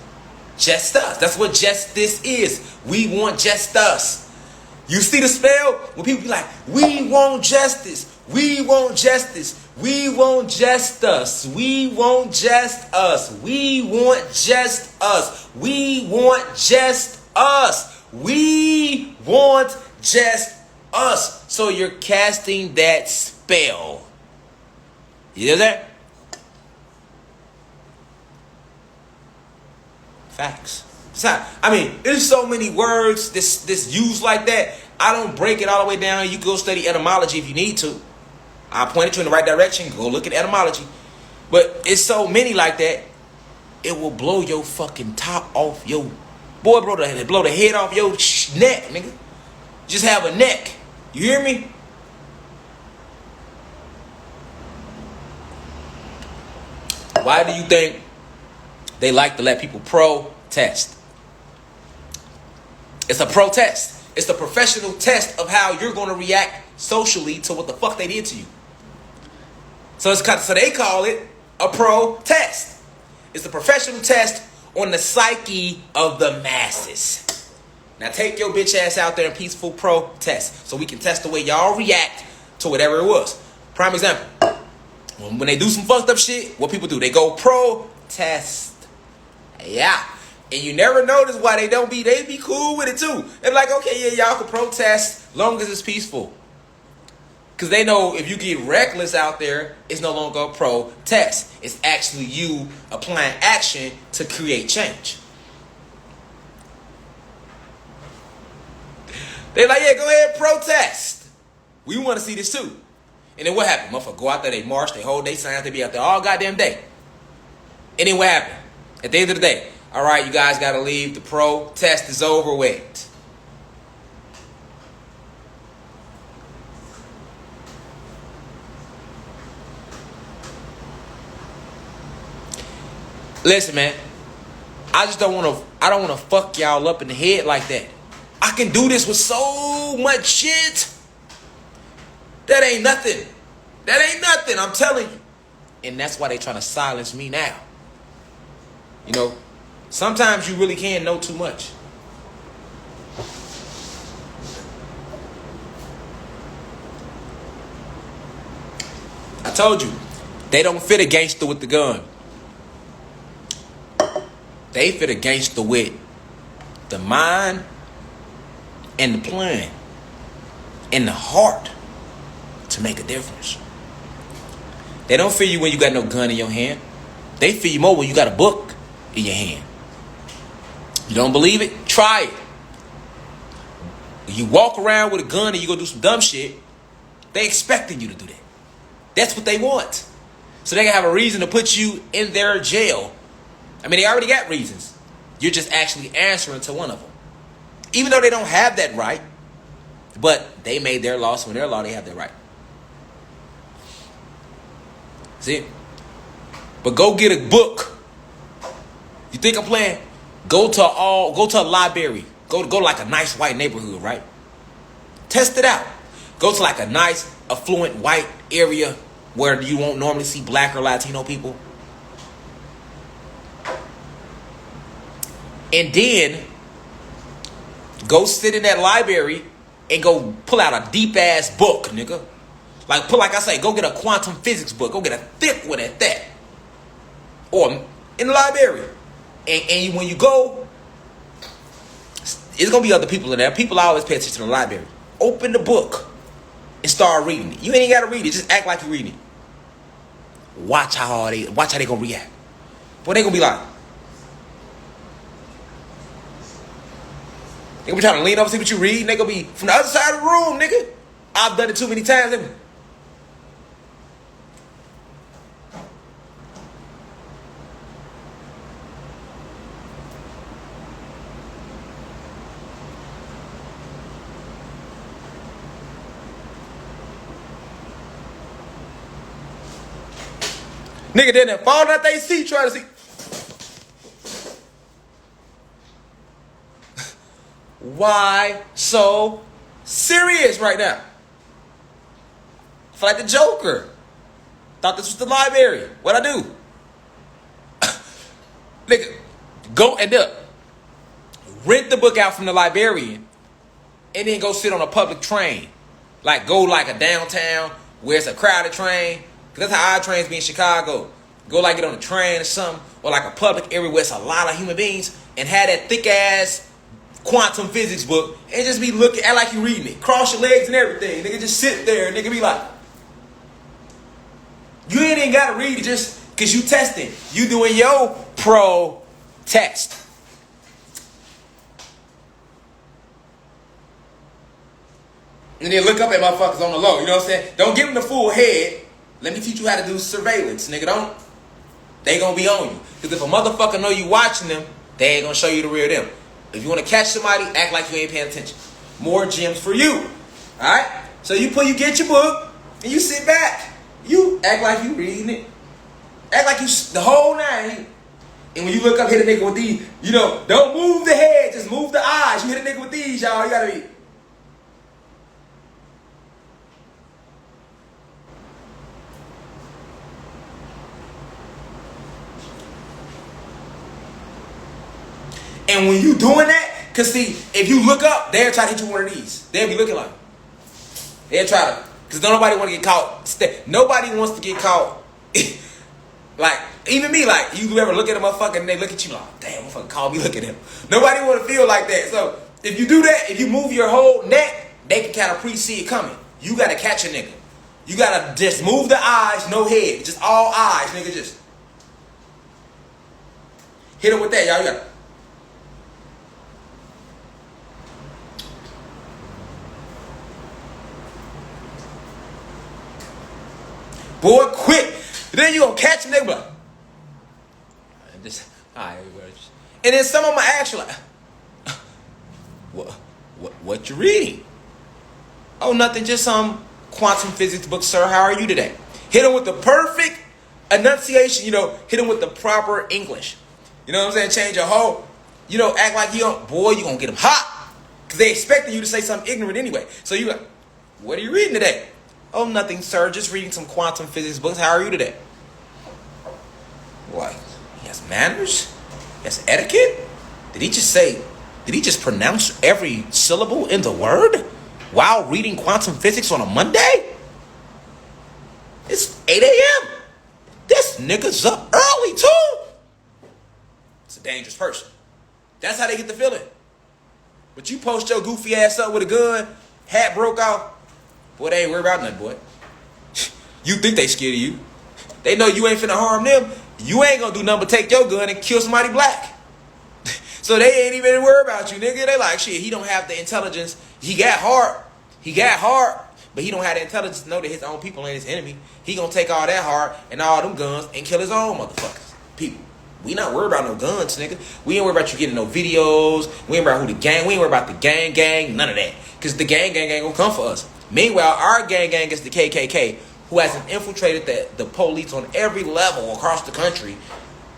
[SPEAKER 1] Just us. That's what justice is. We want just us. You see the spell? When people be like, we want justice. We want justice. We want just us. We want just us. We want just us. We want just us. We want just us. So you're casting that spell. You hear that? Facts. There's so many words this used like that. I don't break it all the way down. You can go study etymology if you need to. I'll point you in the right direction. Go look at etymology. But it's so many like that, it will blow your fucking top off your... Boy, blow the head off your neck, nigga. Just have a neck. You hear me? Why do you think they like to let people protest? It's a protest. It's the professional test of how you're going to react socially to what the fuck they did to you. So they call it a protest. It's a professional test on the psyche of the masses. Now take your bitch ass out there in peaceful protest so we can test the way y'all react to whatever it was. Prime example. When they do some fucked up shit, what people do? They go protest. Yeah. And you never notice why they be cool with it too. They're like, okay, yeah, y'all can protest long as it's peaceful. Because they know if you get reckless out there, it's no longer a protest. It's actually you applying action to create change. They're like, yeah, go ahead, protest. We want to see this too. And then what happened? Motherfucker go out there, they march, they hold their signs, they be out there all goddamn day. And then what happened? At the end of the day, all right, you guys got to leave. The protest is over with. Listen, man. I don't want to fuck y'all up in the head like that. I can do this with so much shit. That ain't nothing. That ain't nothing, I'm telling you. And that's why they trying to silence me now. You know, sometimes you really can know too much. I told you, they don't fit a gangster with the gun. They fit a gangster with the mind and the plan and the heart to make a difference. They don't feel you when you got no gun in your hand. They feel you more when you got a book in your hand. You don't believe it? Try it. When you walk around with a gun and you go do some dumb shit, they expecting you to do that. That's what they want. So they can have a reason to put you in their jail. I mean, they already got reasons. You're just actually answering to one of them. Even though they don't have that right, but they made their law, so in their law, they have that right. See? But go get a book. You think I'm playing? Go to a library. Go like a nice white neighborhood, right? Test it out. Go to like a nice, affluent white area where you won't normally see black or Latino people. and then go sit in that library and go pull out a deep ass book, nigga. Like I say, go get a quantum physics book. Go get a thick one at that. Or in the library. And when you go, it's going to be other people in there. People always pay attention to the library. Open the book and start reading it. You ain't got to read it. Just act like you're reading it. Watch how they going to react. Boy, they going to be like, they going to be trying to lean over, see what you read. And they going to be from the other side of the room, nigga. I've done it too many times. Nigga didn't fall out they seat trying to see. Why so serious right now? I feel like the Joker. Thought this was the library. What'd I do? Nigga, go and rent the book out from the librarian and then go sit on a public train. Like go like a downtown where it's a crowded train. Cause that's how our trains be in Chicago. Go like get on a train or something, or like a public area where it's a lot of human beings, and have that thick ass quantum physics book and just be looking, act like you reading it. Cross your legs and everything. Nigga just sit there and nigga be like, you ain't even gotta read it just cause you testing. You doing your pro test. And then look up at motherfuckers on the low, you know what I'm saying? Don't give them the full head. Let me teach you how to do surveillance, nigga. They gonna be on you. Because if a motherfucker know you watching them, they ain't gonna show you the real them. If you wanna catch somebody, act like you ain't paying attention. More gems for you. Alright? So you get your book, and you sit back. You act like you reading it. Act like you, the whole nine. And when you look up, hit a nigga with these, don't move the head, just move the eyes. You hit a nigga with these, y'all, you gotta be. And when you doing that, cause see, if you look up, they'll try to hit you one of these. They'll be looking like, they'll try to, cause nobody want to get caught. Nobody wants to get caught. Like, even me, like, you ever look at a motherfucker and they look at you like, damn, motherfucker call me, look at him. Nobody want to feel like that. So, if you do that, if you move your whole neck, they can kind of pre-see it coming. You got to catch a nigga. You got to just move the eyes, no head. Just all eyes, nigga, just. Hit him with that, y'all. You got to. Boy, quick. Then you gonna catch him, nigga. Like, alright, and then some of them are actually like, what you reading? Oh, nothing, just some quantum physics book, sir. How are you today? Hit him with the perfect enunciation, hit him with the proper English. You know what I'm saying? Change your whole, act like you don't, boy, you gonna get him hot. Cause they expecting you to say something ignorant anyway. So you like, what are you reading today? Oh, nothing, sir. Just reading some quantum physics books. How are you today? Like, he has manners? He has etiquette? Did he just pronounce every syllable in the word while reading quantum physics on a Monday? It's 8 a.m. This nigga's up early, too. It's a dangerous person. That's how they get the feeling. But you post your goofy ass up with a gun, hat broke off, boy, they ain't worried about nothing, boy. You think they scared of you. They know you ain't finna harm them. You ain't gonna do nothing but take your gun and kill somebody black. So they ain't even worried about you, nigga. They like, shit, he don't have the intelligence. He got heart, but he don't have the intelligence to know that his own people ain't his enemy. He gonna take all that heart and all them guns and kill his own motherfuckers. People. We not worried about no guns, nigga. We ain't worried about you getting no videos. We ain't worried about who the gang. We ain't worried about the gang. None of that. Because the gang gonna come for us. Meanwhile, our gang is the KKK, who has infiltrated the police on every level across the country,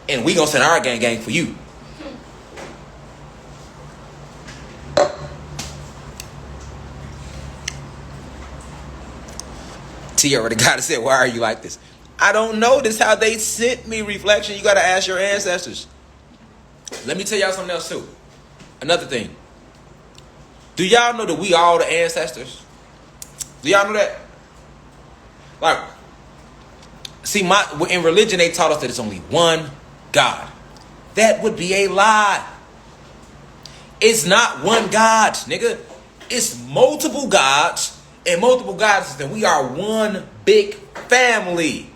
[SPEAKER 1] and we gonna send our gang for you. T already got to say, why are you like this? I don't know. This is how they sent me, Reflection. You gotta ask your ancestors. Let me tell y'all something else too. Another thing. Do y'all know that we all the ancestors? Do y'all know that? Like, see, in religion they taught us that it's only one God. That would be a lie. It's not one God, nigga. It's multiple gods and multiple goddesses, and we are one big family.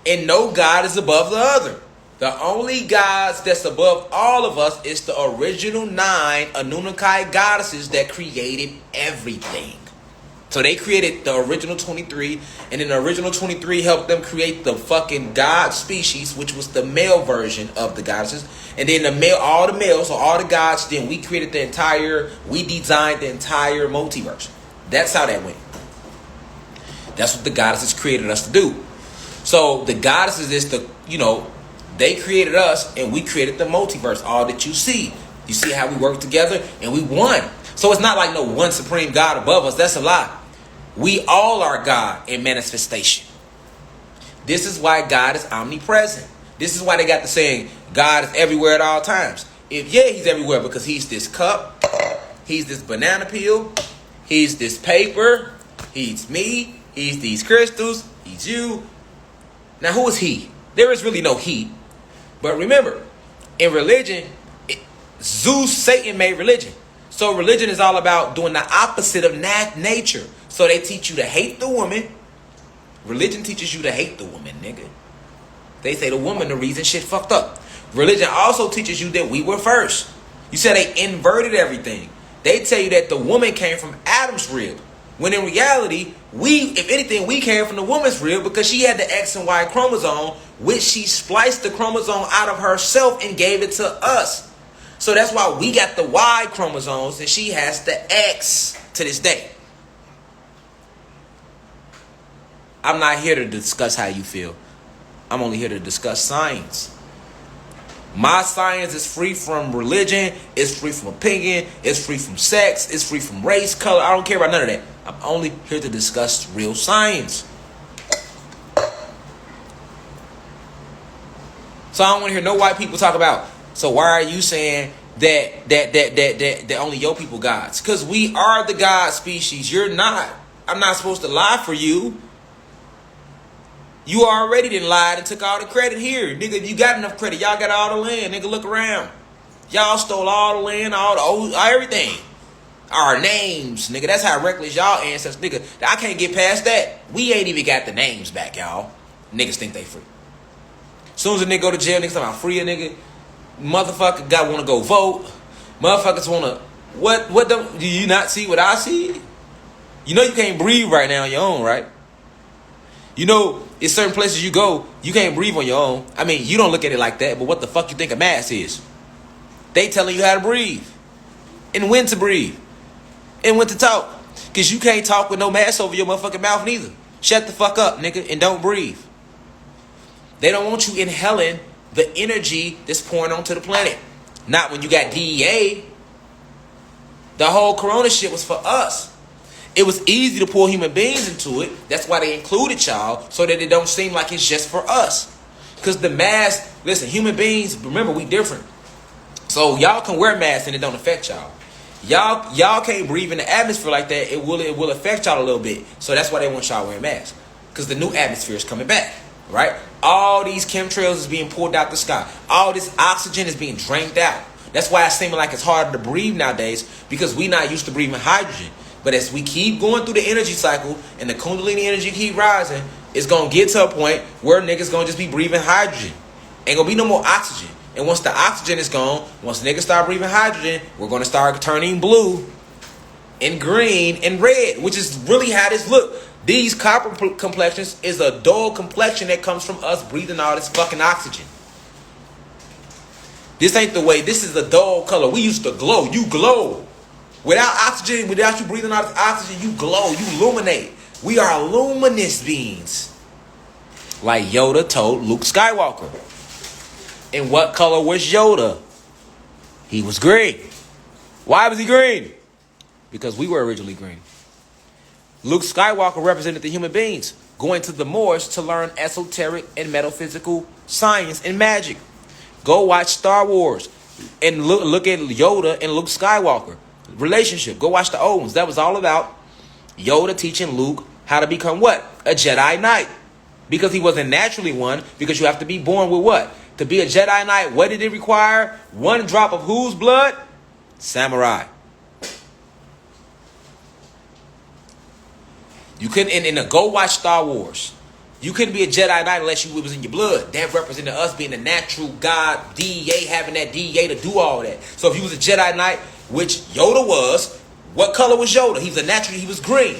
[SPEAKER 1] And no God is above the other. The only gods that's above all of us is the original 9 Anunnaki goddesses that created everything. So they created the original 23, and then the original 23 helped them create the fucking god species, which was the male version of the goddesses. And then all the males, so all the gods, then we designed the entire multiverse. That's how that went. That's what the goddesses created us to do. So the goddesses is they created us and we created the multiverse, all that you see. You see how we work together and we won. So it's not like no one supreme God above us. That's a lie. We all are God in manifestation. This is why God is omnipresent. This is why they got the saying, God is everywhere at all times. He's everywhere because he's this cup, he's this banana peel, he's this paper, he's me, he's these crystals, he's you. Now who is he? There is really no he. But remember, in religion, Zeus, Satan made religion. So religion is all about doing the opposite of nature. So they teach you to hate the woman. Religion teaches you to hate the woman, nigga. They say the woman the reason shit fucked up. Religion also teaches you that we were first. You said they inverted everything. They tell you that the woman came from Adam's rib. When in reality, if anything, we came from the woman's rib because she had the X and Y chromosome, which she spliced the chromosome out of herself and gave it to us. So that's why we got the Y chromosomes and she has the X to this day. I'm not here to discuss how you feel. I'm only here to discuss science. My science is free from religion. It's free from opinion. It's free from sex. It's free from race, color. I don't care about none of that. I'm only here to discuss real science. So I don't want to hear no white people talk about, so why are you saying that only your people gods? Because we are the God species. You're not. I'm not supposed to lie for you. You already done lied and took all the credit here. Nigga, you got enough credit. Y'all got all the land. Nigga, look around. Y'all stole all the land, everything. Our names, nigga. That's how reckless y'all ancestors, nigga. I can't get past that. We ain't even got the names back, y'all. Niggas think they free. Soon as a nigga go to jail, niggas talking about free a nigga. Motherfucker want to go vote. Motherfuckers want to... What do you not see what I see? You know you can't breathe right now on your own, right? You know, in certain places you go, you can't breathe on your own. I mean, you don't look at it like that, but what the fuck you think a mask is? They telling you how to breathe. And when to breathe. And when to talk. Because you can't talk with no mask over your motherfucking mouth neither. Shut the fuck up, nigga, and don't breathe. They don't want you inhaling the energy that's pouring onto the planet. Not when you got DEA. The whole corona shit was for us. It was easy to pull human beings into it. That's why they included y'all, so that it don't seem like it's just for us. Because the mask, listen, human beings, remember, we different. So y'all can wear masks and it don't affect y'all. Y'all can't breathe in the atmosphere like that. It will affect y'all a little bit. So that's why they want y'all wearing masks. Because the new atmosphere is coming back, right? All these chemtrails is being pulled out the sky. All this oxygen is being drained out. That's why it's seeming like it's harder to breathe nowadays, because we not used to breathing hydrogen. But as we keep going through the energy cycle and the Kundalini energy keep rising, it's going to get to a point where niggas going to just be breathing hydrogen. Ain't going to be no more oxygen. And once the oxygen is gone, once niggas start breathing hydrogen, we're going to start turning blue and green and red, which is really how this look. These copper complexions is a dull complexion that comes from us breathing all this fucking oxygen. This ain't the way. This is a dull color. We used to glow. You glow. Without oxygen, without you breathing out oxygen, you glow, you illuminate. We are luminous beings. Like Yoda told Luke Skywalker. And what color was Yoda? He was green. Why was he green? Because we were originally green. Luke Skywalker represented the human beings, going to the Moors to learn esoteric and metaphysical science and magic. Go watch Star Wars and look at Yoda and Luke Skywalker relationship. Go watch the old ones. That was all about Yoda teaching Luke how to become what? A Jedi Knight. Because he wasn't naturally one. Because you have to be born with what? To be a Jedi Knight, what did it require? One drop of whose blood? Samurai. You couldn't, and go watch Star Wars. You couldn't be a Jedi Knight unless it was in your blood. That represented us being a natural God, DEA, having that DEA to do all that. So if you was a Jedi Knight, which Yoda was, what color was Yoda? He was green.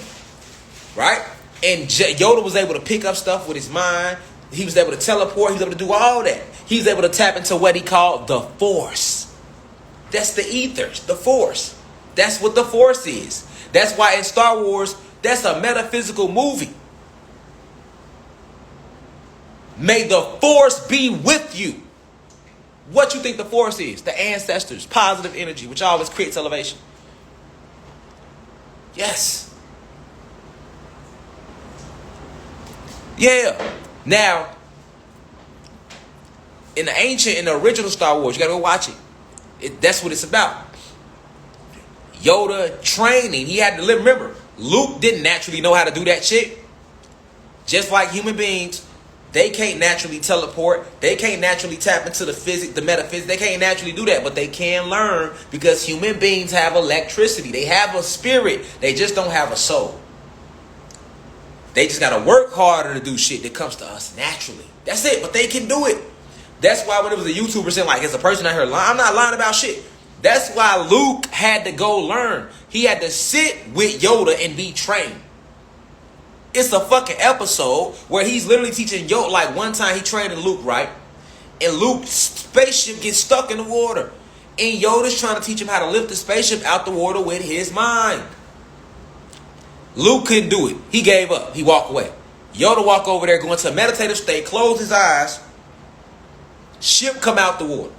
[SPEAKER 1] Right? And Yoda was able to pick up stuff with his mind. He was able to teleport. He was able to do all that. He was able to tap into what he called the Force. That's the ethers, the Force. That's what the Force is. That's why in Star Wars, that's a metaphysical movie. May the Force be with you. What you think the Force is? The ancestors, positive energy, which always creates elevation. Yes. Yeah. Now, in the original Star Wars, you gotta go watch it. That's what it's about. Yoda training. He had to live. Remember, Luke didn't naturally know how to do that shit. Just like human beings, they can't naturally teleport. They can't naturally tap into the physics, the metaphysics. They can't naturally do that, but they can learn because human beings have electricity. They have a spirit. They just don't have a soul. They just got to work harder to do shit that comes to us naturally. That's it, but they can do it. That's why when there was a YouTuber saying, like, it's a person out here lying, I'm not lying about shit. That's why Luke had to go learn. He had to sit with Yoda and be trained. It's a fucking episode where he's literally teaching Yoda. Like one time he trained Luke, right? And Luke's spaceship gets stuck in the water. And Yoda's trying to teach him how to lift the spaceship out the water with his mind. Luke couldn't do it. He gave up. He walked away. Yoda walk over there, go into a meditative state, close his eyes. Ship come out the water.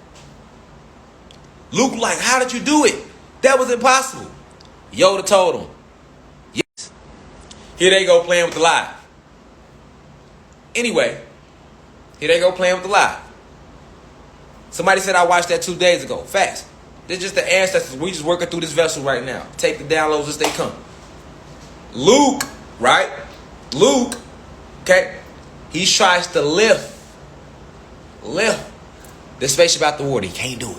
[SPEAKER 1] Luke like, how did you do it? That was impossible. Yoda told him, yes. Here they go playing with the lie. Anyway, here they go playing with the lie. Somebody said I watched that 2 days ago. Fast. They're just the ancestors. We just working through this vessel right now. Take the downloads as they come. Luke, right? Luke, okay? He tries to lift the spaceship out the water. He can't do it.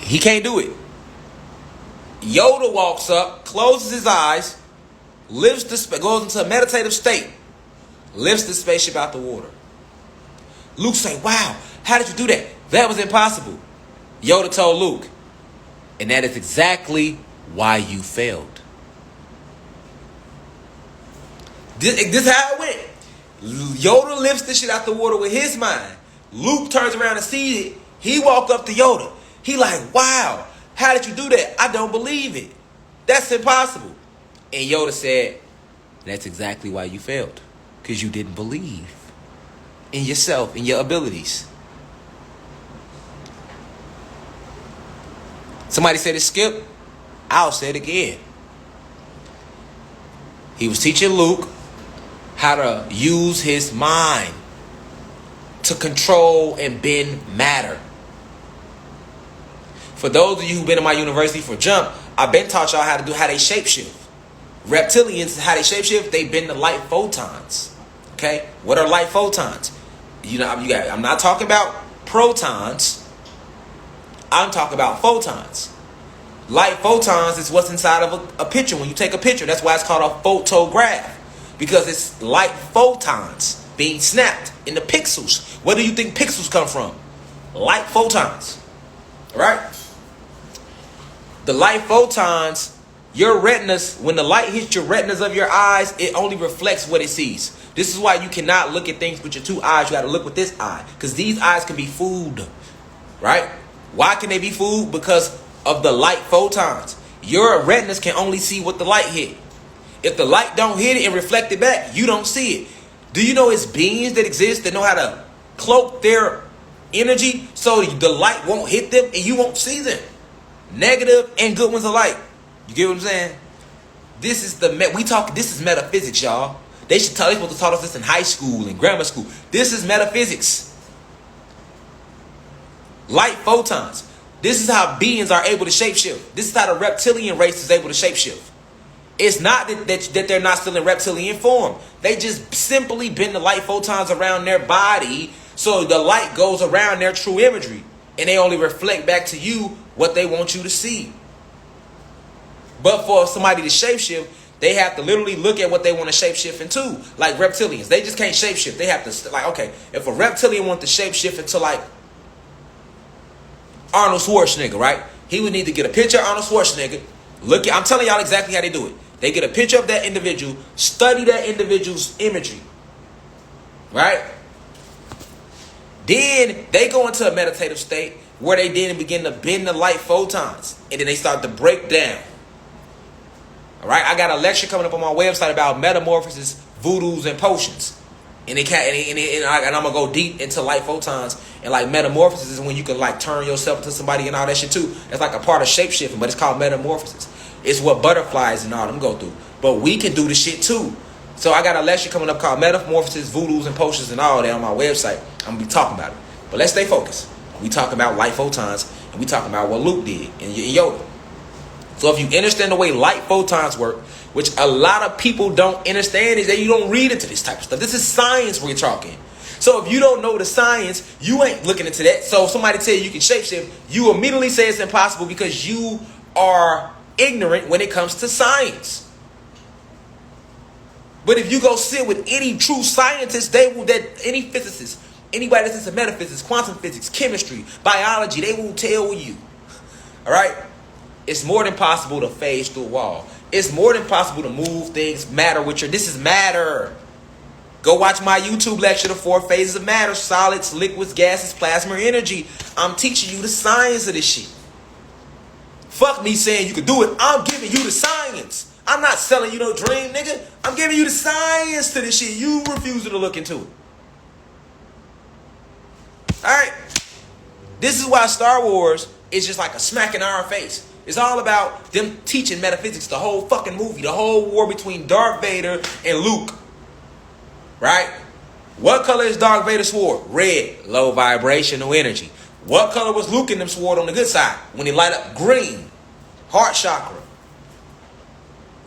[SPEAKER 1] He can't do it. Yoda walks up, closes his eyes, goes into a meditative state, lifts the spaceship out the water. Luke say, wow, how did you do that? That was impossible. Yoda told Luke, and that is exactly why you failed. This is how it went. Yoda lifts the shit out the water with his mind. Luke turns around and sees it. He walked up to Yoda. He like, wow, how did you do that? I don't believe it. That's impossible. And Yoda said, that's exactly why you failed. Because you didn't believe in yourself, in your abilities. Somebody said it, Skip. I'll say it again. He was teaching Luke how to use his mind to control and bend matter. For those of you who've been in my university for Jump, I've been taught y'all how they shapeshift. Reptilians, how they shapeshift, they bend the light photons. Okay? What are light photons? I'm not talking about protons. I'm talking about photons. Light photons is what's inside of a picture. When you take a picture, that's why it's called a photograph. Because it's light photons being snapped in the pixels. Where do you think pixels come from? Light photons. Right? The light photons, your retinas, when the light hits your retinas of your eyes, it only reflects what it sees. This is why you cannot look at things with your two eyes. You got to look with this eye. Because these eyes can be fooled. Right? Why can they be fooled? Because of the light photons. Your retinas can only see what the light hit. If the light don't hit it and reflect it back, you don't see it. Do you know it's beings that exist that know how to cloak their energy so the light won't hit them and you won't see them? Negative and good ones alike. You get what I'm saying? This is this is metaphysics, y'all.
[SPEAKER 3] They supposed to taught us this in high school and grammar school. This is metaphysics. Light photons. This is how beings are able to shapeshift. This is how the reptilian race is able to shapeshift. It's not that they're not still in reptilian form. They just simply bend the light photons around their body so the light goes around their true imagery. And they only reflect back to you what they want you to see. But for somebody to shapeshift, they have to literally look at what they want to shapeshift into. Like reptilians. They just can't shapeshift. They have to, like, okay, if a reptilian wants to shapeshift into like Arnold Schwarzenegger, right? He would need to get a picture of Arnold Schwarzenegger. I'm telling y'all exactly how they do it. They get a picture of that individual, study that individual's imagery, right? Then they go into a meditative state where they then begin to bend the light photons, and then they start to break down. All right, I got a lecture coming up on my website about metamorphosis, voodoos, and potions. And I'm gonna go deep into light photons and like metamorphosis is when you can like turn yourself into somebody and all that shit too. That's like a part of shapeshifting, but it's called metamorphosis. It's what butterflies and all them go through. But we can do the shit too. So I got a lecture coming up called Metamorphosis, Voodoos, and Potions and all that on my website. I'm gonna be talking about it. But let's stay focused. We talking about light photons and we talking about what Luke did in Yoda. So if you understand the way light photons work, which a lot of people don't understand, is that you don't read into this type of stuff. This is science we're talking. So if you don't know the science, you ain't looking into that. So if somebody tell you can shapeshift, you immediately say it's impossible because you are ignorant when it comes to science. But if you go sit with any true scientist, any physicist, anybody that's into metaphysics, quantum physics, chemistry, biology, they will tell you. All right? It's more than possible to phase through a wall. It's more than possible to move things, matter with this is matter. Go watch my YouTube lecture, The 4 Phases of Matter, solids, liquids, gases, plasma, energy. I'm teaching you the science of this shit. Fuck me saying you can do it. I'm giving you the science. I'm not selling you no dream, nigga. I'm giving you the science to this shit. You refuse to look into it. Alright? This is why Star Wars is just like a smack in our face. It's all about them teaching metaphysics, the whole fucking movie, the whole war between Darth Vader and Luke. Right? What color is Darth Vader's sword? Red. Low vibrational energy. What color was Luke in them sword on the good side? When he light up, green. Heart chakra.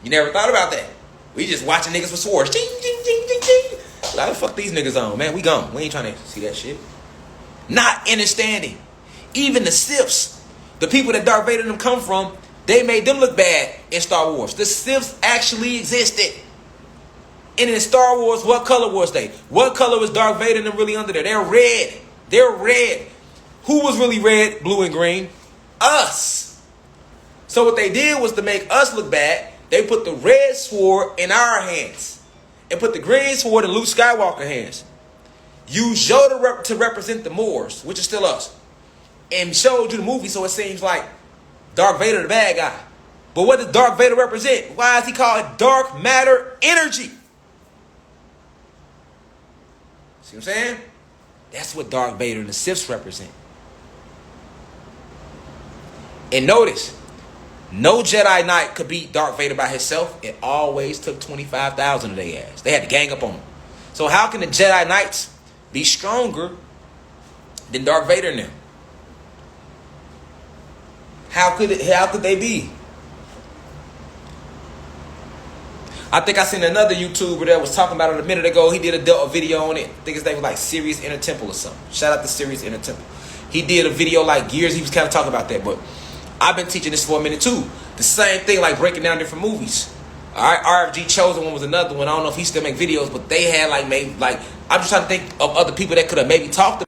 [SPEAKER 3] You never thought about that. We just watching niggas with swords. Ching, ching, ching, ching, ching. How the fuck these niggas on, man? We gone. We ain't trying to see that shit. Not understanding. Even the Siths, the people that Darth Vader and them come from, they made them look bad in Star Wars. The Siths actually existed. And in Star Wars, what color was they? What color was Darth Vader and them really under there? They're red. They're red. Who was really red, blue, and green? Us. So what they did was to make us look bad. They put the red sword in our hands and put the green sword in Luke Skywalker's hands. Used Yoda to represent the Moors, which is still us, and showed you the movie so it seems like Darth Vader the bad guy. But what does Darth Vader represent? Why is he called dark matter energy? See what I'm saying? That's what Darth Vader and the Siths represent. And notice, no Jedi Knight could beat Darth Vader by himself. It always took 25,000 of their ass. They had to gang up on him. So how can the Jedi Knights be stronger than Darth Vader and them? How could they be? I think I seen another YouTuber that was talking about it a minute ago. He did a video on it. I think his name was like Sirius Inner Temple or something. Shout out to Sirius Inner Temple. He did a video like years. He was kind of talking about that. But I've been teaching this for a minute too. The same thing, like breaking down different movies. All right, RFG Chosen one was another one. I don't know if he still make videos, but they had like maybe like I'm just trying to think of other people that could have maybe talked about.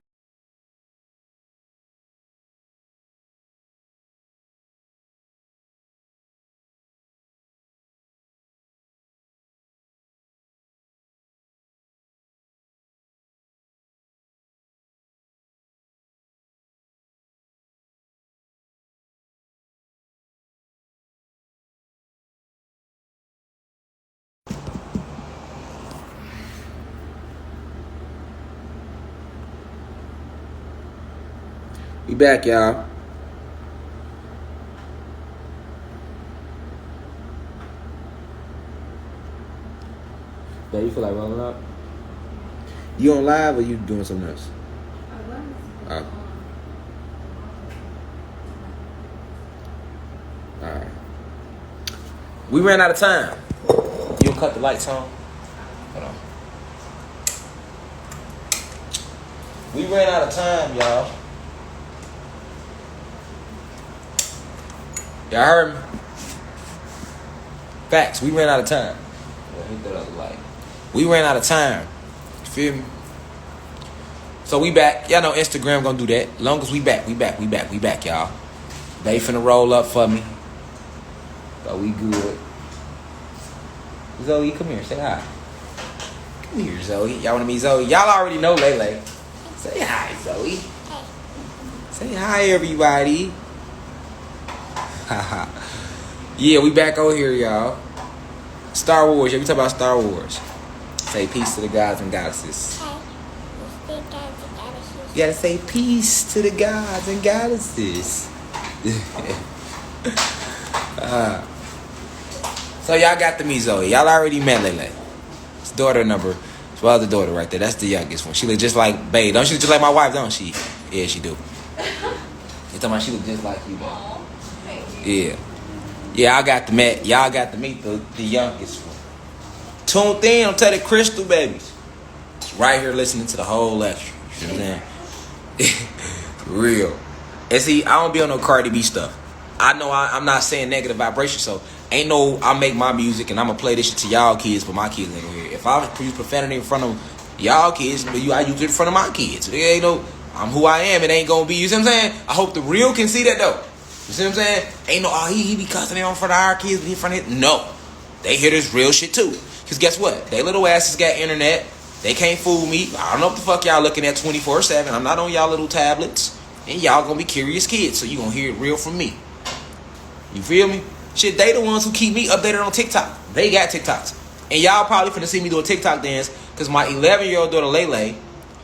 [SPEAKER 3] We back, y'all.
[SPEAKER 1] Yeah, you feel like rolling up? You on live or you doing something else? Alright. We ran out of time. You gonna cut the lights on? Hold on. We ran out of time, y'all. Y'all heard me? Facts, we ran out of time. Hit that other light. We ran out of time. You feel me? So we back. Y'all know Instagram gonna do that. Long as we back, y'all. They finna roll up for me. So we good. Zoe, come here. Say hi. Come here, Zoe. Y'all wanna meet Zoe? Y'all already know Lele. Say hi, Zoe. Say hi, everybody. Haha. Yeah, we back over here, y'all. Star Wars. Yeah, we talk about Star Wars. Say peace to the gods and goddesses. You gotta say peace to the gods and goddesses. So y'all got to meet Zoe. Y'all already met Lele. It's daughter number. It's my other daughter right there. That's the youngest one. She look just like Babe. Don't she look just like my wife, don't she? Yeah, she do. You talking about she look just like you, though. Yeah. Yeah, y'all got to meet the youngest one. Tuned in on the Crystal Babies. Right here listening to the whole lecture. You know what I'm saying? Real. And see, I don't be on no Cardi B stuff. I know I'm not saying negative vibration, so ain't no I make my music and I'm gonna play this shit to y'all kids, but my kids ain't gonna hear it. If I use profanity in front of y'all kids, I use it in front of my kids. There ain't no I'm who I am, it ain't gonna be, you see what I'm saying? I hope the real can see that though. You see what I'm saying? Ain't no, he be cussing it on front of our kids, but he in front of it. No. They hear this real shit too. Cause guess what? They little asses got internet. They can't fool me. I don't know what the fuck y'all looking at 24/7. I'm not on y'all little tablets. And y'all gonna be curious kids, so you gonna hear it real from me. You feel me? Shit, they the ones who keep me updated on TikTok. They got TikToks. And y'all probably finna see me do a TikTok dance, cause my 11-year-old daughter Lele,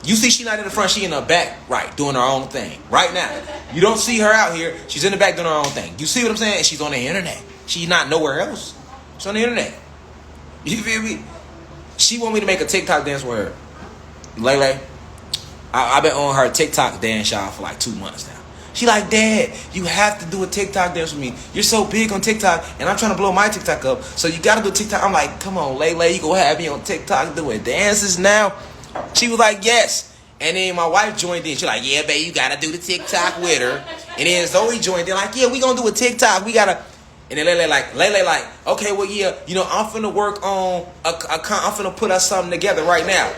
[SPEAKER 1] you see she not in the front, she in the back, right, doing her own thing. Right now. You don't see her out here, she's in the back doing her own thing. You see what I'm saying? And she's on the internet. She's not nowhere else. She's on the internet. You feel me? She want me to make a TikTok dance with her. Lele, I've been on her TikTok dance, y'all, for like 2 months now. She like, Dad, you have to do a TikTok dance with me. You're so big on TikTok, and I'm trying to blow my TikTok up, so you gotta do a TikTok. I'm like, come on, Lele, you gonna have me on TikTok doing dances now? She was like, yes. And then my wife joined in. She like, yeah, babe, you gotta do the TikTok with her. And then Zoe joined in, like, yeah, we gonna do a TikTok. We gotta. And then Lele like, okay, well, yeah, you know, I'm finna work on I'm finna put us something together right now.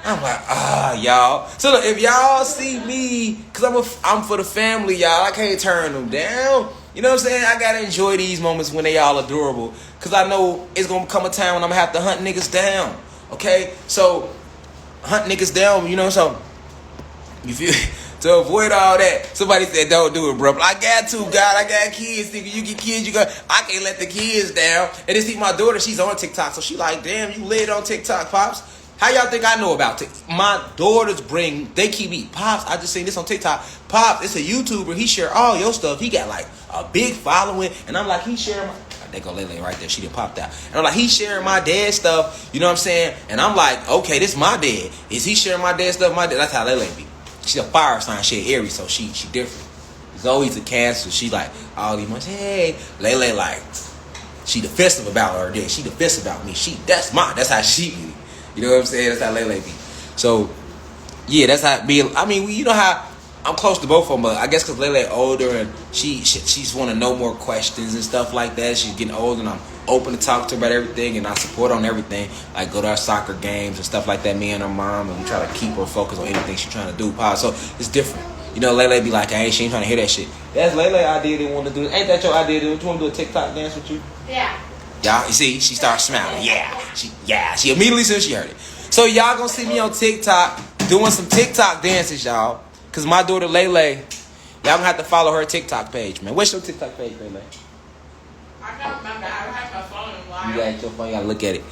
[SPEAKER 1] I'm like, y'all. So look, if y'all see me, cause I'm for the family, y'all. I can't turn them down. You know what I'm saying? I gotta enjoy these moments when they all adorable, cause I know it's gonna come a time when I'm gonna have to hunt niggas down. Okay, so hunt niggas down. You know, so you feel. To avoid all that, somebody said, don't do it, bro. But I got to, God. I got kids. Nigga. You get kids, I can't let the kids down. And then see my daughter, she's on TikTok. So she like, damn, you lit on TikTok, Pops. How y'all think I know about TikTok? My daughters they keep me. Pops, I just seen this on TikTok. Pops, it's a YouTuber. He share all your stuff. He got like a big following. And I'm like, he sharing my... They go Lele right there. She done popped out. And I'm like, he's sharing my dad's stuff. You know what I'm saying? And I'm like, okay, this my dad. Is he sharing my dad's stuff? My dad. That's how Lele be. She's a fire sign. She Aries, so she different. Zoe's a Cancer. She like all these months. Hey, Lele like she defensive about her day. She defensive about me. That's how she be. You know what I'm saying? That's how Lele be. So yeah, that's how it be. I mean, you know how I'm close to both of them, but I guess because Lele older and she's want to know more questions and stuff like that. She's getting older, and I'm open to talk to her about everything, and I support her on everything. Like go to our soccer games and stuff like that. Me and her mom, and we try to keep her focused on anything she's trying to do. So it's different. You know, Lele be like, hey, she ain't trying to hear that shit. That's Lele idea. They want to do. Ain't that your idea? Do you want to do a TikTok dance with you?
[SPEAKER 2] Yeah.
[SPEAKER 1] Y'all, you see, she starts smiling. She immediately said she heard it. So y'all gonna see me on TikTok doing some TikTok dances, y'all. Cause my daughter Lele, y'all gonna have to follow her TikTok page, man. What's your TikTok page, Lele?
[SPEAKER 2] I can't remember. I have my phone in line.
[SPEAKER 1] You got your phone. You gotta look at it.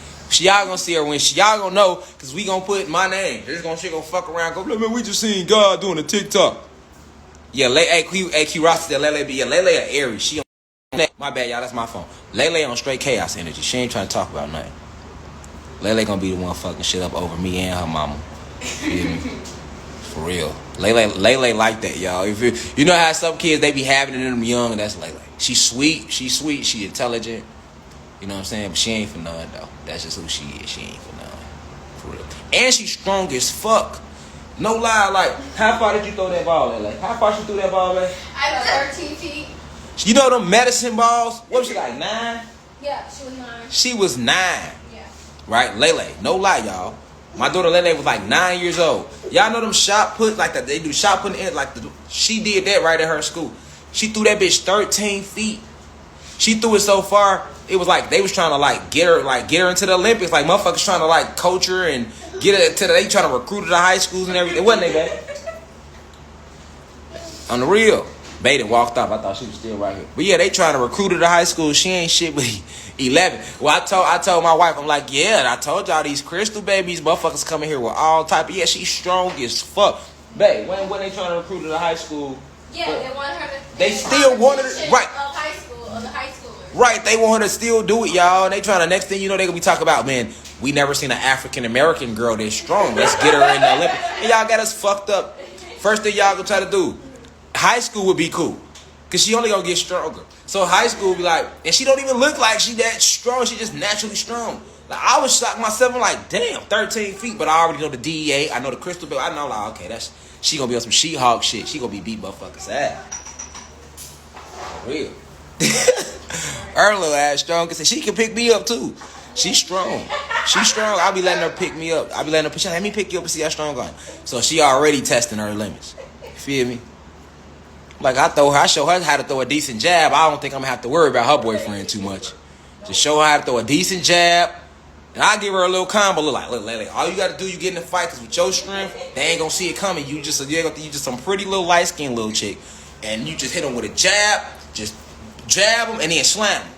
[SPEAKER 1] Y'all gonna see her when y'all gonna know, cause we gonna put my name. She gonna fuck around. Go, man, we just seen God doing a TikTok. Yeah, Q Ross said Lele be. Yeah, Lele a Aries. She on my bad, y'all. That's my phone. Lele on straight chaos energy. She ain't trying to talk about nothing. Lele gonna be the one fucking shit up over me and her mama. Feel me? For real. Lele like that, y'all. If you know how some kids, they be having it in them young, and that's Lele. She sweet, she intelligent. You know what I'm saying? But she ain't for none, though. That's just who she is. She ain't for none. For real. And she's strong as fuck. No lie, like, how far did you throw that ball, Lele? How far she threw that ball, man?
[SPEAKER 2] I was 13 feet.
[SPEAKER 1] You know them medicine balls? What was she, like, 9?
[SPEAKER 2] Yeah, she was 9.
[SPEAKER 1] She was 9.
[SPEAKER 2] Yeah.
[SPEAKER 1] Right? Lele. No lie, y'all. My daughter Lele was like 9 years old. Y'all know them shot put, like that. They do shot putting in, like she did that right at her school. She threw that bitch 13 feet. She threw it so far, it was like they was trying to like get her into the Olympics. Like motherfuckers trying to like coach her and get her to they trying to recruit her to high schools and everything. Wasn't they, babe? On the real. Baden walked off. I thought she was still right here. But yeah, they trying to recruit her to high school. She ain't shit but 11. Well, I told my wife, I'm like, yeah, I told y'all these crystal babies, motherfuckers coming here with all type of, yeah, she's strong as fuck. Babe, when they trying to recruit her to high school?
[SPEAKER 2] Yeah, they want her to.
[SPEAKER 1] They still wanted her, right?
[SPEAKER 2] Of the high schoolers.
[SPEAKER 1] Right, they want her to still do it, y'all. And they trying to, next thing you know, they gonna be talking about, man, we never seen an African American girl that's strong. Let's get her in the Olympics. And y'all got us fucked up. First thing y'all gonna try to do, high school would be cool. Cause she only gonna get stronger. So high school would be like, and she don't even look like she that strong. She just naturally strong. Like I was shocked myself. I'm like, damn, 13 feet. But I already know the DEA. I know the crystal belt. I know like, okay, she gonna be on some She-Hulk shit. She gonna be beat motherfuckers ass. For real. Her little ass strong. Cause she can pick me up too. She's strong. She's strong. I'll be letting her pick me up. I'll be letting her let me pick you up and see how strong I am. So she already testing her limits. You feel me? Like I show her how to throw a decent jab. I don't think I'm gonna have to worry about her boyfriend too much. Just show her how to throw a decent jab, and I give her a little combo. Look, Lele, all you gotta do, you get in the fight, cause with your strength, they ain't gonna see it coming. You just some pretty little light skinned little chick, and you just hit them with a jab, just jab them and then slam them.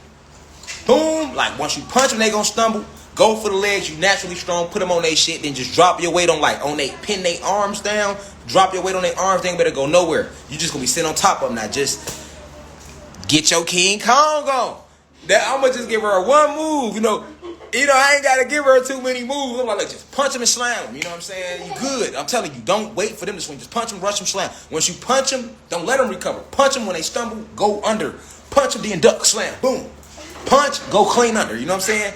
[SPEAKER 1] Boom! Like once you punch them, they gonna stumble. Go for the legs. You naturally strong. Put them on their shit. Then just drop your weight on they pin their arms down. Drop your weight on their arms. They ain't better go nowhere. You just gonna be sitting on top of them. Now just get your King Kong on. I'm gonna just give her one move. You know, I ain't gotta give her too many moves. I'm like, just punch them and slam them. You know what I'm saying? You good. I'm telling you, don't wait for them to swing. Just punch them, rush them, slam. Once you punch them, don't let them recover. Punch them when they stumble. Go under. Punch them, then duck, slam. Boom. Punch, go clean under. You know what I'm saying?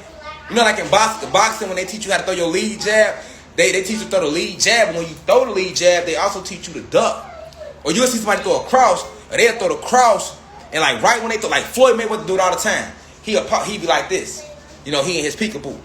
[SPEAKER 1] You know, like in boxing, when they teach you how to throw your lead jab, they teach you to throw the lead jab. And when you throw the lead jab, they also teach you to duck. Or you'll see somebody throw a cross, or they'll throw the cross, and like right when they throw, like Floyd Mayweather do it all the time. He be like this. You know, he and his peekaboo.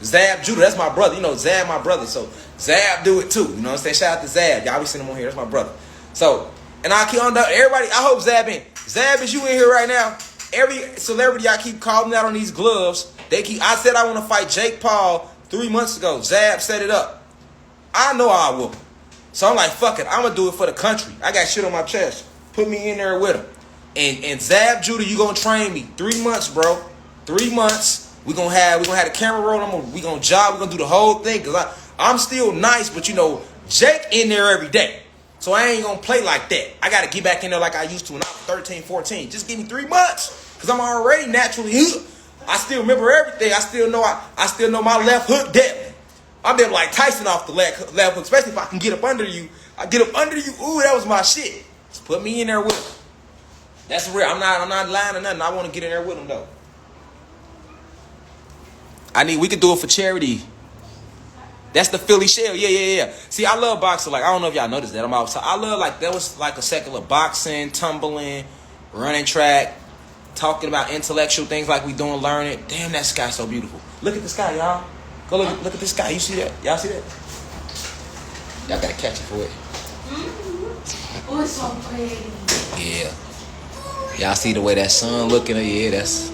[SPEAKER 1] Zab Judah, that's my brother. You know, Zab my brother. So Zab do it too. You know what I'm saying? Shout out to Zab. Y'all be seeing him on here. That's my brother. So, and I keep on everybody, I hope Zab in. Zab, is you in here right now? Every celebrity I keep calling out on these gloves, I said I want to fight Jake Paul 3 months ago. Zab set it up. I know I will. So I'm like, fuck it. I'm going to do it for the country. I got shit on my chest. Put me in there with him. And Zab Judah, you going to train me. 3 months, bro. 3 months. We gonna have the camera rolling. We gonna jog. We gonna do the whole thing. Because I'm still nice, but you know, Jake in there every day. So I ain't gonna play like that. I got to get back in there like I used to when I was 13, 14. Just give me 3 months. Because I'm already naturally hooked. I still remember everything. I still know my left hook depth. I'm there like Tyson off the left hook, especially if I can get up under you. I get up under you. Ooh, that was my shit. Just put me in there with him. That's real. I'm not lying or nothing. I want to get in there with him though. We could do it for charity. That's the Philly shell. Yeah. See, I love boxing. Like, I don't know if y'all noticed that. I love, like, that was like a secular boxing, tumbling, running track, talking about intellectual things like we doing learning. Damn, that sky's so beautiful. Look at the sky, y'all. Go look at the sky. You see that? Y'all see that? Y'all gotta catch it for it.
[SPEAKER 2] Oh, it's so pretty.
[SPEAKER 1] Yeah. Y'all see the way that sun looking? Yeah, that's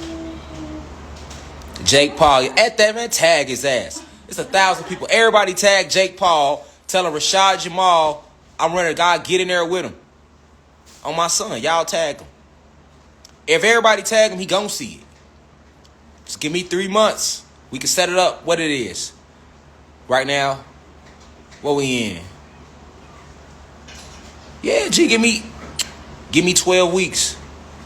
[SPEAKER 1] Jake Paul. At that man, tag his ass. It's 1,000 people. Everybody tag Jake Paul. Tell him Rashad Jamal, I'm running. God, get in there with him. On my son, y'all tag him. If everybody tag him, he gon' see it. Just give me 3 months. We can set it up what it is. Right now, what we in? Yeah, G, give me 12 weeks.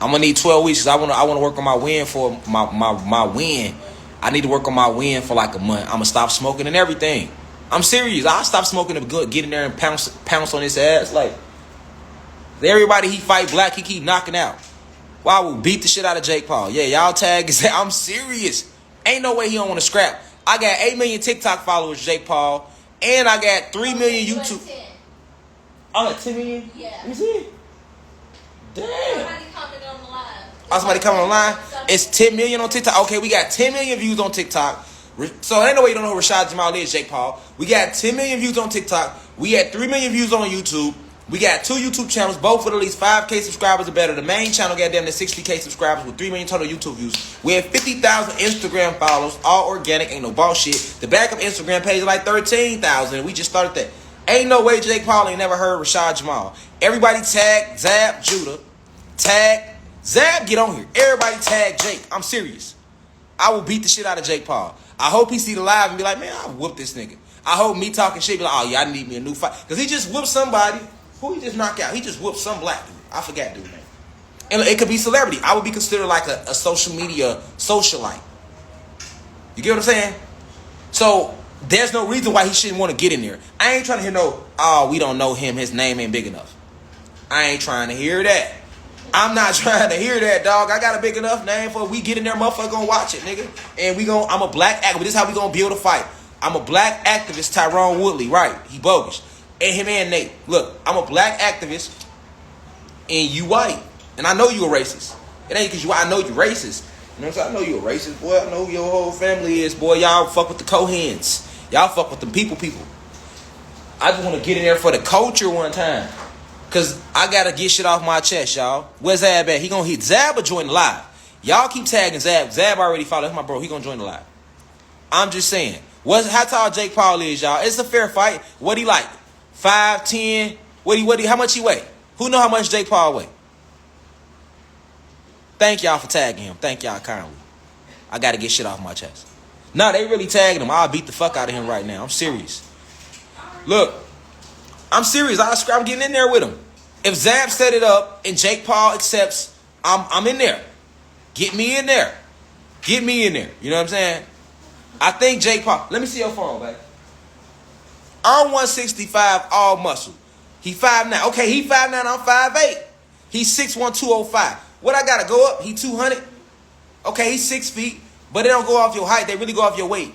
[SPEAKER 1] I'm gonna need 12 weeks because I wanna work on my win for my win.
[SPEAKER 3] I need to work on my win for like a month. I'm gonna stop smoking and everything. I'm serious. I'll stop smoking and get in there and pounce on his ass. Like, everybody he fight black, he keep knocking out. Well, I will beat the shit out of Jake Paul. Yeah, y'all tag and say, I'm serious. Ain't no way he don't want to scrap. I got 8 million TikTok followers, Jake Paul. And I got 3 million YouTube. Oh, like 10 million?
[SPEAKER 4] Yeah.
[SPEAKER 3] Let me see. Damn.
[SPEAKER 4] Somebody commented on the live.
[SPEAKER 3] Oh, somebody coming online? It's 10 million on TikTok. Okay, we got 10 million views on TikTok. So ain't no way you don't know who Rashad Jamal is, Jake Paul. We got 10 million views on TikTok. We had 3 million views on YouTube. We got 2 YouTube channels, both with at least 5K subscribers or better. The main channel got damn to 60K subscribers with 3 million total YouTube views. We have 50,000 Instagram followers, all organic, ain't no bullshit. The backup Instagram page is like 13,000. We just started that. Ain't no way Jake Paul ain't never heard Rashad Jamal. Everybody tag Zab Judah. Tag Zab, get on here. Everybody tag Jake. I'm serious. I will beat the shit out of Jake Paul. I hope he see the live and be like, man, I'll whoop this nigga. I hope me talking shit be like, oh, yeah, I need me a new fight. Because he just whooped somebody. Who he just knocked out? He just whooped some black dude. I forgot dude name. And it could be celebrity. I would be considered like a social media socialite. You get what I'm saying? So there's no reason why he shouldn't want to get in there. I ain't trying to hear no, oh, we don't know him. His name ain't big enough. I ain't trying to hear that. I'm not trying to hear that, dog. I got a big enough name for we get in there, motherfucker gonna watch it, nigga. And I'm a black activist. This is how we gonna build a fight. I'm a black activist, Tyrone Woodley, right? He bogus. And him and Nate. Look, I'm a black activist and you white. And I know you a racist. It ain't because I know you racist. You know what I'm saying? I know you a racist, boy. I know who your whole family is, boy. Y'all fuck with the Cohens. Y'all fuck with them people. I just want to get in there for the culture one time. Because I got to get shit off my chest, y'all. Where's Zab at? He going to hit Zab or join the live? Y'all keep tagging Zab. Zab already followed. That's my bro. He going to join the live. I'm just saying. How tall Jake Paul is, y'all? It's a fair fight. What he like? 5'10"? How much he weigh? Who know how much Jake Paul weigh? Thank y'all for tagging him. Thank y'all kindly. I got to get shit off my chest. No, they really tagging him. I'll beat the fuck out of him right now. I'm serious. Look, I'm serious. I'm getting in there with him. If Zab set it up and Jake Paul accepts, I'm in there. Get me in there. Get me in there. You know what I'm saying? I think Jake Paul. Let me see your phone, baby. I'm 165, all muscle. He 5'9". Okay, he 5'9", I'm 5'8". He's 6'1", 205. What I gotta go up? He 200. Okay, he's 6 feet, but they don't go off your height. They really go off your weight.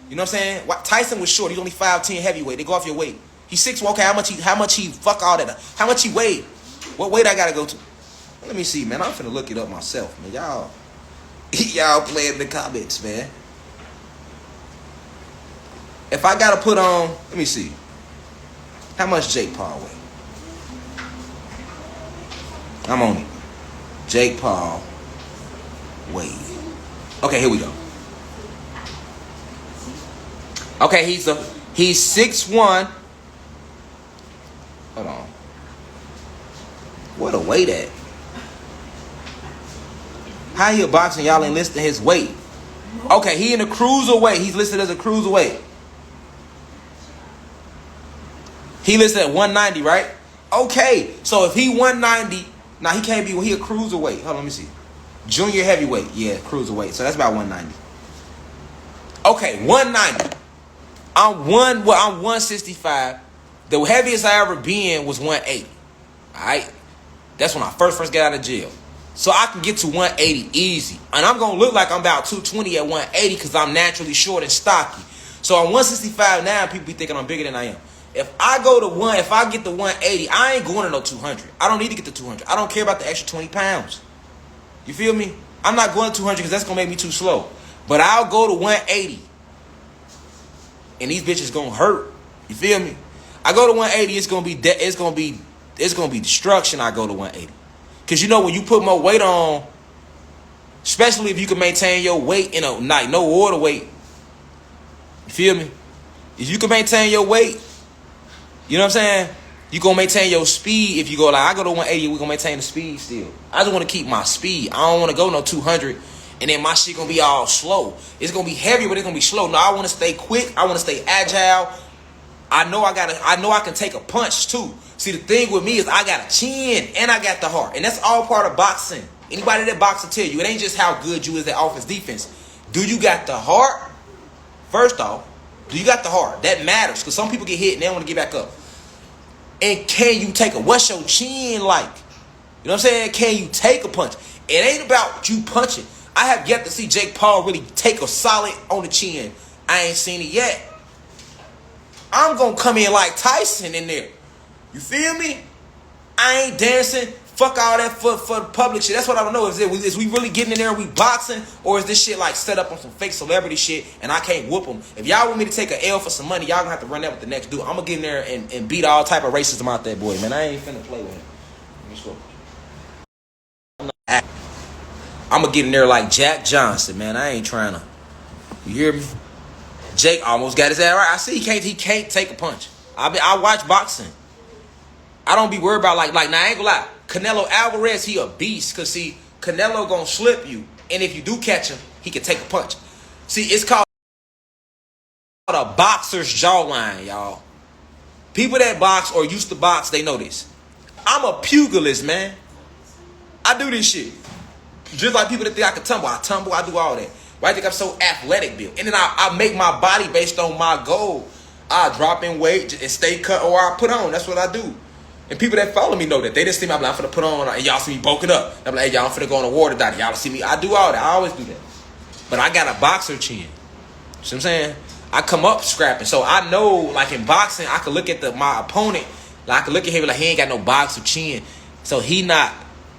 [SPEAKER 3] You know what I'm saying? Tyson was short. He's only 5'10", heavyweight. They go off your weight. He's 6'1". Okay, how much he fuck all that? How much he weighed? What weight I gotta go to? Let me see, man. I'm finna look it up myself, man. Y'all play in the comments, man. If I gotta put on, let me see. How much Jake Paul weigh? I'm on it. Jake Paul weigh. Okay, here we go. Okay, he's 6'1". Hold on. What a weight at? How he a boxing? Y'all ain't listing his weight. Okay, he in a cruiserweight. He's listed as a cruiserweight. He listed at 190, right? Okay, so if he 190, now he can't be. He a cruiserweight. Hold on, let me see. Junior heavyweight, yeah, cruiserweight. So that's about 190. Okay, 190. I'm 165. The heaviest I ever been was 180. All right, that's when I first got out of jail. So I can get to 180 easy, and I'm gonna look like I'm about 220 at 180 because I'm naturally short and stocky. So I'm 165 now. People be thinking I'm bigger than I am. If I get the 180, I ain't going to no 200. I don't need to get the 200. I don't care about the extra 20 pounds. You feel me? I'm not going to 200 because that's going to make me too slow. But I'll go to 180. And these bitches going to hurt. You feel me? I go to 180, it's going to be destruction. I go to 180. Because you know when you put more weight on, especially if you can maintain your weight in a night, no water weight. You feel me? If you can maintain your weight, you know what I'm saying? You gonna maintain your speed if you go like I go to 180, we gonna maintain the speed still. I just wanna keep my speed. I don't wanna go no 200 and then my shit gonna be all slow. It's gonna be heavy, but it's gonna be slow. No, I wanna stay quick. I wanna stay agile. I know I can take a punch too. See, the thing with me is I got a chin and I got the heart, and that's all part of boxing. Anybody that boxes tell you it ain't just how good you is at offense defense. Do you got the heart? First off, do you got the heart? That matters, because some people get hit and they don't want to get back up. And can you take a, what's your chin like? You know what I'm saying? Can you take a punch? It ain't about you punching. I have yet to see Jake Paul really take a solid on the chin. I ain't seen it yet. I'm going to come in like Tyson in there. You feel me? I ain't dancing. Fuck all that for the public shit. That's what I don't know. Is we really getting in there and we boxing? Or is this shit like set up on some fake celebrity shit and I can't whoop them? If y'all want me to take an L for some money, y'all gonna have to run that with the next dude. I'm gonna get in there and beat all type of racism out that boy, man. I ain't finna play with him. I'm gonna get in there like Jack Johnson, man. I ain't trying to. You hear me? Jake almost got his ass right. I see he can't take a punch. I watch boxing. I don't be worried about like now I ain't gonna lie. Canelo Alvarez, he a beast. Cause see, Canelo gonna slip you. And if you do catch him, he can take a punch. See, it's called a boxer's jawline, y'all. People that box or used to box, they know this. I'm a pugilist, man. I do this shit. Just like people that think I can tumble. I do all that. Why I think I'm so athletic built? And then I make my body based on my goal. I drop in weight and stay cut, or I put on. That's what I do. And people that follow me know that. They just see me, I'm like, I'm finna put on, and y'all see me bulking up. I'm like, hey, y'all, I'm finna go on a water diet. Y'all see me. I do all that. I always do that. But I got a boxer chin. You see what I'm saying? I come up scrapping. So I know, like in boxing, I can look at my opponent. Like I can look at him like he ain't got no boxer chin. So he not.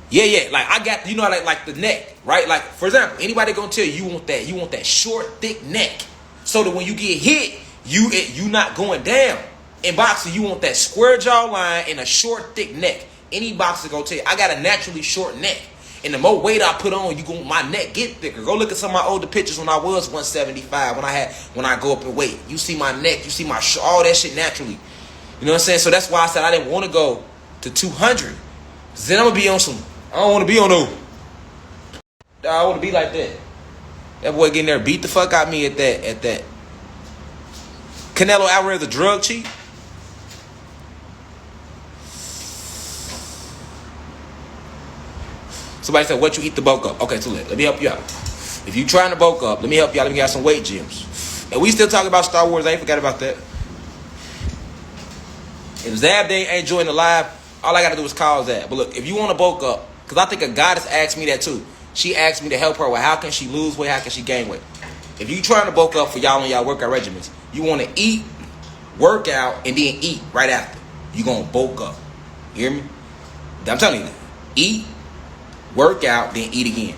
[SPEAKER 3] Yeah. Like I got, you know, like the neck, right? Like for example, anybody gonna tell you want that short, thick neck, so that when you get hit, you not going down. In boxing, you want that square jawline and a short, thick neck. Any boxer gonna tell you, I got a naturally short neck, and the more weight I put on, my neck get thicker. Go look at some of my older pictures when I was 175. When I go up in weight, you see my neck, you see my all that shit naturally. You know what I'm saying? So that's why I said I didn't want to go to 200. Then I'm gonna be on some. I don't want to be on no. I want to be like that. That boy getting there beat the fuck out of me at that. Canelo Alvarez a drug cheat. Somebody said, what you eat to bulk up? Okay, so let me help you out. If you trying to bulk up, let me help you out. Let me get some weight gyms. And we still talking about Star Wars. I ain't forgot about that. If Zab Day ain't joining the live, all I got to do is call Zab. But look, if you want to bulk up, because I think a goddess asked me that too. She asked me to help her with how can she lose weight, how can she gain weight. If you trying to bulk up for y'all on y'all workout regimens, you want to eat, work out, and then eat right after. You going to bulk up. You hear me? I'm telling you that. Eat, work out, then eat again.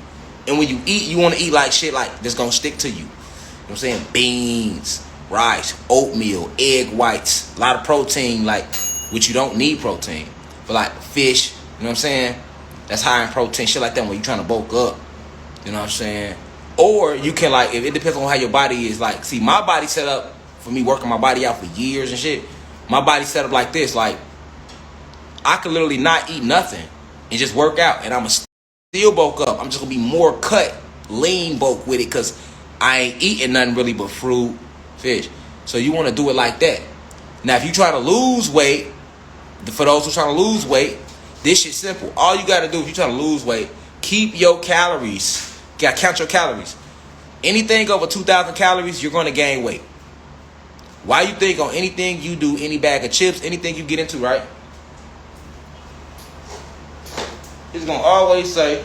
[SPEAKER 3] And when you eat, you want to eat like shit like that's going to stick to you. You know what I'm saying? Beans, rice, oatmeal, egg whites, a lot of protein, like, which you don't need protein. But like fish, you know what I'm saying? That's high in protein, shit like that when you're trying to bulk up. You know what I'm saying? Or you can like, if it depends on how your body is. Like, see, my body set up for me working my body out for years and shit. My body set up like this. Like, I could literally not eat nothing and just work out. And I'm still bulk up. I'm just going to be more cut, lean bulk with it because I ain't eating nothing really but fruit, fish. So you want to do it like that. Now, if you try to lose weight, for those who trying to lose weight, this shit's simple. All you got to do if you trying to lose weight, keep your calories. You got to count your calories. Anything over 2,000 calories, you're going to gain weight. Why you think on anything you do, any bag of chips, anything you get into, right? It's going to always say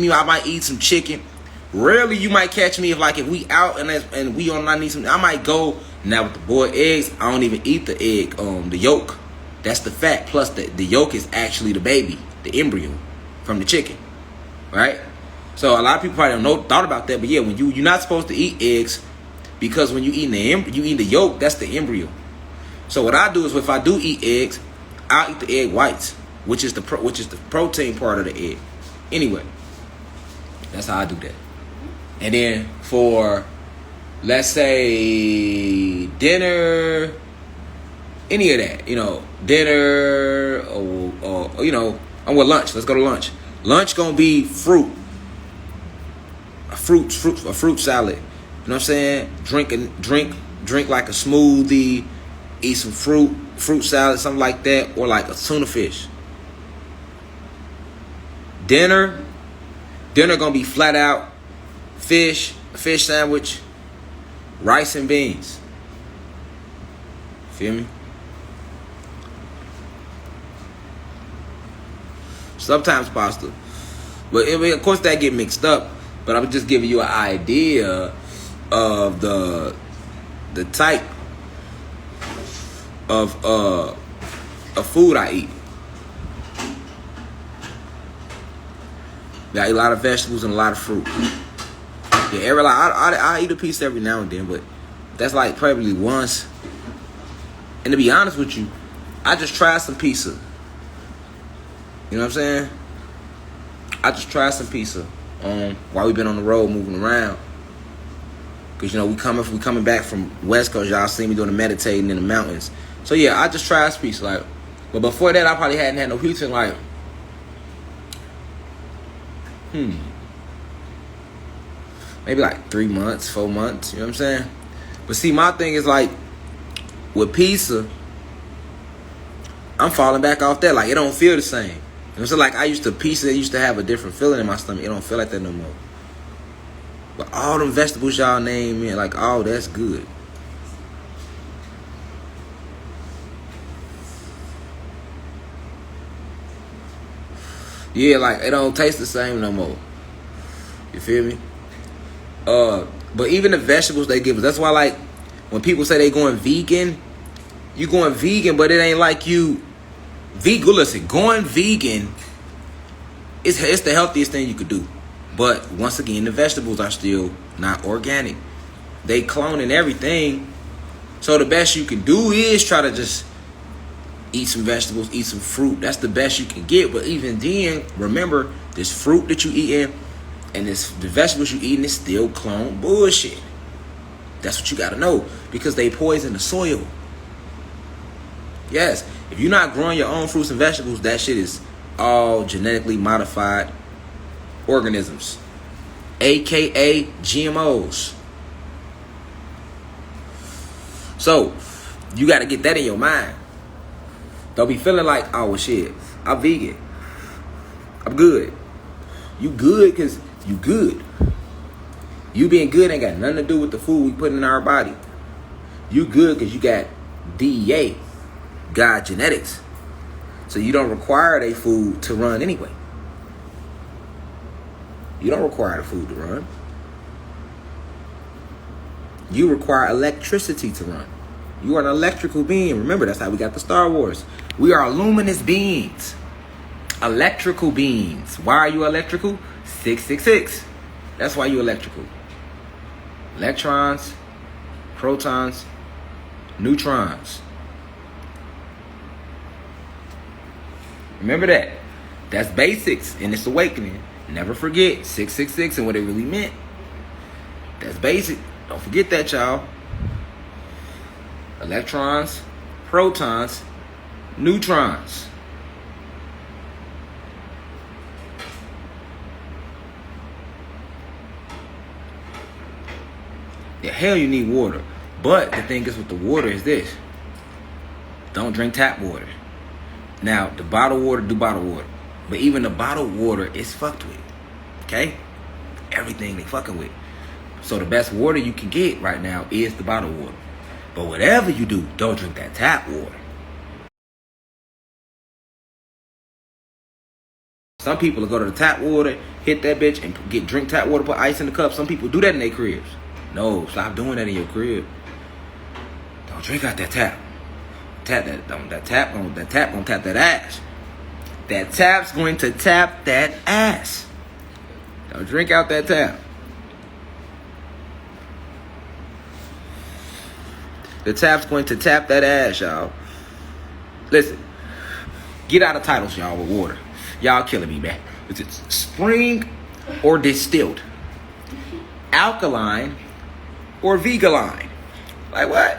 [SPEAKER 1] I might eat some chicken. Rarely you might catch me if we out and we on I need some. I might go now with the boiled eggs. I don't even eat the egg, the yolk. That's the fat. Plus the yolk is actually the baby, the embryo from the chicken, right? So a lot of people probably don't thought about that. But yeah, when you're not supposed to eat eggs because when you eat the yolk, that's the embryo. So what I do is if I do eat eggs, I'll eat the egg whites, which is the protein part of the egg. Anyway, that's how I do that. And then for, let's say, dinner, any of that, dinner or I'm with lunch. Let's go to lunch. Lunch gonna be fruit. A fruit salad. You know what I'm saying? Drink like a smoothie, eat some fruit salad, something like that, or like a tuna fish. Dinner gonna be flat out fish sandwich, rice and beans. Feel me? Sometimes pasta. But of course that get mixed up. But I'm just giving you an idea of the type of food I eat. I eat a lot of vegetables and a lot of fruit. Yeah, I eat a piece every now and then, but that's like probably once. And to be honest with you, I just tried some pizza. You know what I'm saying? I just tried some pizza while we've been on the road moving around. Cause we coming back from West Coast. Y'all see me doing the meditating in the mountains. So yeah, I just tried some pizza. But before that, I probably hadn't had no pizza in maybe 3 months, 4 months. You know what I'm saying? But see, my thing is with pizza, I'm falling back off that. It don't feel the same. You know what I'm saying? Pizza used to have a different feeling in my stomach. It don't feel like that no more. But all them vegetables y'all name, man, oh, that's good. Yeah, it don't taste the same no more. You feel me? But even the vegetables they give us, that's why when people say they going vegan, you going vegan, but it ain't like you vegan. Listen, going vegan it's the healthiest thing you could do. But once again, the vegetables are still not organic. They cloning everything. So the best you can do is try to just eat some vegetables, eat some fruit. That's the best you can get. But even then, remember, this fruit that you eating and the vegetables you eating is still clone bullshit. That's what you got to know. Because they poison the soil. Yes, if you're not growing your own fruits and vegetables, that shit is all genetically modified organisms. AKA GMOs. So, you got to get that in your mind. Don't be feeling oh, well, shit, I'm vegan. I'm good. You good because you good. You being good ain't got nothing to do with the food we put in our body. You good because you got DEA, God genetics. So you don't require their food to run anyway. You don't require the food to run. You require electricity to run. You are an electrical being. Remember, that's how we got the Star Wars. We are luminous beings. Electrical beings. Why are you electrical? 666. That's why you're electrical. Electrons, protons, neutrons. Remember that. That's basics in this awakening. Never forget 666 and what it really meant. That's basic. Don't forget that, y'all. Electrons, protons, neutrons. Yeah, hell, you need water. But the thing is with the water is this. Don't drink tap water. Now, the bottled water, do bottled water. But even the bottled water is fucked with. Okay? Everything they fucking with. So the best water you can get right now is the bottled water. But whatever you do, don't drink that tap water. Some people will go to the tap water, hit that bitch, and drink tap water, put ice in the cup. Some people do that in their cribs. No, stop doing that in your crib. Don't drink out that tap. That tap gonna tap that ass. That tap's going to tap that ass. Don't drink out that tap. The tap's going to tap that ass, y'all. Listen, get out of titles, y'all, with water. Y'all killing me, man. Is it spring or distilled? Alkaline or vegaline? Like what?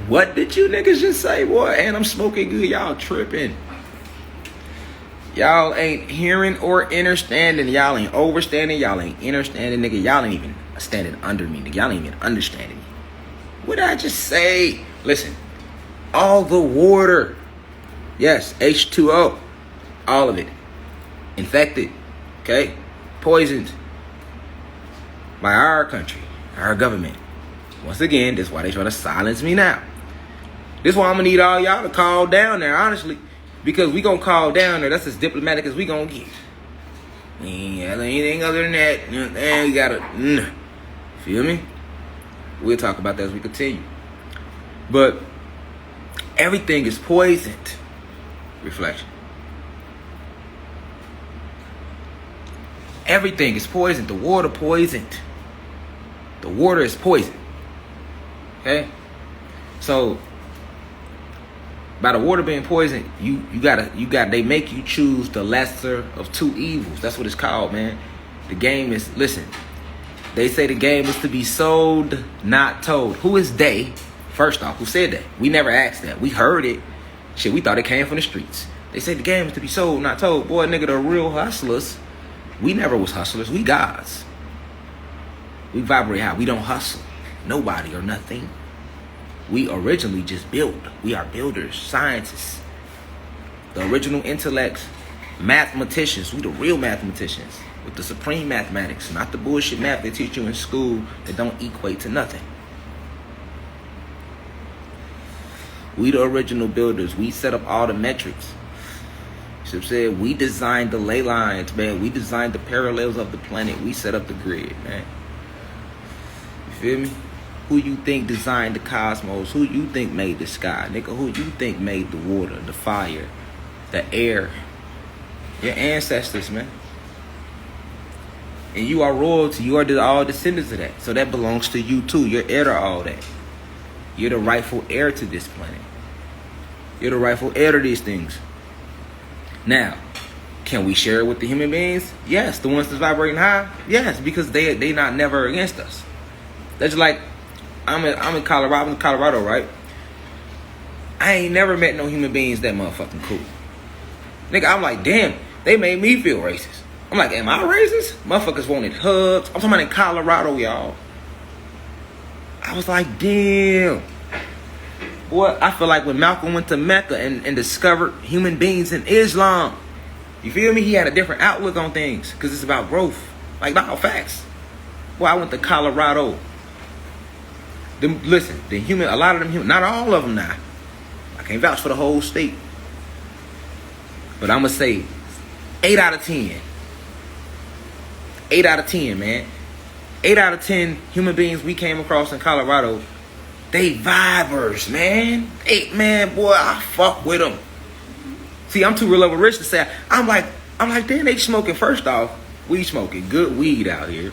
[SPEAKER 1] What did you niggas just say, boy? And I'm smoking good. Y'all tripping. Y'all ain't hearing or understanding. Y'all ain't overstanding. Y'all ain't understanding, nigga. Y'all ain't even standing under me, nigga. Y'all ain't even understanding me. What did I just say? Listen, all the water, yes, H2O, all of it, infected, okay, poisoned by our country, our government. Once again, this is why they try to silence me now. This is why I'm gonna need all y'all to call down there, honestly, because we gonna call down there. That's as diplomatic as we gonna get. We ain't got anything other than that. And we gotta, feel me? We'll talk about that as we continue. But everything is poisoned. Reflection. Everything is poisoned. The water poisoned. The water is poisoned. Okay? So by the water being poisoned, you gotta they make you choose the lesser of two evils. That's what it's called, man. The game is, listen, they say the game is to be sold, not told. Who is they? First off, who said that? We never asked that. We heard it. Shit, we thought it came from the streets. They say the game is to be sold, not told. Boy, nigga, the real hustlers, we never was hustlers. We gods. We vibrate high. We don't hustle. Nobody or nothing. We originally just build. We are builders, scientists. The original intellects, mathematicians. We the real mathematicians with the supreme mathematics, not the bullshit math they teach you in school that don't equate to nothing. We the original builders. We set up all the metrics. Ship said we designed the ley lines, man. We designed the parallels of the planet. We set up the grid, man. You feel me? Who you think designed the cosmos? Who you think made the sky? Nigga, who you think made the water, the fire, the air? Your ancestors, man. And you are royalty. You are all descendants of that. So that belongs to you too. You're heir to all that. You're the rightful heir to this planet. You're the rightful heir to these things. Now, can we share it with the human beings? Yes. The ones that's vibrating high? Yes, because they not never against us. That's like, I'm in Colorado, right? I ain't never met no human beings that motherfucking cool. Nigga, I'm like, damn, they made me feel racist. I'm like, am I racist? Motherfuckers wanted hugs. I'm talking about in Colorado, y'all. I was like, damn. Boy, I feel like when Malcolm went to Mecca and discovered human beings in Islam, you feel me? He had a different outlook on things because it's about growth. Like, not all facts. Boy, I went to Colorado. Listen, a lot of them, not all of them now. I can't vouch for the whole state. But I'm going to say 8 out of 10. 8 out of 10, man. 8 out of 10 human beings we came across in Colorado, they vibers, man. Man, boy, I fuck with them. See, I'm too real of a rich to say. I'm like, damn, they smoking. First off, we smoking good weed out here.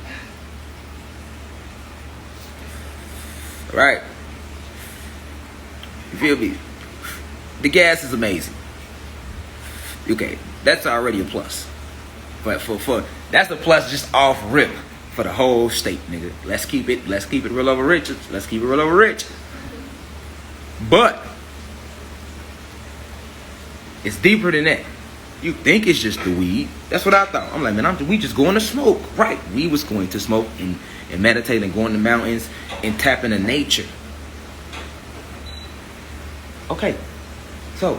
[SPEAKER 1] Right? You feel me? The gas is amazing. Okay, that's already a plus. But for that's a plus just off rip for the whole state, nigga. Let's keep it real over rich. Let's keep it real over rich. But it's deeper than that. You think it's just the weed. That's what I thought. I'm like, man, we just going to smoke. Right. We was going to smoke and meditate and go in the mountains and tap into nature. Okay. So,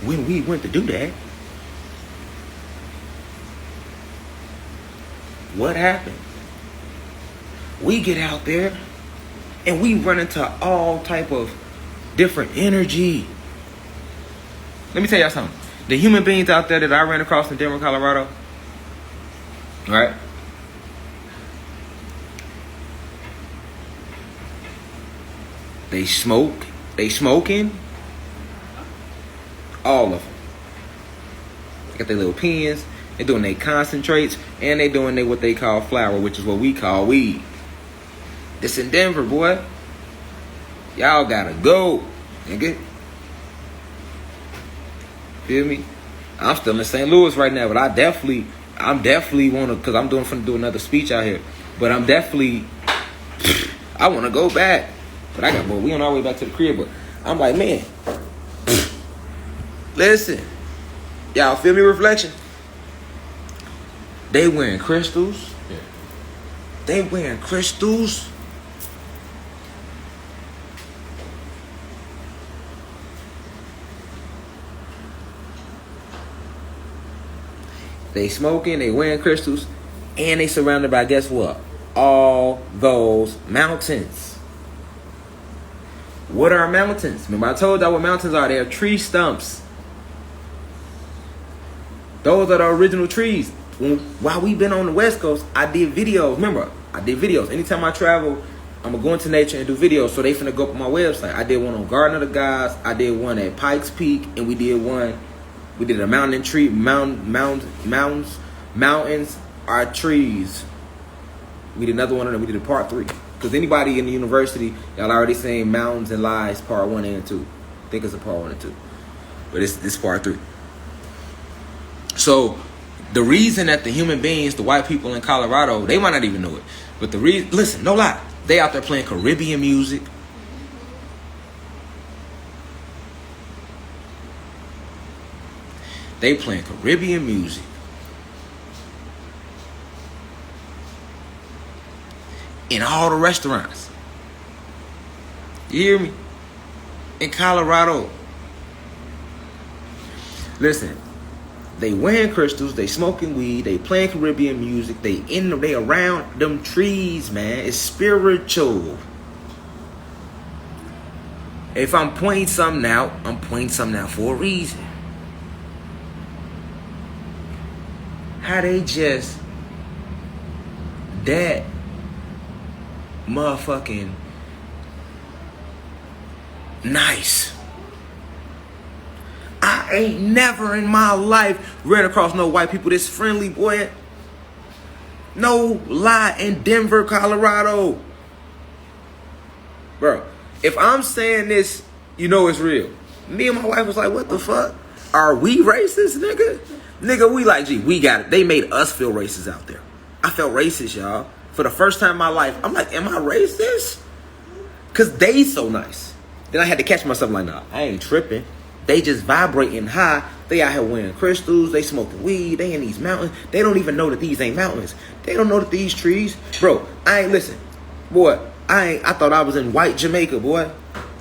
[SPEAKER 1] when we went to do that, what happened? We get out there and we run into all type of different energy. Let me tell y'all something. The human beings out there that I ran across in Denver, Colorado, right? They smoke. They smoking. All of them. They got their little pens. They doing their concentrates, and they doing their what they call flower, which is what we call weed. This in Denver, boy. Y'all gotta go, nigga. Feel me? I'm still in St. Louis right now, but I'm definitely wanna, cause I'm finna do another speech out here. But I wanna go back. But we on our way back to the crib. But I'm like, man, listen, y'all feel me? Reflection. They wearing crystals.
[SPEAKER 3] Yeah.
[SPEAKER 1] They wearing crystals. They smoking, they wearing crystals, and they surrounded by, guess what? All those mountains. What are mountains? Remember I told y'all what mountains are. They are tree stumps. Those are the original trees. While we've been on the West Coast, I did videos. Remember, I did videos. Anytime I travel, I'm going to go into nature and do videos. So they finna go up on my website. I did one on Garden of the Gods. I did one at Pikes Peak. And we did a mountain and tree. Mountains are trees. We did another one, and we did a part 3. Because anybody in the university, y'all already saying Mountains and Lies part 1 and 2. I think it's a part 1 and 2. But it's part 3. So the reason that the human beings, the white people in Colorado, they might not even know it. But the reason, listen, no lie, they out there playing Caribbean music. They playing Caribbean music. In all the restaurants. You hear me? In Colorado. Listen, they wearing crystals, they smoking weed, they playing Caribbean music, they around them trees, man. It's spiritual. If I'm pointing something out, I'm pointing something out for a reason. How they just that motherfucking nice. I ain't never in my life ran across no white people this friendly, boy. No lie, in Denver, Colorado. Bro, if I'm saying this, you know it's real. Me and my wife was like, what the fuck? Are we racist, nigga? Nigga, we like, gee, we got it. They made us feel racist out there. I felt racist, y'all. For the first time in my life, I'm like, am I racist? Because they so nice. Then I had to catch myself like, nah, I ain't tripping. They just vibrating high. They out here wearing crystals. They smoking weed. They in these mountains. They don't even know that these ain't mountains. They don't know that these trees. Bro, listen. Boy, I thought I was in white Jamaica, boy.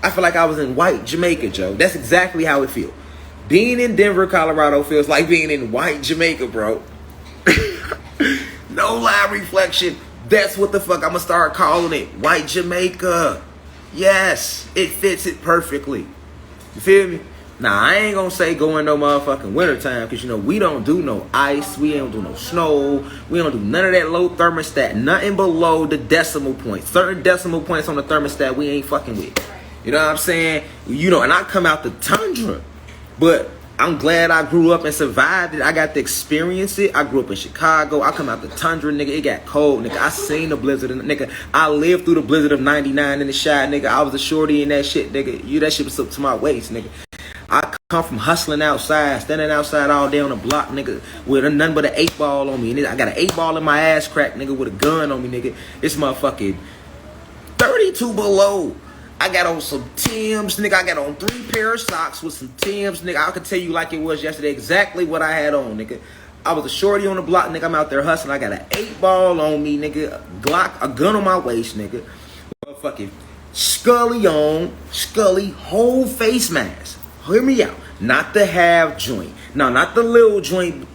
[SPEAKER 1] I feel like I was in white Jamaica, Joe. That's exactly how it feels. Being in Denver, Colorado feels like being in white Jamaica, bro. No lie, reflection. That's what the fuck I'm gonna start calling it. White Jamaica. Yes, it fits it perfectly. You feel me? Now, I ain't gonna say go in no motherfucking wintertime, because, you know, we don't do no ice. We don't do no snow. We don't do none of that low thermostat. Nothing below the decimal point. Certain decimal points on the thermostat we ain't fucking with. You know what I'm saying? You know, and I come out the tundra. But I'm glad I grew up and survived it. I got to experience it. I grew up in Chicago. I come out the tundra, nigga. It got cold, nigga. I seen the blizzard, nigga. I lived through the blizzard of 99 in the shot, nigga. I was a shorty in that shit, nigga. That shit was up to my waist, nigga. I come from hustling outside, standing outside all day on the block, nigga, with nothing but an 8-ball on me. I got an 8-ball in my ass crack, nigga, with a gun on me, nigga. It's motherfucking 32 below. I got on some Timbs, nigga. I got on 3 pair of socks with some Timbs, nigga. I could tell you like it was yesterday exactly what I had on, nigga. I was a shorty on the block, nigga. I'm out there hustling. I got an 8-ball on me, nigga. Glock, a gun on my waist, nigga. Motherfucking Scully, whole face mask. Hear me out. Not the half joint. No, not the little joint.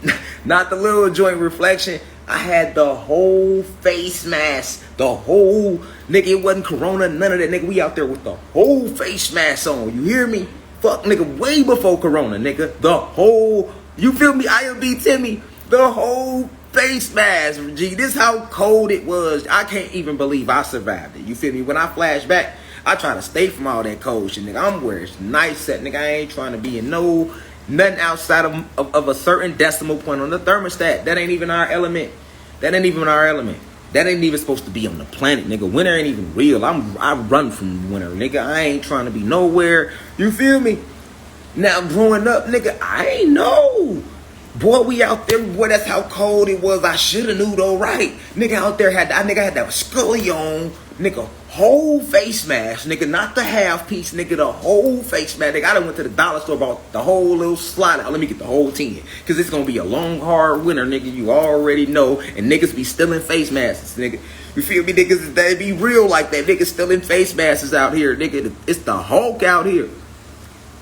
[SPEAKER 1] Not the little joint reflection. I had the whole face mask. The whole, nigga, it wasn't Corona, none of that, nigga. We out there with the whole face mask on. You hear me? Fuck, nigga, way before Corona, nigga. The whole, you feel me? IMB Timmy, the whole face mask, G. This how cold it was. I can't even believe I survived it. You feel me? When I flash back, I try to stay from all that cold shit, nigga. I'm wearing nice set, nigga. I ain't trying to be in nothing outside of a certain decimal point on the thermostat. That ain't even our element. That ain't even our element. That ain't even supposed to be on the planet, nigga. Winter ain't even real. I run from winter, nigga. I ain't trying to be nowhere. You feel me? Now growing up, nigga, I ain't know. Boy, we out there, boy, that's how cold it was. I shoulda knew though, right? Nigga out there had that scully on, nigga, whole face mask, nigga, not the half piece, nigga, the whole face mask. Nigga, I done went to the dollar store, bought the whole little slide out. Let me get the whole 10. Cause it's gonna be a long, hard winter, nigga. You already know. And niggas be stealing face masks, nigga. You feel me, niggas? They be real like that. Niggas stealing face masks out here, nigga. It's the Hulk out here.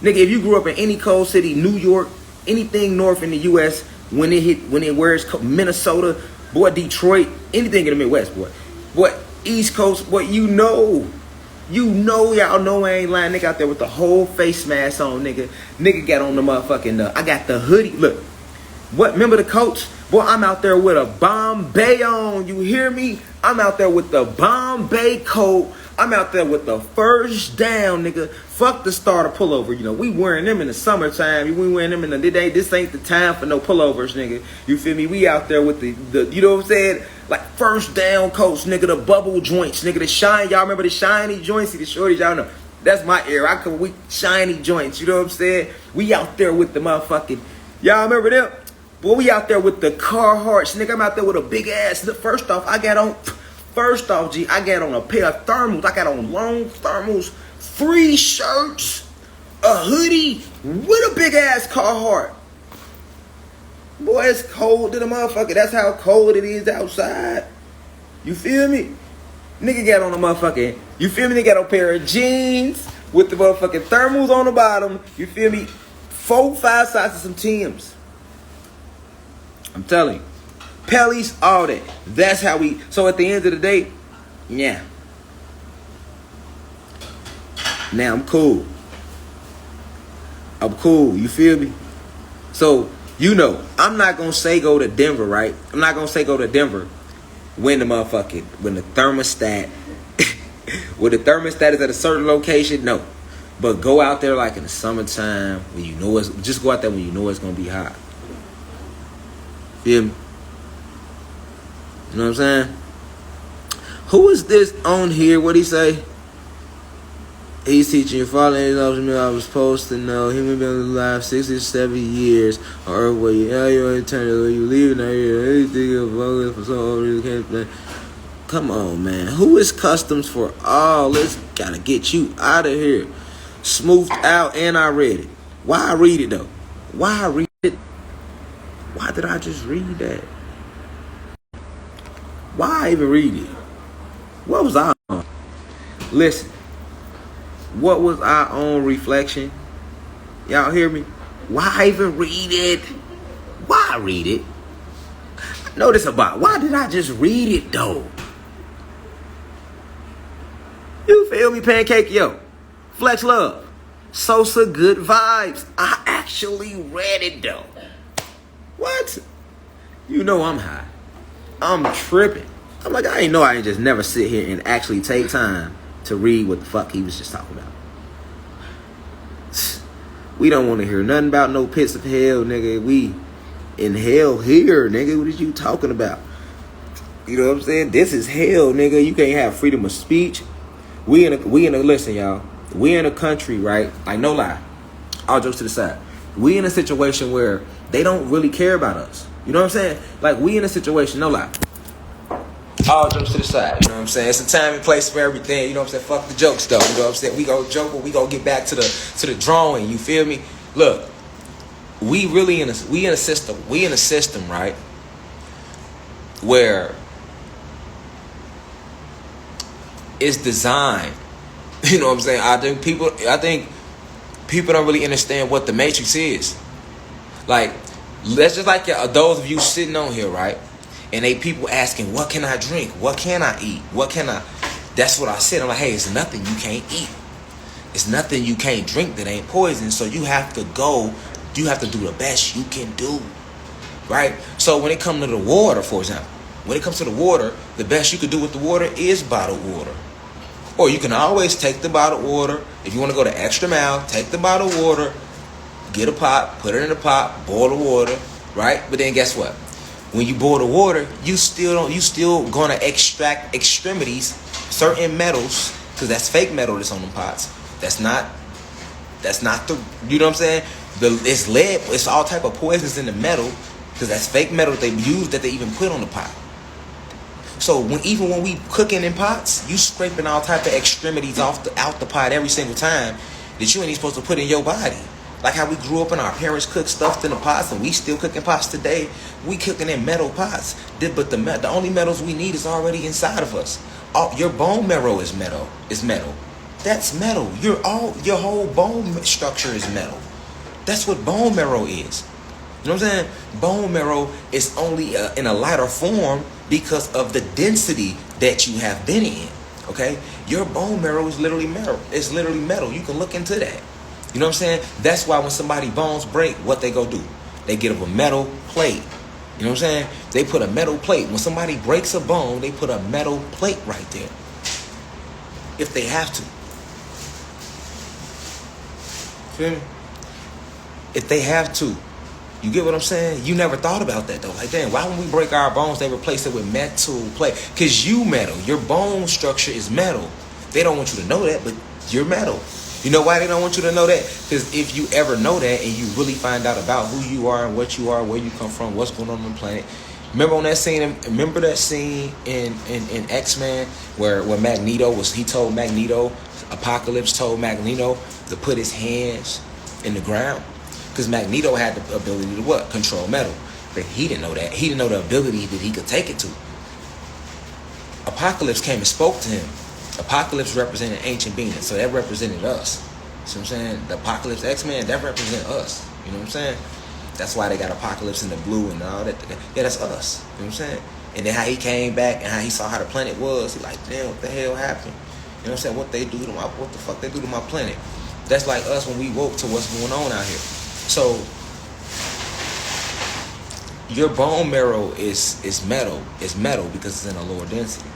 [SPEAKER 1] Nigga, if you grew up in any cold city, New York, anything north in the U.S., when it wears Minnesota, boy, Detroit, anything in the Midwest, boy. Boy, East Coast, boy, you know, y'all know I ain't lying. Nigga out there with the whole face mask on, nigga. Nigga got on the motherfucking, I got the hoodie. Look, what, remember the coach? Boy, I'm out there with a Bombay on, you hear me? I'm out there with the Bombay coat. I'm out there with the first down, nigga. Fuck the starter pullover. You know, we wearing them in the summertime. We wearing them in the day. This ain't the time for no pullovers, nigga. You feel me? We out there with the you know what I'm saying? Like first down coats, nigga, the bubble joints, nigga, the shine. Y'all remember the shiny joints? See the shorties, y'all know. That's my era. We shiny joints, you know what I'm saying? We out there with the motherfucking, y'all remember them? Boy, we out there with the Carhartts, nigga. I'm out there with a big ass. First off, G, I got on a pair of thermals. I got on long thermals, 3 shirts, a hoodie with a big ass Carhartt. Boy, it's cold to the motherfucker. That's how cold it is outside. You feel me? Nigga got on a motherfucking, you feel me? They got on a pair of jeans with the motherfucking thermals on the bottom. You feel me? 4, 5 sizes, some Timbs. I'm telling you. Pellies, all that. That's how we, so at the end of the day, yeah. Now I'm cool. You feel me? So, you know, I'm not going to say go to Denver, right? I'm not going to say go to Denver when the thermostat, when the thermostat is at a certain location, no. But go out there like in the summertime when you know just go out there when you know it's going to be hot. Feel me? You know what I'm saying? Who is this on here? What'd he say? He's teaching you following I was supposed to know. Human beings alive 67 years on earth where you have your eternity, where you leave now here. Anything of focus for so you can't play. Come on, man. Who is customs for all? Let's gotta get you out of here. Smoothed out, and I read it. Why I read it though? Why I read it? Why did I just read that? Why I even read it? What was I on? Listen. What was I on reflection? Y'all hear me? Why I even read it? Why I read it? Notice about why did I just read it though? You feel me, Pancake? Yo, Flex Love, Sosa Good Vibes. I actually read it though. What? You know I'm high. I'm tripping. I'm like, I ain't know I ain't just never sit here and actually take time to read what the fuck he was just talking about. We don't want to hear nothing about no pits of hell, nigga. We in hell here, nigga. What is you talking about? You know what I'm saying? This is hell, nigga. You can't have freedom of speech. We in a listen, y'all. We in a country, right? Like, no lie. All jokes to the side. We in a situation where they don't really care about us. You know what I'm saying? Like, we in a situation, no lie. All jokes to the side, you know what I'm saying? It's a time and place for everything, you know what I'm saying? Fuck the jokes though, you know what I'm saying? We go joke, but we go get back to the drawing, you feel me? Look, we in a system, right? Where it's designed. You know what I'm saying? I think people don't really understand what the Matrix is. Like, that's just like those of you sitting on here, right? And they people asking, what can I drink? What can I eat? What can I? That's what I said. I'm like, hey, it's nothing you can't eat.
[SPEAKER 3] It's nothing you can't drink that ain't poison. So you have to do the best you can do. Right? So when it comes to the water, for example, when it comes to the water, the best you could do with the water is bottled water. Or you can always take the bottled water. If you want to go the extra mile, take the bottled water, get a pot, put it in a pot, boil the water, right? But then guess what? When you boil the water, you still gonna extract extremities, certain metals, because that's fake metal that's on them pots. That's not the, you know what I'm saying? It's lead, it's all type of poisons in the metal, because that's fake metal that they use, that they even put on the pot. So when we cooking in pots, you scraping all type of extremities out the pot every single time that you ain't even supposed to put in your body. Like how we grew up and our parents cooked stuff in the pots, and we still cooking pots today. We cooking in metal pots, but the only metals we need is already inside of us. Your bone marrow is metal. That's metal. Your whole bone structure is metal. That's what bone marrow is. You know what I'm saying? Bone marrow is only in a lighter form because of the density that you have been in. Okay? Your bone marrow is literally metal. It's literally metal. You can look into that. You know what I'm saying? That's why when somebody bones break, what they go do? They get up a metal plate. You know what I'm saying? They put a metal plate. When somebody breaks a bone, they put a metal plate right there. If they have to. Feel me? If they have to. You get what I'm saying? You never thought about that though. Like, damn, why when we break our bones, they replace it with metal plate? Because you metal. Your bone structure is metal. They don't want you to know that, but you're metal. You know why they don't want you to know that? Because if you ever know that and you really find out about who you are and what you are, where you come from, what's going on the planet. Remember that scene in X-Men where Magneto he told Magneto, Apocalypse told Magneto to put his hands in the ground? Because Magneto had the ability to what? Control metal. But he didn't know that. He didn't know the ability that he could take it to. Apocalypse came and spoke to him. Apocalypse represented ancient beings, so that represented us. See what I'm saying? The Apocalypse X-Men, that represent us. You know what I'm saying? That's why they got Apocalypse in the blue and all that. Yeah, that's us. You know what I'm saying? And then how he came back and how he saw how the planet was. He like, damn, what the hell happened? You know what I'm saying? What the fuck they do to my planet? That's like us when we woke to what's going on out here. So your bone marrow is metal. It's metal because it's in a lower density.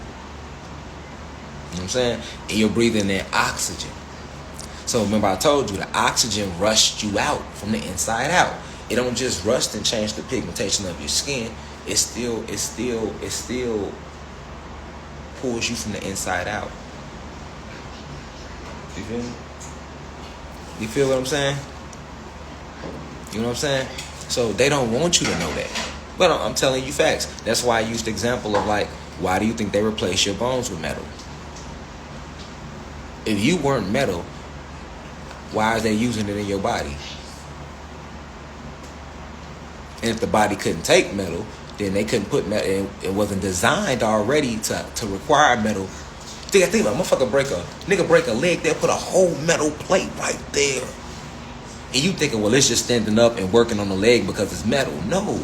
[SPEAKER 3] You know what I'm saying? And you're breathing in oxygen. So remember I told you the oxygen rushed you out from the inside out. It don't just rust and change the pigmentation of your skin. It still pulls you from the inside out. You feel me? You feel what I'm saying? You know what I'm saying? So they don't want you to know that. But I'm telling you facts. That's why I used the example of like, why do you think they replace your bones with metal? If you weren't metal, why are they using it in your body? And if the body couldn't take metal, then they couldn't put metal. It wasn't designed already to require metal. Think about it, nigga break a leg, they'll put a whole metal plate right there. And you thinking, well, it's just standing up and working on the leg because it's metal. No.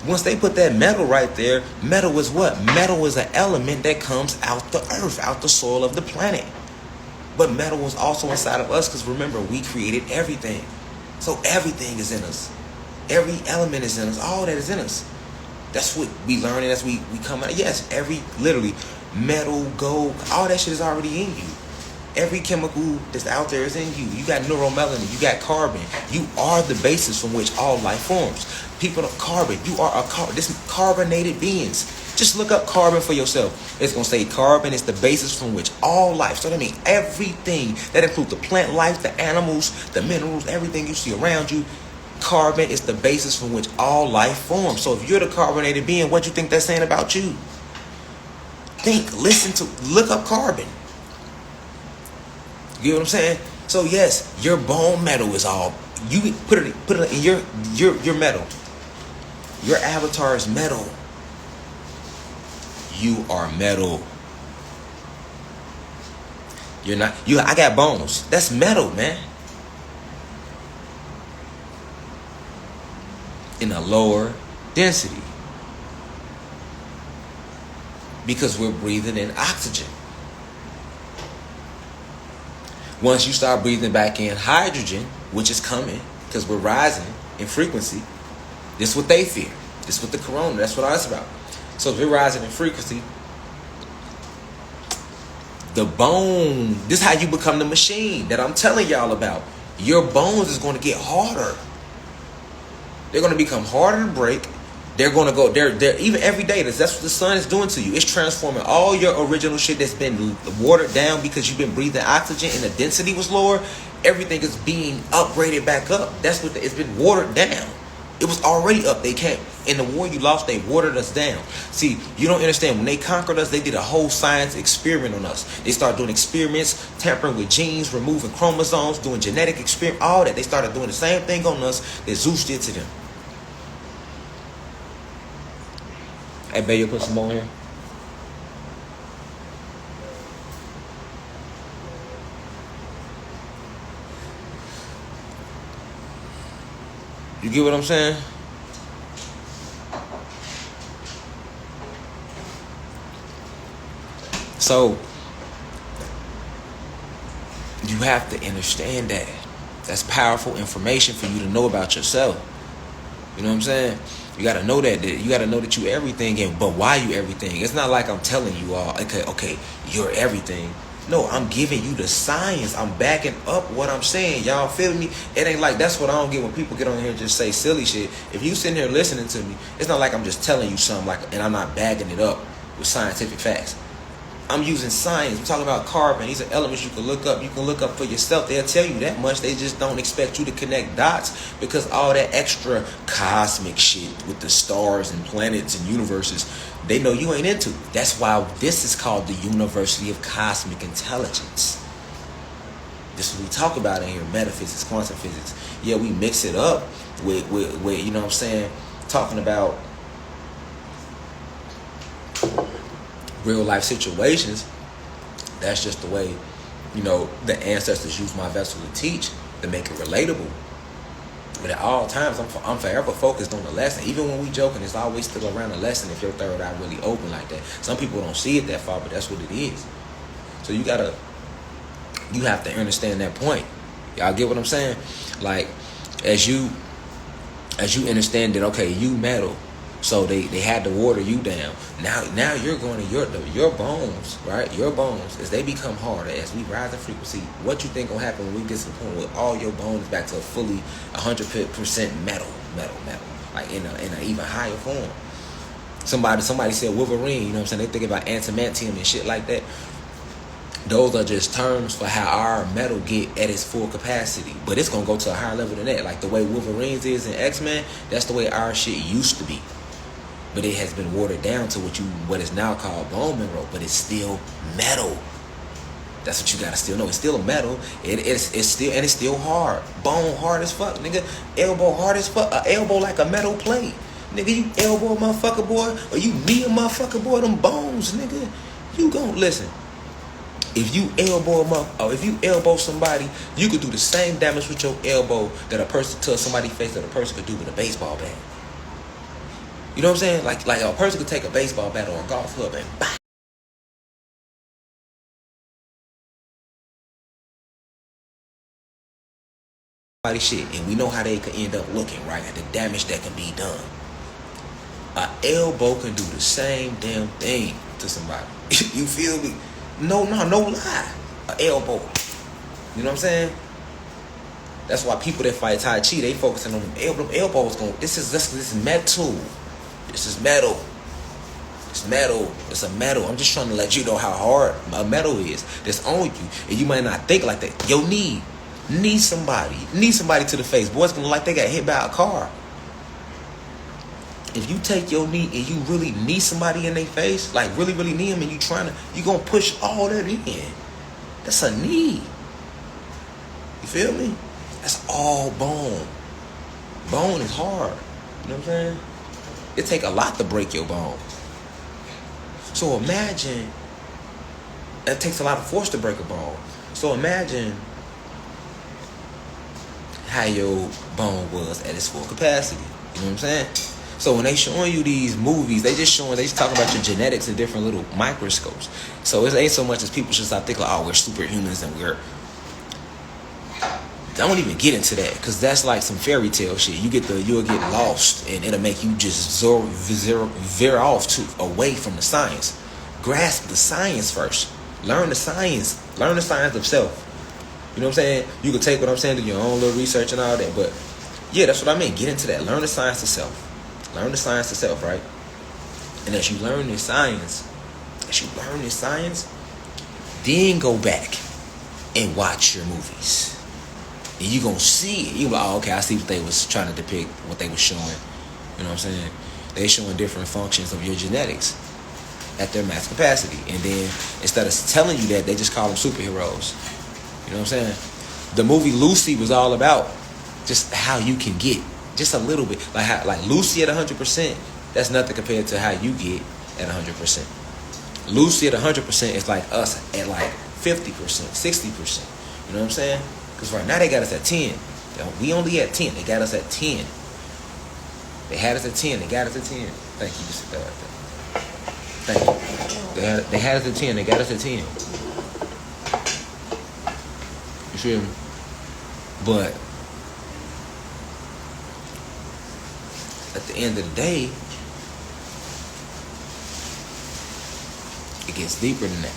[SPEAKER 3] Once they put that metal right there, metal is what? Metal is an element that comes out the earth, out the soil of the planet. But metal was also inside of us because remember, we created everything. So everything is in us. Every element is in us. All that is in us. That's what we learn as we come out. Yes, literally, metal, gold, all that shit is already in you. Every chemical that's out there is in you. You got neuromelanin. You got carbon. You are the basis from which all life forms. People of carbon. You are this carbonated beings. Just look up carbon for yourself. It's going to say carbon is the basis from which all life. So that means everything. That includes the plant life, the animals, the minerals, everything you see around you. Carbon is the basis from which all life forms. So if you're the carbonated being, what do you think that's saying about you? Look up carbon. You know what I'm saying? So yes, your bone metal is all. You put it in your metal. Your avatar is metal. You are metal. You're not. I got bones. That's metal, man. In a lower density. Because we're breathing in oxygen. Once you start breathing back in hydrogen, which is coming because we're rising in frequency, this is what they fear. This is what the corona, that's what I was about. So if we're rising in frequency, the bone, this is how you become the machine that I'm telling y'all about. Your bones is going to get harder. They're going to become harder to break. They're going to go, they're even every day, that's what the sun is doing to you. It's transforming all your original shit that's been watered down because you've been breathing oxygen and the density was lower. Everything is being upgraded back up. That's what it's been watered down. It was already up. They can't. In the war you lost, they watered us down. See, you don't understand. When they conquered us, they did a whole science experiment on us. They started doing experiments, tampering with genes, removing chromosomes, doing genetic experiment, all that. They started doing the same thing on us that Zeus did to them. Hey, babe, you put some more here? You get what I'm saying? So, you have to understand that. That's powerful information for you to know about yourself. You know what I'm saying? You got to know that. You got to know that you everything, but why you everything? It's not like I'm telling you all, okay, you're everything. No, I'm giving you the science. I'm backing up what I'm saying. Y'all feel me? It ain't like, that's what I don't get when people get on here and just say silly shit. If you sitting here listening to me, it's not like I'm just telling you something and I'm not bagging it up with scientific facts. I'm using science. I'm talking about carbon. These are elements you can look up. You can look up for yourself. They'll tell you that much. They just don't expect you to connect dots because all that extra cosmic shit with the stars and planets and universes, they know you ain't into. That's why this is called the University of Cosmic Intelligence. This is what we talk about in here, metaphysics, quantum physics. Yeah, we mix it up with you know what I'm saying, talking about real life situations. That's just the way, you know, the ancestors use my vessel to teach, to make it relatable. But at all times, I'm forever focused on the lesson. Even when we joking, it's always still around the lesson if your third eye really open like that. Some people don't see it that far, but that's what it is. So you have to understand that point. Y'all get what I'm saying? Like, as you understand that, okay, you metal, so they had to water you down. Now you're going to your bones, right? Your bones, as they become harder, as we rise in frequency, what you think gonna happen when we get to the point where all your bones back to a fully 100% metal, like in a even higher form. Somebody said Wolverine, you know what I'm saying? They think about antimantium and shit like that. Those are just terms for how our metal get at its full capacity. But it's gonna go to a higher level than that. Like the way Wolverine's is in X-Men, that's the way our shit used to be. But it has been watered down to what is now called bone mineral, but it's still metal. That's what you gotta still know. It's still a metal. It's still hard. Bone hard as fuck, nigga. Elbow hard as fuck. Elbow like a metal plate, nigga. You elbow a motherfucker, boy, or you knee a motherfucker, boy. Them bones, nigga. You gon' listen. If you elbow them up, or if you elbow somebody, you could do the same damage with your elbow that a person to somebody's face that a person could do with a baseball bat. You know what I'm saying? Like a person could take a baseball bat or a golf club and bang. Somebody shit, and we know how they could end up looking, right? And the damage that can be done. An elbow can do the same damn thing to somebody. You feel me? No lie. An elbow. You know what I'm saying? That's why people that fight Tai Chi, they focusing on them elbows. This is metal. This is metal. It's metal. It's a metal. I'm just trying to let you know how hard a metal is. That's on you. And you might not think like that. Your knee. Knee somebody to the face. Boys gonna like they got hit by a car. If you take your knee and you really knee somebody in their face, like really, really knee them, and you gonna push all that in. That's a knee. You feel me? That's all bone. Bone is hard. You know what I'm saying? It take a lot to break your bone. So imagine, it takes a lot of force to break a bone. So imagine how your bone was at its full capacity. You know what I'm saying? So when they showing you these movies, they just talking about your genetics in different little microscopes. So it ain't so much as people should start thinking like, oh, we're superhumans and we're don't even get into that, because that's like some fairy tale shit. You'll get lost, and it'll make you just veer off away from the science. Grasp the science first. Learn the science. Learn the science of self. You know what I'm saying? You can take what I'm saying, do your own little research and all that, but yeah, that's what I mean. Get into that. Learn the science of self. Learn the science of self, right? And as you learn this science, then go back and watch your movies. And you're going to see it. You're like, oh, okay, I see what they was trying to depict, what they was showing. You know what I'm saying? They showing different functions of your genetics at their max capacity. And then instead of telling you that, they just call them superheroes. You know what I'm saying? The movie Lucy was all about just how you can get just a little bit. Like Lucy at 100%, that's nothing compared to how you get at 100%. Lucy at 100% is like us at like 50%, 60%. You know what I'm saying? Because right now they got us at 10. We only at 10. They got us at 10. They had us at 10. They got us at 10. Thank you. Just sit there right there. Thank you. They had us at 10. They got us at 10. You feel me? But at the end of the day, it gets deeper than that.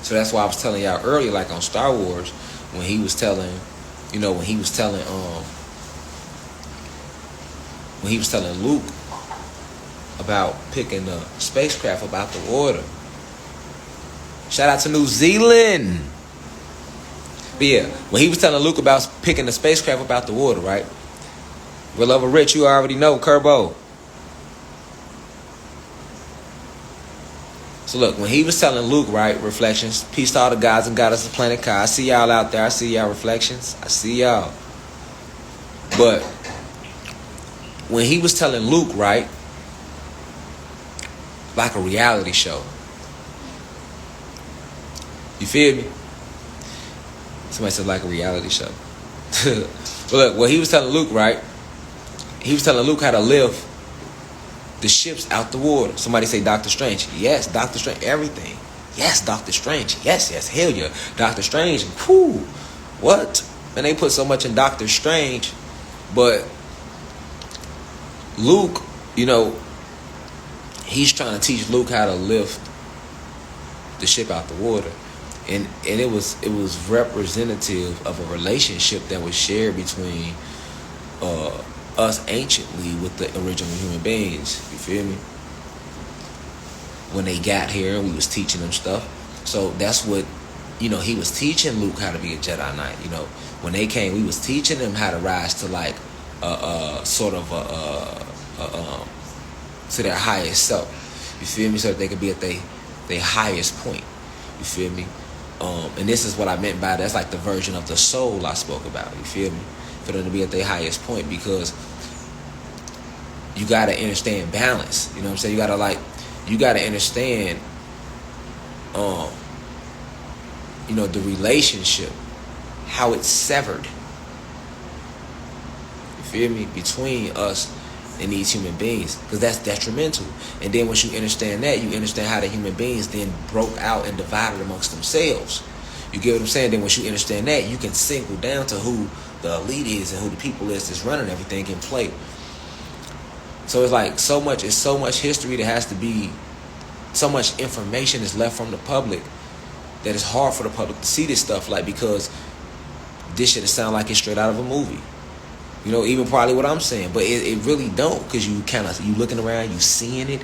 [SPEAKER 3] So that's why I was telling y'all earlier, like on Star Wars, when he was telling Luke about picking the spacecraft about the water. Shout out to New Zealand. But yeah, when he was telling Luke about picking the spacecraft about the water, right? Real Lover Rich, you already know, Kerbo. So look, when he was telling Luke, right, reflections, peace to all the gods and goddesses of planet Kai. I see y'all out there. I see y'all reflections. I see y'all. But when he was telling Luke, right, like a reality show. You feel me? Somebody said like a reality show. But look, what he was telling Luke, right? He was telling Luke how to lift the ships out the water. Somebody say Doctor Strange. Yes, Doctor Strange. Everything. Yes, Doctor Strange. Yes, hell yeah. Doctor Strange. Whew. What? And they put so much in Doctor Strange. But Luke, you know, he's trying to teach Luke how to lift the ship out the water. And it was representative of a relationship that was shared between us anciently with the original human beings. You feel me? When they got here, we was teaching them stuff. So that's what, you know, he was teaching Luke how to be a Jedi Knight. You know, when they came, we was teaching them how to rise to like to their highest self. You feel me? So that they could be at their highest point. You feel me? And this is what I meant by that's like the version of the soul I spoke about. You feel me? For them to be at their highest point, because you gotta understand balance. You know what I'm saying? You gotta understand you know, the relationship, how it's severed. You feel me? Between us and these human beings, because that's detrimental. And then once you understand that, you understand how the human beings then broke out and divided amongst themselves. You get what I'm saying? Then once you understand that, you can single down to who the elite is and who the people is that's running everything in play. So it's like so much history that has to be, so much information is left from the public that it's hard for the public to see this stuff, like, because this shit sound like it's straight out of a movie. You know, even probably what I'm saying, but it really don't, because you looking around, you seeing it.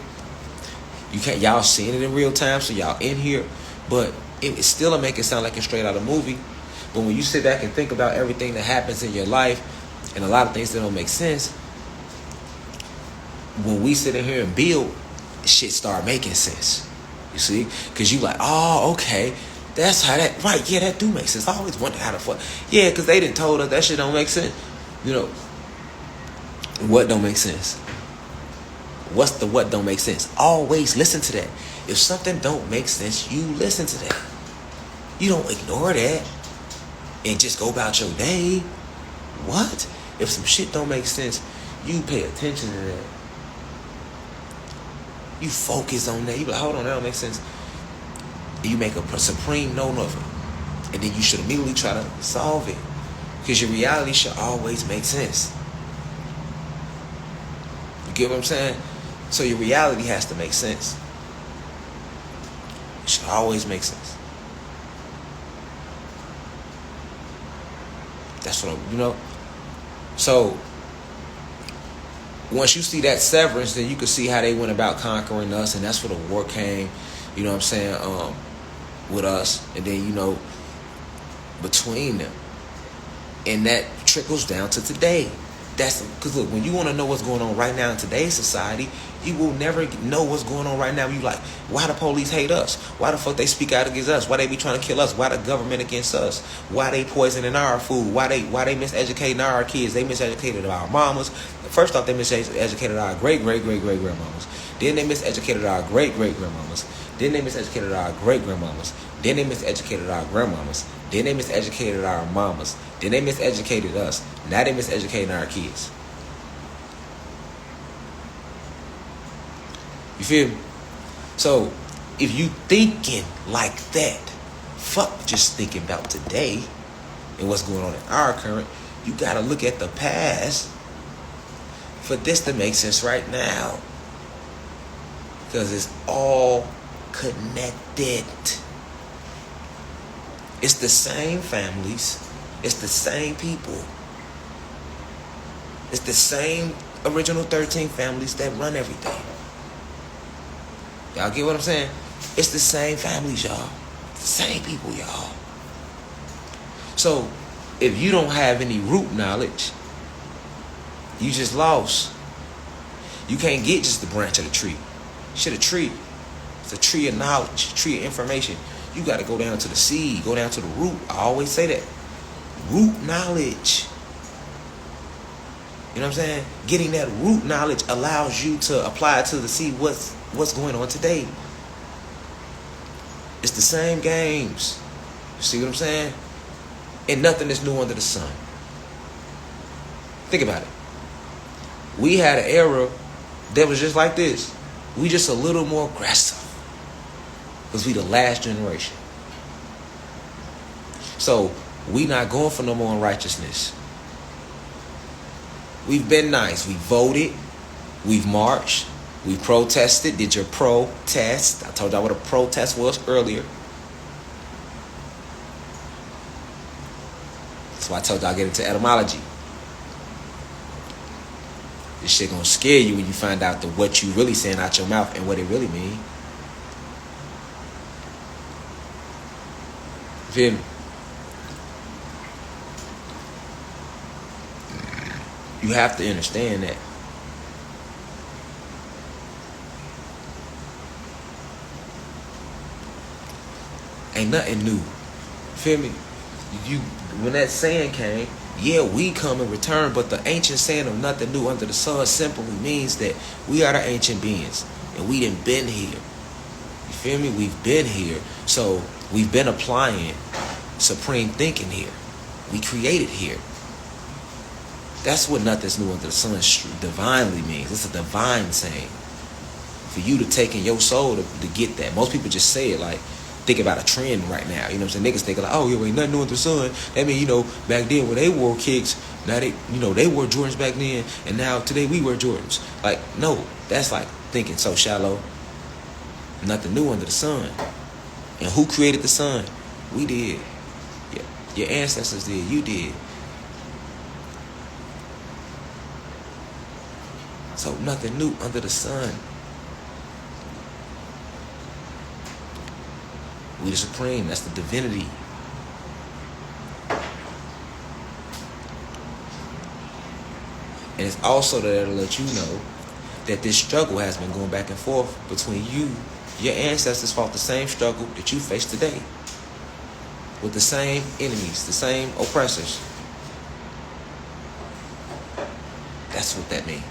[SPEAKER 3] Y'all seeing it in real time, so y'all in here, but it still make it sound like it's straight out of a movie. But when you sit back and think about everything that happens in your life, and a lot of things that don't make sense, when we sit in here and build, shit start making sense. You see? Because you like, oh, okay, that's how that, right, yeah, that do make sense. I always wondered how the fuck, yeah, because they didn't told us that shit don't make sense. You know, what don't make sense? What's the what don't make sense? Always listen to that. If something don't make sense, you listen to that. You don't ignore that and just go about your day. What? If some shit don't make sense, you pay attention to that. You focus on that. You be like, hold on, that don't make sense. You make a supreme note of it. And then you should immediately try to solve it. Because your reality should always make sense. You get what I'm saying? So your reality has to make sense. It should always make sense. That's what So once you see that severance, then you can see how they went about conquering us, and that's where the war came, you know what I'm saying, with us, and then, between them. And that trickles down to today. That's because look, when you want to know what's going on right now in today's society, you will never know what's going on right now. You like, why the police hate us? Why the fuck they speak out against us? Why they be trying to kill us? Why the government against us? Why they poisoning our food? Why they miseducating our kids? They miseducated our mamas. First off, they miseducated our great grandmamas. Then they miseducated our great grandmamas. Then they miseducated our great grandmamas. Then they miseducated our grandmamas. Then they miseducated our mamas. Then they miseducated us. Now they miseducating our kids. You feel me? So, if you thinking like that, fuck just thinking about today and what's going on in our current. You gotta look at the past for this to make sense right now. Because it's all connected. It's the same families. It's the same people. It's the same original 13 families that run everything. Y'all get what I'm saying? It's the same families, y'all. It's the same people, y'all. So, if you don't have any root knowledge, you just lost. You can't get just the branch of the tree. Shit, a tree. It's a tree of knowledge, a tree of information. You got to go down to the seed, go down to the root. I always say that. Root knowledge. You know what I'm saying? Getting that root knowledge allows you to apply it to the see what's going on today. It's the same games. You see what I'm saying? And nothing is new under the sun. Think about it. We had an era that was just like this. We just a little more aggressive. Because we the last generation. So, we not going for no more unrighteousness. We've been nice. We voted. We've marched. We protested. Did your protest. I told y'all what a protest was earlier. That's why I told y'all I get into etymology. This shit gonna scare you when you find out what you really saying out your mouth and what it really mean. Feel me? You have to understand that. Ain't nothing new. Feel me? When that saying came, yeah, we come in return, but the ancient saying of nothing new under the sun simply means that we are the ancient beings, and we done been here. You feel me? We've been here. So we've been applying supreme thinking here. We created here. That's what nothing's new under the sun divinely means. It's a divine saying. For you to take in your soul to get that. Most people just say it like, think about a trend right now. You know what I'm saying? Niggas think like, oh, yeah, ain't nothing new under the sun. That mean, back then when they wore kicks, now they wore Jordans back then, and now today we wear Jordans. Like, no, that's like thinking so shallow. Nothing new under the sun. And who created the sun? We did. Yeah, your ancestors did. You did. So nothing new under the sun. We the supreme. That's the divinity. And it's also there to let you know that this struggle has been going back and forth between you. Your ancestors fought the same struggle that you face today. With the same enemies, the same oppressors. That's what that means.